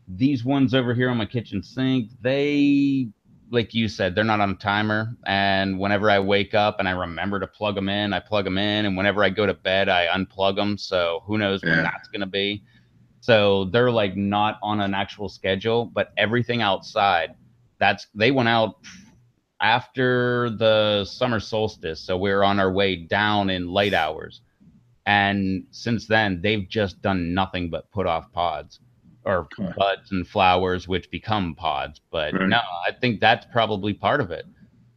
These ones over here on my kitchen sink, they, like you said, they're not on a timer. And whenever I wake up and I remember to plug them in, I plug them in. And whenever I go to bed, I unplug them. So who knows when that's going to be. So they're like not on an actual schedule, but everything outside, they went out after the summer solstice. So we're on our way down in light hours. And since then, they've just done nothing but put off pods or buds and flowers, which become pods. But no, I think that's probably part of it.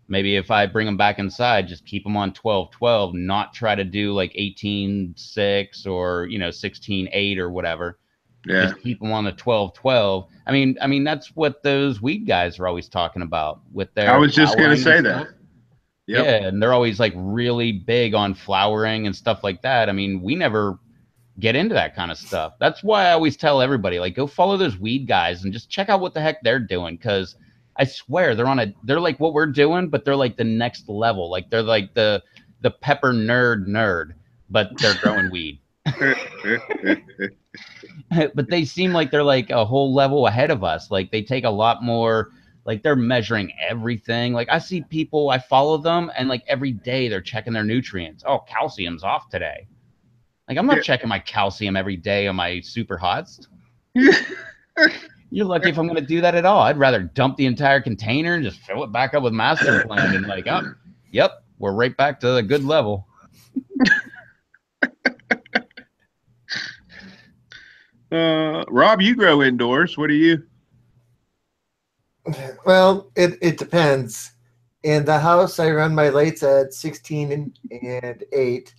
Maybe if I bring them back inside, just keep them on 12.12, not try to do like 18.6 or, 16.8 or whatever. Yeah. Just keep them on the 12.12. I mean, that's what those weed guys are always talking about with their. I was just going to say that. Yep. Yeah, and they're always like really big on flowering and stuff like that. I mean, we never get into that kind of stuff. That's why I always tell everybody, like, go follow those weed guys and just check out what the heck they're doing. Because I swear they're like what we're doing, but they're like the next level. Like they're like the pepper nerd, but they're growing weed. But they seem like they're like a whole level ahead of us. Like they take a lot more. Like they're measuring everything. Like I see people, I follow them, and like every day they're checking their nutrients. Oh, calcium's off today. Like, I'm not checking my calcium every day on my super hots. You're lucky if I'm going to do that at all. I'd rather dump the entire container and just fill it back up with Master Blend and like, oh, yep, we're right back to the good level. Rob, you grow indoors. What do you? Well, it depends. In the house, I run my lights at 16 and 8,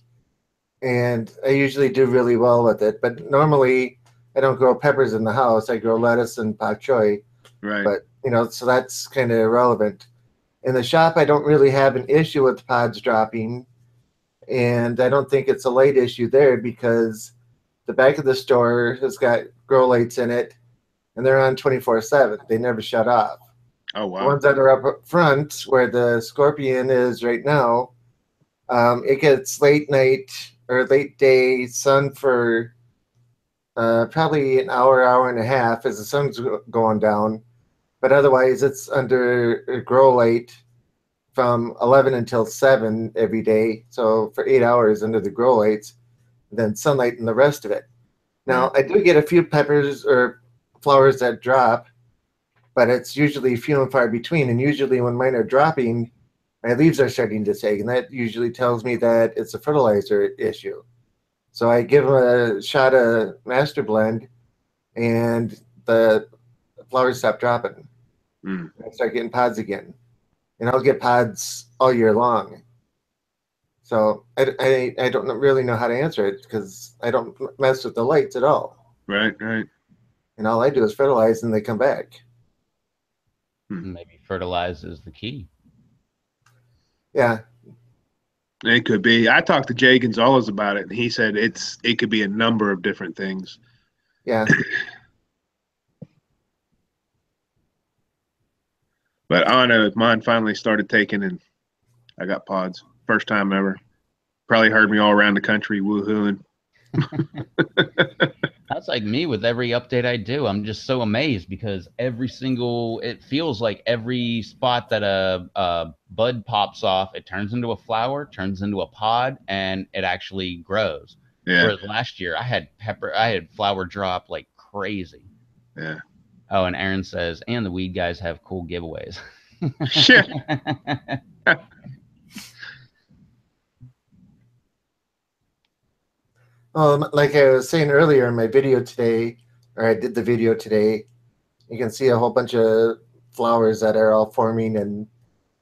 and I usually do really well with it. But normally, I don't grow peppers in the house. I grow lettuce and pak choi. Right. But, so that's kind of irrelevant. In the shop, I don't really have an issue with pods dropping, and I don't think it's a light issue there because the back of the store has got grow lights in it, and they're on 24/7. They never shut off. Oh, The wow. ones that are up front, where the Scorpion is right now, it gets late night or late day sun for probably an hour and a half as the sun's going down. But otherwise, it's under a grow light from 11 until 7 every day. So for 8 hours under the grow lights, then sunlight and the rest of it. Now, I do get a few peppers or flowers that drop, but it's usually few and far between. And usually when mine are dropping, my leaves are starting to sag, and that usually tells me that it's a fertilizer issue. So I give them a shot of Master Blend, and the flowers stop dropping. I start getting pods again. And I'll get pods all year long. So I don't really know how to answer it because I don't mess with the lights at all. Right. And all I do is fertilize and they come back. Maybe fertilize is the key. Yeah. It could be. I talked to Jay Gonzalez about it, and he said it could be a number of different things. Yeah. But I don't know if mine finally started taking, and I got pods. First time ever. Probably heard me all around the country woohooing. That's like me with every update I do. I'm just so amazed because it feels like every spot that a bud pops off, it turns into a flower, turns into a pod, and it actually grows. Yeah. Whereas last year I had flower drop like crazy. Yeah. Oh, and Aaron says, and the weed guys have cool giveaways. Shit. Like I was saying earlier in my video today, or I did the video today, you can see a whole bunch of flowers that are all forming and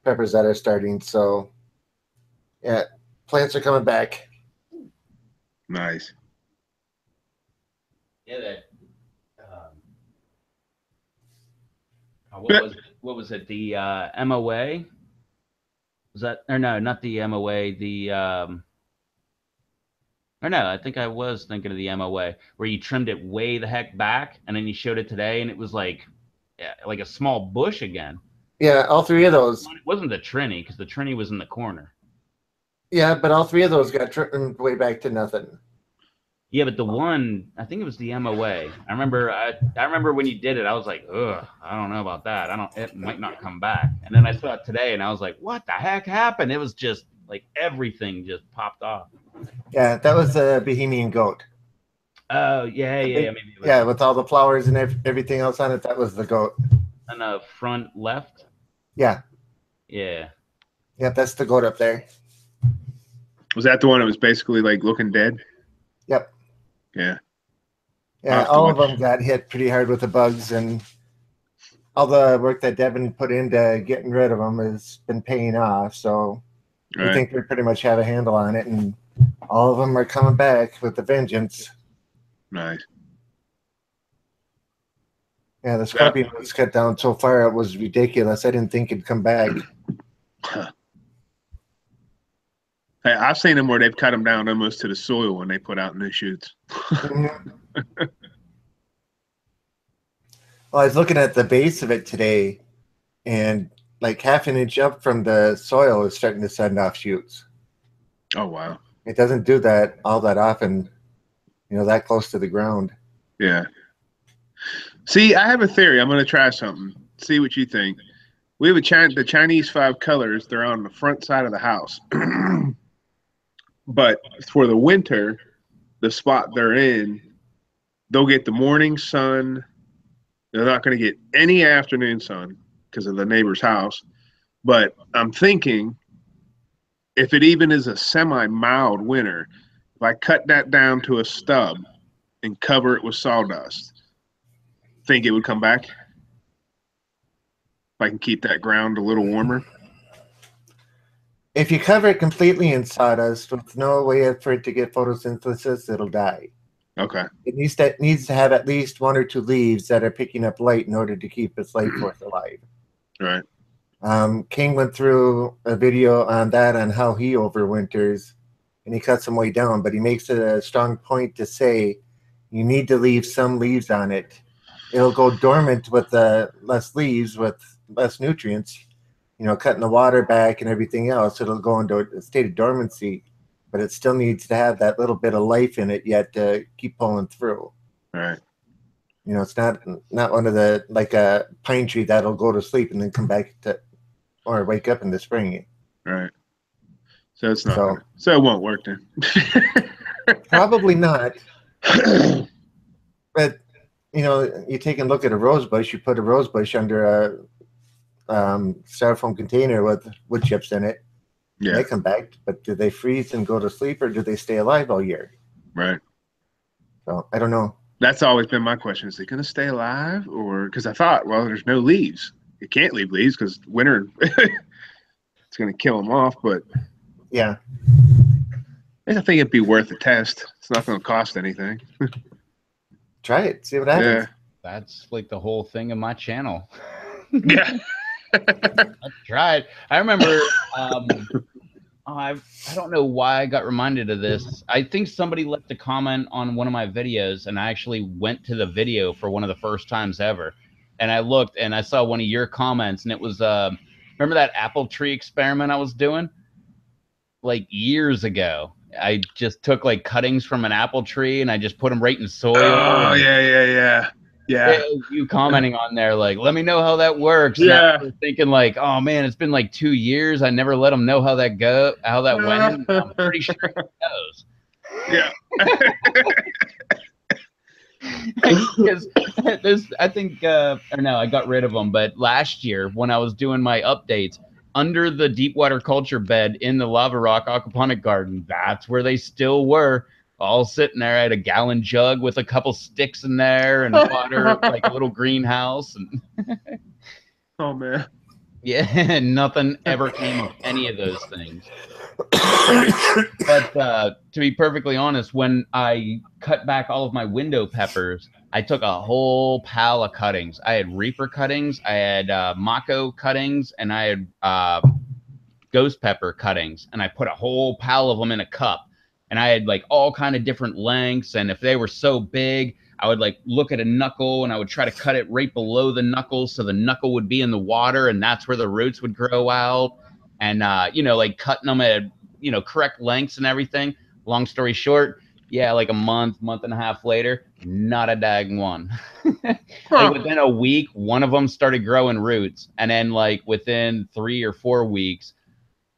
peppers that are starting. So, yeah, plants are coming back. Nice. Yeah, that. What was it? The MOA? Was that? Or no, not the MOA. The or no, I think I was thinking of the MOA where you trimmed it way the heck back, and then you showed it today, and it was like a small bush again. Yeah, all three of those. It wasn't the Trini because the Trini was in the corner. Yeah, but all three of those got trimmed way back to nothing. Yeah, but the one, I think it was the MOA. I remember when you did it, I was like, ugh, I don't know about that. It might not come back. And then I saw it today, and I was like, what the heck happened? It was just like everything just popped off. Yeah, that was a Bohemian goat. Oh, yeah. Maybe it was. Yeah, with all the flowers and everything else on it, that was the goat. On the front left? Yeah. Yeah. Yep, that's the goat up there. Was that the one that was basically like looking dead? Yep. Yeah. Yeah, all of them got hit pretty hard with the bugs, and all the work that Devin put into getting rid of them has been paying off. So I think we pretty much have a handle on it, and all of them are coming back with a vengeance. Nice. Yeah, the Scorpion was cut down so far, it was ridiculous. I didn't think it'd come back. Hey, I've seen them where they've cut them down almost to the soil when they put out new shoots. Mhm. Well, I was looking at the base of it today, and like half an inch up from the soil is starting to send off shoots. Oh, wow. It doesn't do that all that often, that close to the ground. Yeah. See, I have a theory. I'm going to try something. See what you think. We have the Chinese 5 colors. They're on the front side of the house. But for the winter, the spot they're in, they'll get the morning sun. They're not going to get any afternoon sun because of the neighbor's house. But I'm thinking if it even is a semi-mild winter, if I cut that down to a stub and cover it with sawdust, think it would come back? If I can keep that ground a little warmer? If you cover it completely in sawdust with no way for it to get photosynthesis, it'll die. Okay. It needs to have at least 1 or 2 leaves that are picking up light in order to keep its life force alive. Right. King went through a video on that, on how he overwinters, and he cuts them way down, but he makes it a strong point to say you need to leave some leaves on it. It'll go dormant with less leaves, with less nutrients, cutting the water back and everything else. It'll go into a state of dormancy, but it still needs to have that little bit of life in it yet to keep pulling through. Right. It's not one of the, like a pine tree that'll go to sleep and then come back or wake up in the spring. Right. So it's not. So it won't work then. Probably not. But you take a look at a rose bush. You put a rose bush under a styrofoam container with wood chips in it. Yeah. They come back, but do they freeze and go to sleep, or do they stay alive all year? Right. So I don't know. That's always been my question. Is it going to stay alive? Or because I thought, well, there's no leaves. It can't leave leaves because winter, it's going to kill them off. But yeah, I think it'd be worth a test. It's not going to cost anything. Try it. See what happens. Yeah. That's like the whole thing of my channel. Yeah. I tried. I remember. I don't know why I got reminded of this. I think somebody left a comment on one of my videos, and I actually went to the video for one of the first times ever. And I looked, and I saw one of your comments, and it was, remember that apple tree experiment I was doing? Like years ago. I just took like cuttings from an apple tree, and I just put them right in soil. Oh, yeah. You commenting on there, like, let me know how that works. Yeah. And I was thinking, like, oh man, it's been like 2 years. I never let them know how that went. I'm pretty sure it goes. Yeah. Because I think, or no, I got rid of them. But last year, when I was doing my updates, under the deep water culture bed in the lava rock aquaponic garden, that's where they still were. All sitting there. I had a gallon jug with a couple sticks in there and water, like a little greenhouse. And Oh, man. yeah, nothing ever came of any of those things. But to be perfectly honest, when I cut back all of my window peppers, I took a whole pile of cuttings. I had Reaper cuttings, I had Mako cuttings, and I had ghost pepper cuttings. And I put a whole pile of them in a cup. And I had like all kind of different lengths. And if they were so big, I would like look at a knuckle and I would try to cut it right below the knuckle. So the knuckle would be in the water and that's where the roots would grow out. And, like cutting them at, correct lengths and everything. Long story short, yeah, like a month and a half later, not a dang one. Like within a week, one of them started growing roots. And then like within 3 or 4 weeks,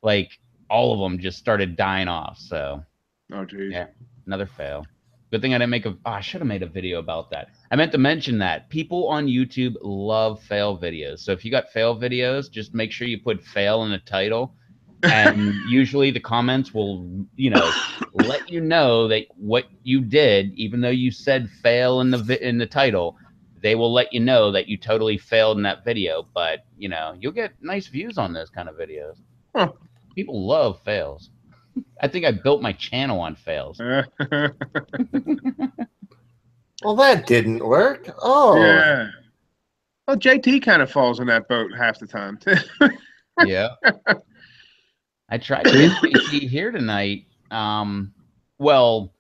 like all of them just started dying off. So. Oh, geez. Yeah, another fail. Good thing I didn't make I should have made a video about that. I meant to mention that people on YouTube love fail videos. So if you got fail videos, just make sure you put fail in the title. And usually the comments will, let you know that what you did, even though you said fail in the title, they will let you know that you totally failed in that video. But, you'll get nice views on those kind of videos. Huh. People love fails. I think I built my channel on fails. Well, that didn't work. Oh. Yeah. Well, JT kind of falls in that boat half the time, too. Yeah. I tried to get JT here tonight. Well,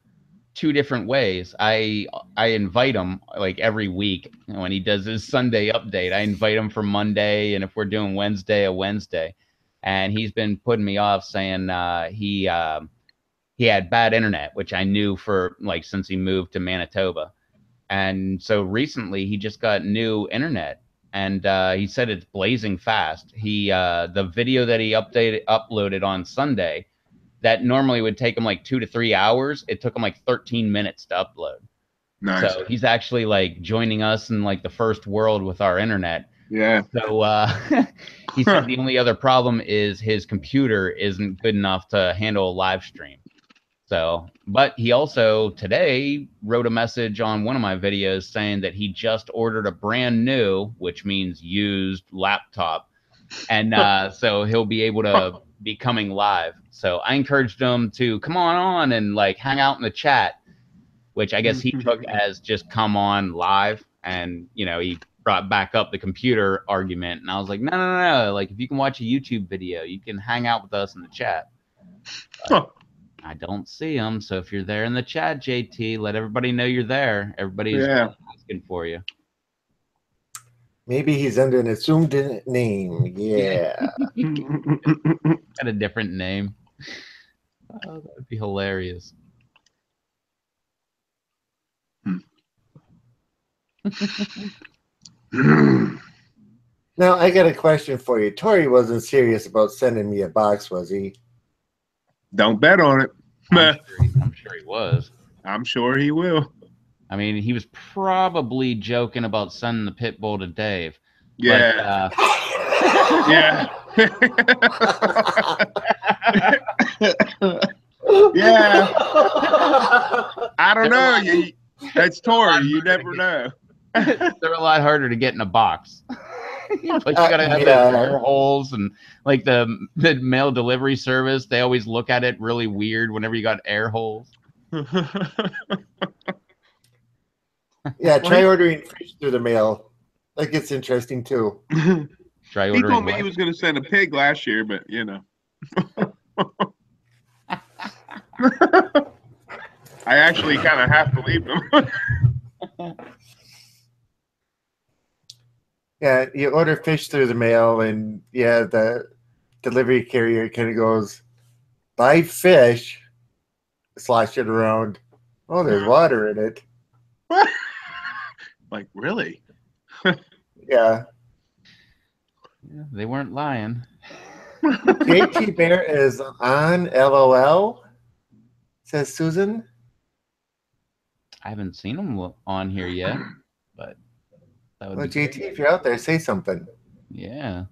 two different ways. I invite him like every week when he does his Sunday update. I invite him for Monday, and if we're doing Wednesday, a Wednesday. And he's been putting me off, saying he had bad internet, which I knew for like since he moved to Manitoba. And so recently he just got new internet, and he said it's blazing fast. The video that he uploaded on Sunday that normally would take him like 2 to 3 hours, it took him like 13 minutes to upload. Nice. So he's actually like joining us in like the first world with our internet. Yeah. So he said the only other problem is his computer isn't good enough to handle a live stream. So, but he also today wrote a message on one of my videos saying that he just ordered a brand new, which means used laptop. And so he'll be able to be coming live. So I encouraged him to come on and like hang out in the chat, which I guess he took as just come on live. And, you know, he brought back up the computer argument. And I was like, no. Like, if you can watch a YouTube video, you can hang out with us in the chat. I don't see him. So if you're there in the chat, JT, let everybody know you're there. Everybody's asking for you. Maybe he's under an assumed name. Yeah. Got a different name. Oh, that would be hilarious. Now, I got a question for you. Tori wasn't serious about sending me a box, was he? Don't bet on it. I'm sure he was. I'm sure he will. I mean, he was probably joking about sending the pit bull to Dave. Yeah. But, yeah. Yeah. I don't know. That's Tori. You never know. They're a lot harder to get in a box. But you gotta have the air holes, and like the mail delivery service, they always look at it really weird whenever you got air holes. Yeah, try ordering fish through the mail. That gets interesting too. Try ordering. He told me what? he was going to send a pig last year, but you know. I actually kind of half believed him. Yeah, you order fish through the mail, and yeah, the delivery carrier kind of goes, buy fish, slosh it around. Oh, there's water in it. Like, really? Yeah. Yeah, they weren't lying. JT Bear is on LOL, says Susan. I haven't seen him on here yet, but that would Well, be JT, great. if you're out there, say something. Yeah.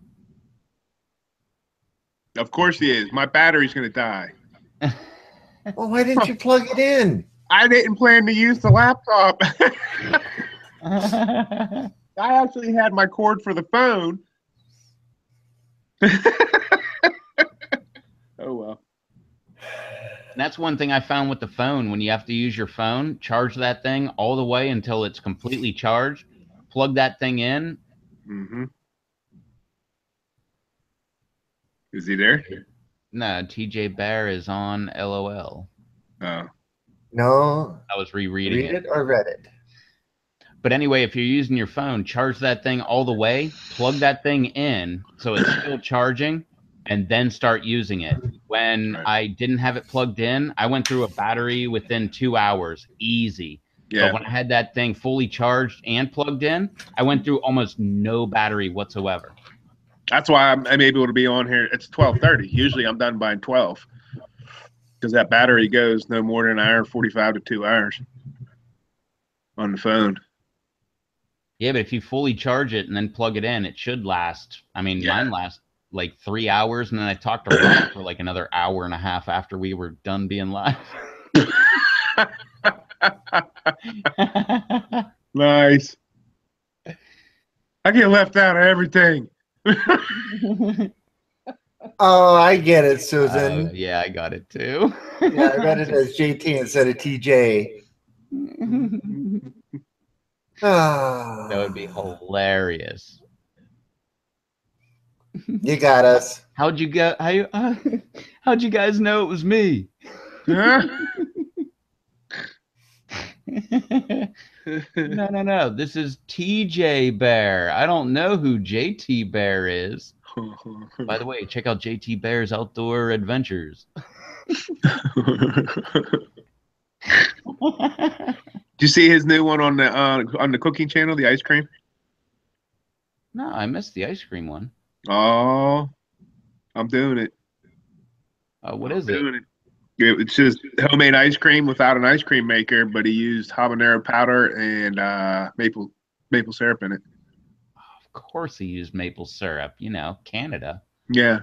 Of course he is. My battery's going to die. Well, why didn't you plug it in? I didn't plan to use the laptop. I actually had my cord for the phone. Oh, well. And that's one thing I found with the phone. When you have to use your phone, charge that thing all the way until it's completely charged. Plug that thing in. Mm-hmm. Is he there? No, TJ Bear is on LOL. Oh. No. I was rereading Read it or read it. But anyway, if you're using your phone, charge that thing all the way, plug that thing in so it's still charging, and then start using it. When I didn't have it plugged in, I went through a battery within 2 hours, easy. Yeah. But when I had that thing fully charged and plugged in, I went through almost no battery whatsoever. That's why I'm able to be on here. It's 12:30. Usually I'm done by 12 because that battery goes no more than an hour, 45 to 2 hours on the phone. Yeah, but if you fully charge it and then plug it in, it should last. I mean, mine lasts like 3 hours, and then I talked to Ron for like another hour and a half after we were done being live. Nice. I get left out of everything. Oh, I get it, Susan. Yeah, I got it too. Yeah, I read it as JT instead of TJ. That would be hilarious. You got us. How'd you get? How'd you guys know it was me? Huh? No. This is TJ Bear. I don't know who JT Bear is. By the way, check out JT Bear's Outdoor Adventures. Did you see his new one on the cooking channel, the ice cream? No, I missed the ice cream one. Oh, I'm doing it. What I'm is it? doing it. It's just homemade ice cream without an ice cream maker, but he used habanero powder and maple syrup in it. Of course he used maple syrup. You know, Canada. Yeah.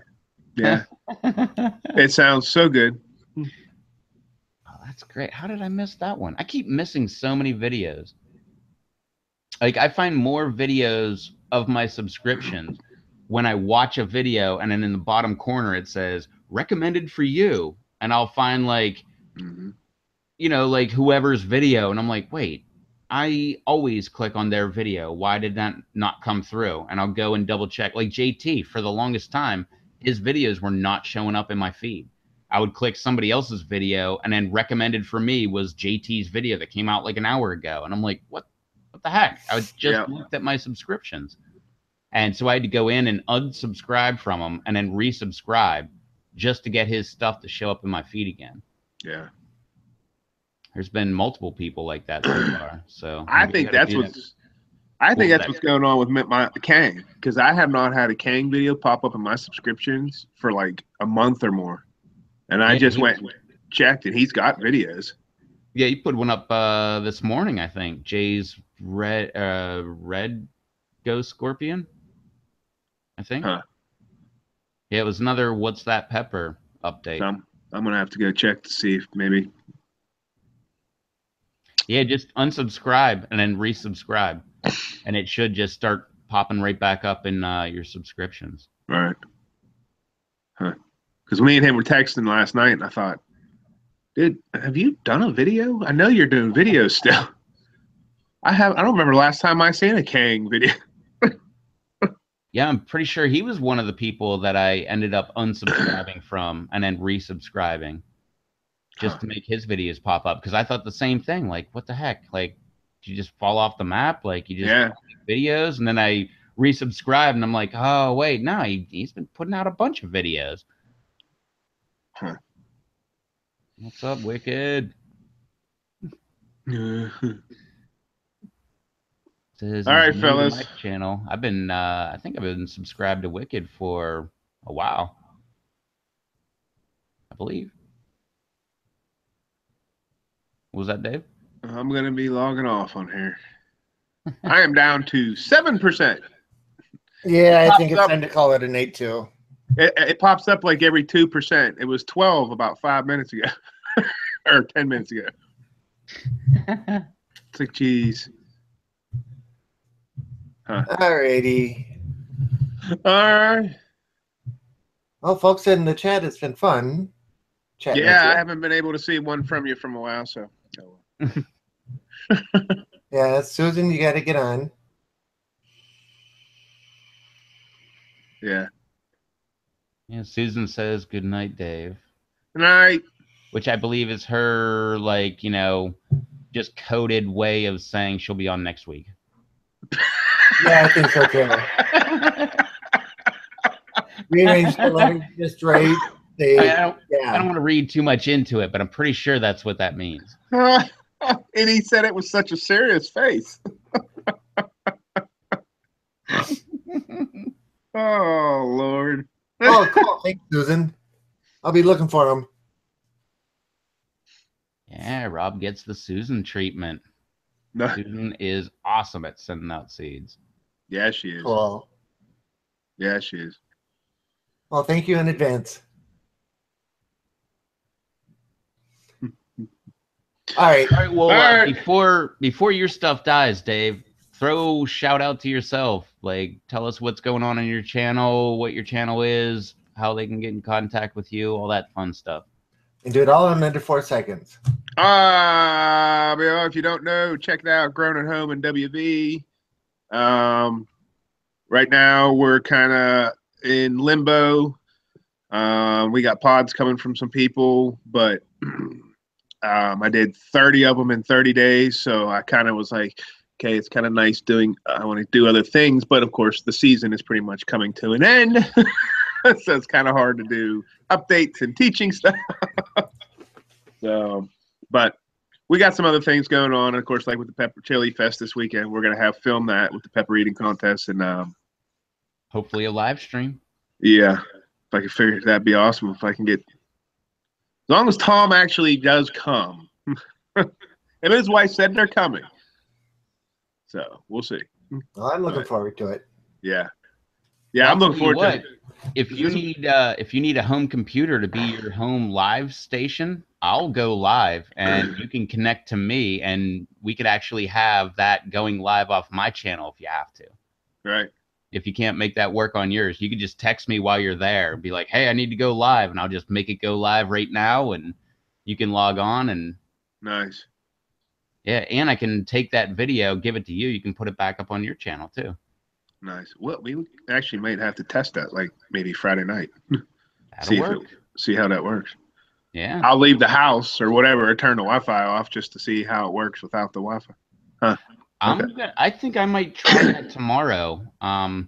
It sounds so good. Oh, that's great. How did I miss that one? I keep missing so many videos. Like, I find more videos of my subscriptions when I watch a video, and then in the bottom corner it says recommended for you, and I'll find like, you know, like whoever's video, and I'm like, wait, I always click on their video. Why did that not come through? And I'll go and double check. Like JT, for the longest time, his videos were not showing up in my feed. I would click somebody else's video, and then recommended for me was JT's video that came out like an hour ago, and I'm like, what the heck? I just looked at my subscriptions. And so I had to go in and unsubscribe from him and then resubscribe just to get his stuff to show up in my feed again. Yeah. There's been multiple people like that so far. So I think that's what's going on with my Kang, because I have not had a Kang video pop up in my subscriptions for like a month or more. And I just went and checked, and he's got videos. Yeah, he put one up this morning, I think. Jay's red ghost scorpion, I think. Huh. Yeah, it was another What's That Pepper update. So I'm gonna have to go check to see if maybe. Yeah, just unsubscribe and then resubscribe, and it should just start popping right back up in your subscriptions. All right. Huh. Because me and him were texting last night, and I thought, dude, have you done a video? I know you're doing videos still. I don't remember last time I seen a Kang video. Yeah, I'm pretty sure he was one of the people that I ended up unsubscribing from and then resubscribing just to make his videos pop up, because I thought the same thing. Like, what the heck? Like, did you just fall off the map? Like, you just make videos? And then I resubscribed, and I'm like, oh, wait, no, he's been putting out a bunch of videos. Huh. What's up, Wicked? All right, fellas. My channel. I've been, I think I've been subscribed to Wicked for a while. I believe. What was that, Dave? I'm gonna be logging off on here. I am down to 7%. Yeah, I think it's time to call it an 8 too. It pops up like every 2%. It was 12 about 5 minutes ago, or 10 minutes ago. It's like, geez. Huh. Alrighty. All right. Well, folks in the chat, it's been fun. Yeah, I haven't been able to see one from you from a while, so. Yeah, Susan, you got to get on. Yeah. Yeah, Susan says good night, Dave. Good night. Which I believe is her, like, you know, just coded way of saying she'll be on next week. Yeah, I think so too. Rearranged the letters just right. I don't want to read too much into it, but I'm pretty sure that's what that means. And he said it with such a serious face. Oh, Lord. Oh, cool. Thanks, Susan. I'll be looking for him. Yeah, Rob gets the Susan treatment. No. Susan is awesome at sending out seeds. Yeah, she is. Cool. Yeah, she is. Well, thank you in advance. All right. All right. Well, before your stuff dies, Dave, throw a shout out to yourself. Like, tell us what's going on your channel, what your channel is, how they can get in contact with you, all that fun stuff. And do it all in under 4 seconds. If you don't know, check it out. Grown at Home in WV. Right now, we're kind of in limbo. We got pods coming from some people, but I did 30 of them in 30 days. So I kind of was like, okay, it's kind of nice doing, I want to do other things. But of course, the season is pretty much coming to an end. So it's kind of hard to do updates and teaching stuff. So, but we got some other things going on. And of course, like with the Pepper Chili Fest this weekend, we're going to have film that with the pepper eating contest. And Hopefully a live stream. yeah, if I could figure that'd be awesome if I can get, as long as Tom actually does come. And his wife said they're coming. So we'll see. Well, I'm looking forward to it. Yeah. Yeah, I'm looking forward to it. If you need a home computer to be your home live station, I'll go live and you can connect to me and we could actually have that going live off my channel if you have to. Right. If you can't make that work on yours, you could just text me while you're there and be like, hey, I need to go live, and I'll just make it go live right now and you can log on. And nice. Yeah, and I can take that video, give it to you. You can put it back up on your channel too. Nice. Well, we actually might have to test that, like maybe Friday night. That'll work. See how that works. Yeah. I'll leave the house or whatever, or turn the Wi-Fi off just to see how it works without the Wi-Fi. Huh. Okay. I think I might try that tomorrow. I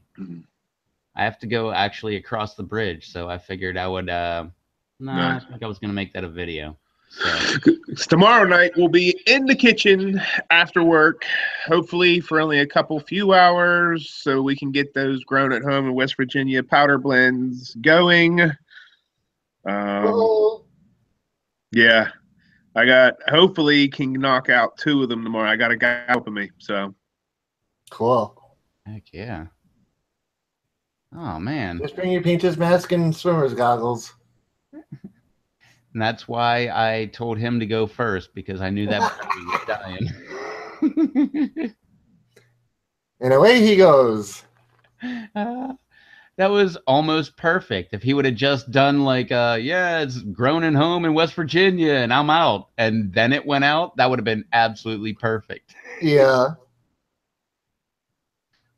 have to go actually across the bridge, so I figured I would. Nice. I think I was gonna make that a video. So tomorrow night we'll be in the kitchen after work, hopefully for only a few hours, so we can get those grown at home in West Virginia powder blends going. Yeah, I got, hopefully can knock out 2 of them tomorrow. I got a guy helping me, so cool. Heck yeah. Oh man. Just bring your painter's mask and swimmer's goggles. And that's why I told him to go first, because I knew that baby was dying. And away he goes. That was almost perfect. If he would have just done like, yeah, it's grown in home in West Virginia and I'm out, and then it went out, that would have been absolutely perfect. Yeah.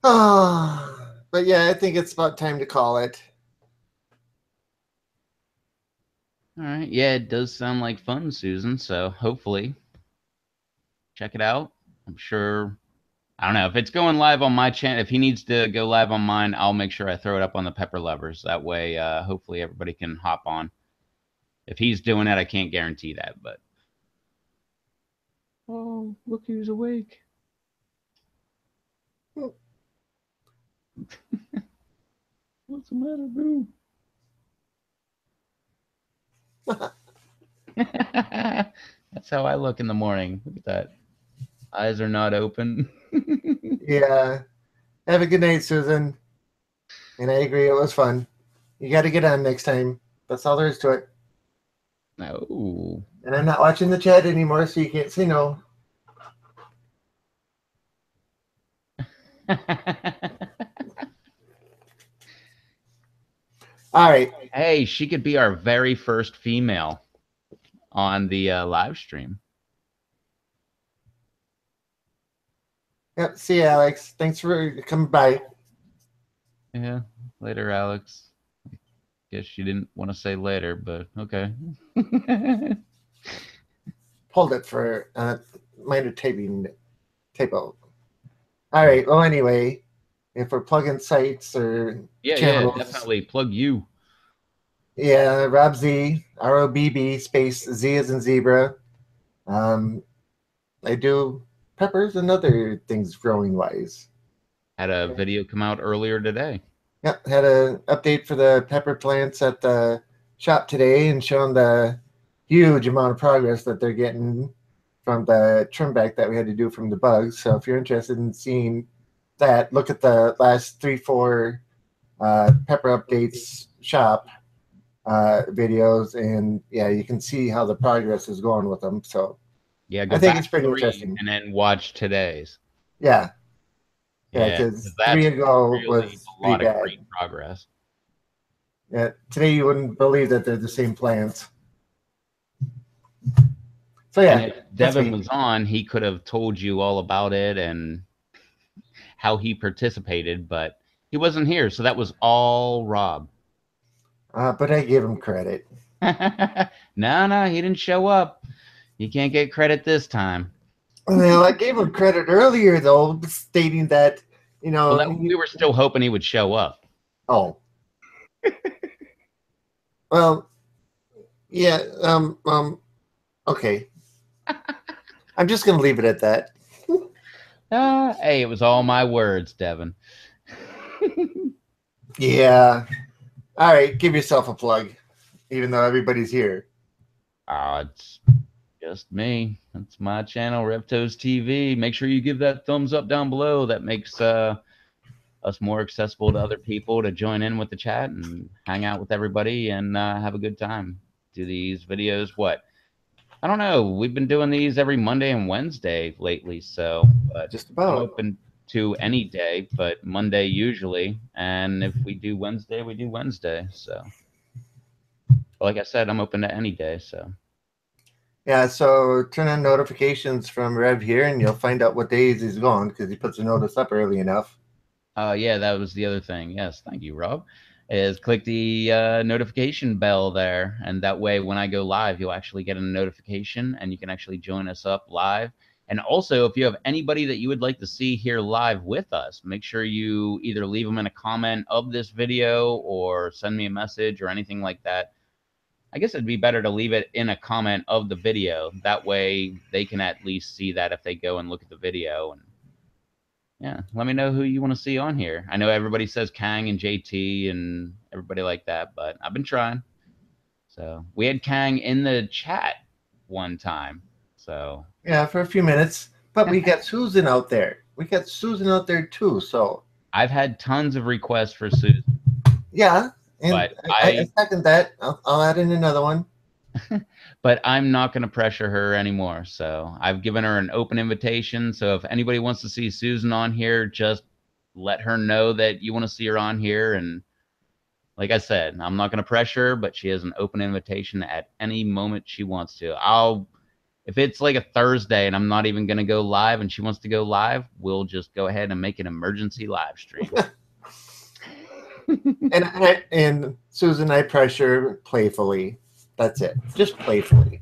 But yeah, I think it's about time to call it. All right. Yeah, it does sound like fun, Susan. So hopefully check it out. I'm sure. I don't know if it's going live on my channel. If he needs to go live on mine, I'll make sure I throw it up on the Pepper Lovers. That way, hopefully everybody can hop on. If he's doing it, I can't guarantee that, but. Oh, look who's awake. What's the matter, boo? That's how I look in the morning. Look at that. Eyes are not open. Yeah. Have a good night, Susan. And I agree, it was fun. You got to get on next time. That's all there is to it. No. And I'm not watching the chat anymore, so you can't say no. All right. Hey, she could be our very first female on the live stream. Yep. See you, Alex. Thanks for coming by. Yeah. Later, Alex. Guess she didn't want to say later, but okay. Hold it for minor typo. All right. Well, anyway, if we're plugging sites or channels, yeah, definitely plug you. Yeah, Rob Z, ROBB space Z as in zebra. I do peppers and other things growing wise. Had a video come out earlier today. Yep, had an update for the pepper plants at the shop today and showing the huge amount of progress that they're getting from the trim back that we had to do from the bugs. So if you're interested in seeing that, look at the last 3-4 pepper updates shop videos, and yeah, you can see how the progress is going with them. So yeah, I think it's pretty interesting. And then watch today's. Yeah, because 3 ago really was a lot pretty of bad. great progress. Yeah, today you wouldn't believe that they're the same plants. So yeah, and if Devin was on, he could have told you all about it and how he participated, but He wasn't here, so that was all Rob. But I give him credit. No, he didn't show up. You can't get credit this time. Well, I gave him credit earlier, though, stating that, you know. Well, we were still hoping he would show up. Oh. Well, yeah. Okay. I'm just gonna leave it at that. Hey, it was all my words, Devin. Yeah. All right, give yourself a plug, even though everybody's here. It's just me. That's my channel, Reptos TV. Make sure you give that thumbs up down below. That makes us more accessible to other people to join in with the chat and hang out with everybody and have a good time. Do these videos, what? I don't know. We've been doing these every Monday and Wednesday lately, so but Just I'm about. open to any day, but Monday usually. And if we do Wednesday, we do Wednesday. So, like I said, I'm open to any day. So, Yeah, so turn on notifications from Rev here, and you'll find out what days he's gone because he puts a notice up early enough. yeah, that was the other thing. Yes, thank you, Rob. Is click the notification bell there, and that way when I go live, you'll actually get a notification, and you can actually join us up live. And also, if you have anybody that you would like to see here live with us, make sure you either leave them in a comment of this video or send me a message or anything like that. I guess it'd be better to leave it in a comment of the video. That way they can at least see that if they go and look at the video. And yeah, let me know who you want to see on here. I know everybody says Kang and JT and everybody like that, but I've been trying. So we had Kang in the chat one time. So yeah, for a few minutes. But we got Susan out there. We got Susan out there too. So I've had tons of requests for Susan. Yeah, and But I second that. I'll add in another one. But I'm not going to pressure her anymore. So I've given her an open invitation. So if anybody wants to see Susan on here, just let her know that you want to see her on here. And like I said, I'm not going to pressure her, but she has an open invitation at any moment she wants to. If it's like a Thursday and I'm not even going to go live and she wants to go live, we'll just go ahead and make an emergency live stream. and Susan, I pressure playfully. That's it. Just playfully.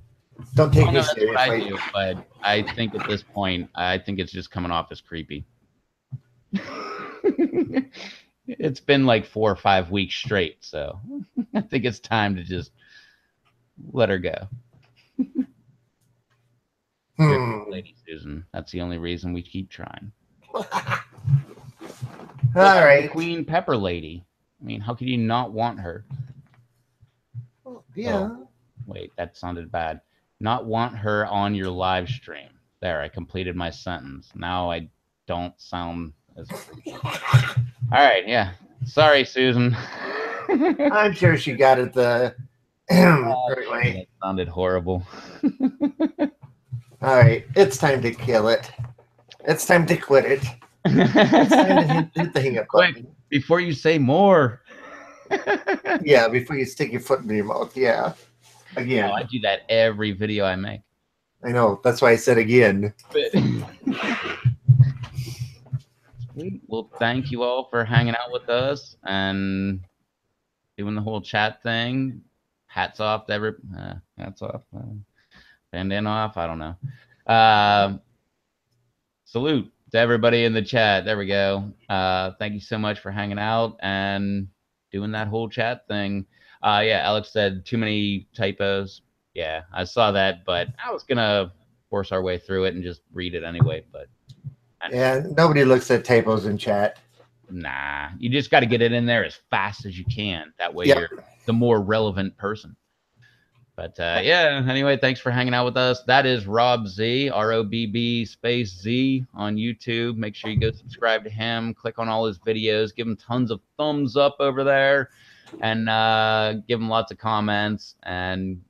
Don't take me That's seriously. what I do, but I think at this point, I think it's just coming off as creepy. It's been like 4 or 5 weeks straight, so I think it's time to just let her go. Lady Susan. That's the only reason we keep trying. All right. Queen Pepper Lady. I mean, how could you not want her? Yeah. Oh, wait, that sounded bad. Not want her on your live stream. There, I completed my sentence. Now I don't sound as... All right, yeah. Sorry, Susan. I'm sure she got it the right way. That sounded horrible. All right, it's time to kill it. It's time to quit it. It's time to hit the hang up button. Before you say more. Yeah, before you stick your foot in your mouth. Yeah. Again. Oh, I do that every video I make. I know. That's why I said again. Sweet. Well, thank you all for hanging out with us and doing the whole chat thing. Hats off to every... hats off. Bandana off. I don't know. Salute to everybody in the chat. There we go. Thank you so much for hanging out and doing that whole chat thing. Yeah, Alex said too many typos. Yeah, I saw that, but I was gonna force our way through it and just read it anyway. But yeah, nobody looks at typos in chat. Nah, you just got to get it in there as fast as you can. That way, you're the more relevant person. But yeah, anyway, thanks for hanging out with us. That is Rob Z, ROBB space Z on YouTube. Make sure you go subscribe to him. Click on all his videos. Give him tons of thumbs up over there. And give him lots of comments. And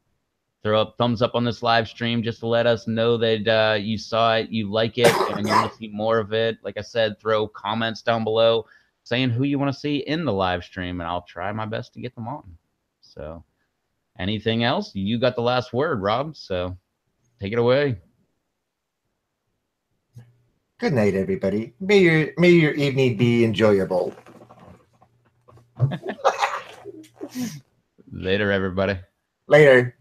throw up thumbs up on this live stream just to let us know that you saw it, you like it, and you want to see more of it. Like I said, throw comments down below saying who you want to see in the live stream. And I'll try my best to get them on. So... anything else? You got the last word, Rob, so take it away. Good night, everybody. May your evening be enjoyable. Later, everybody. Later.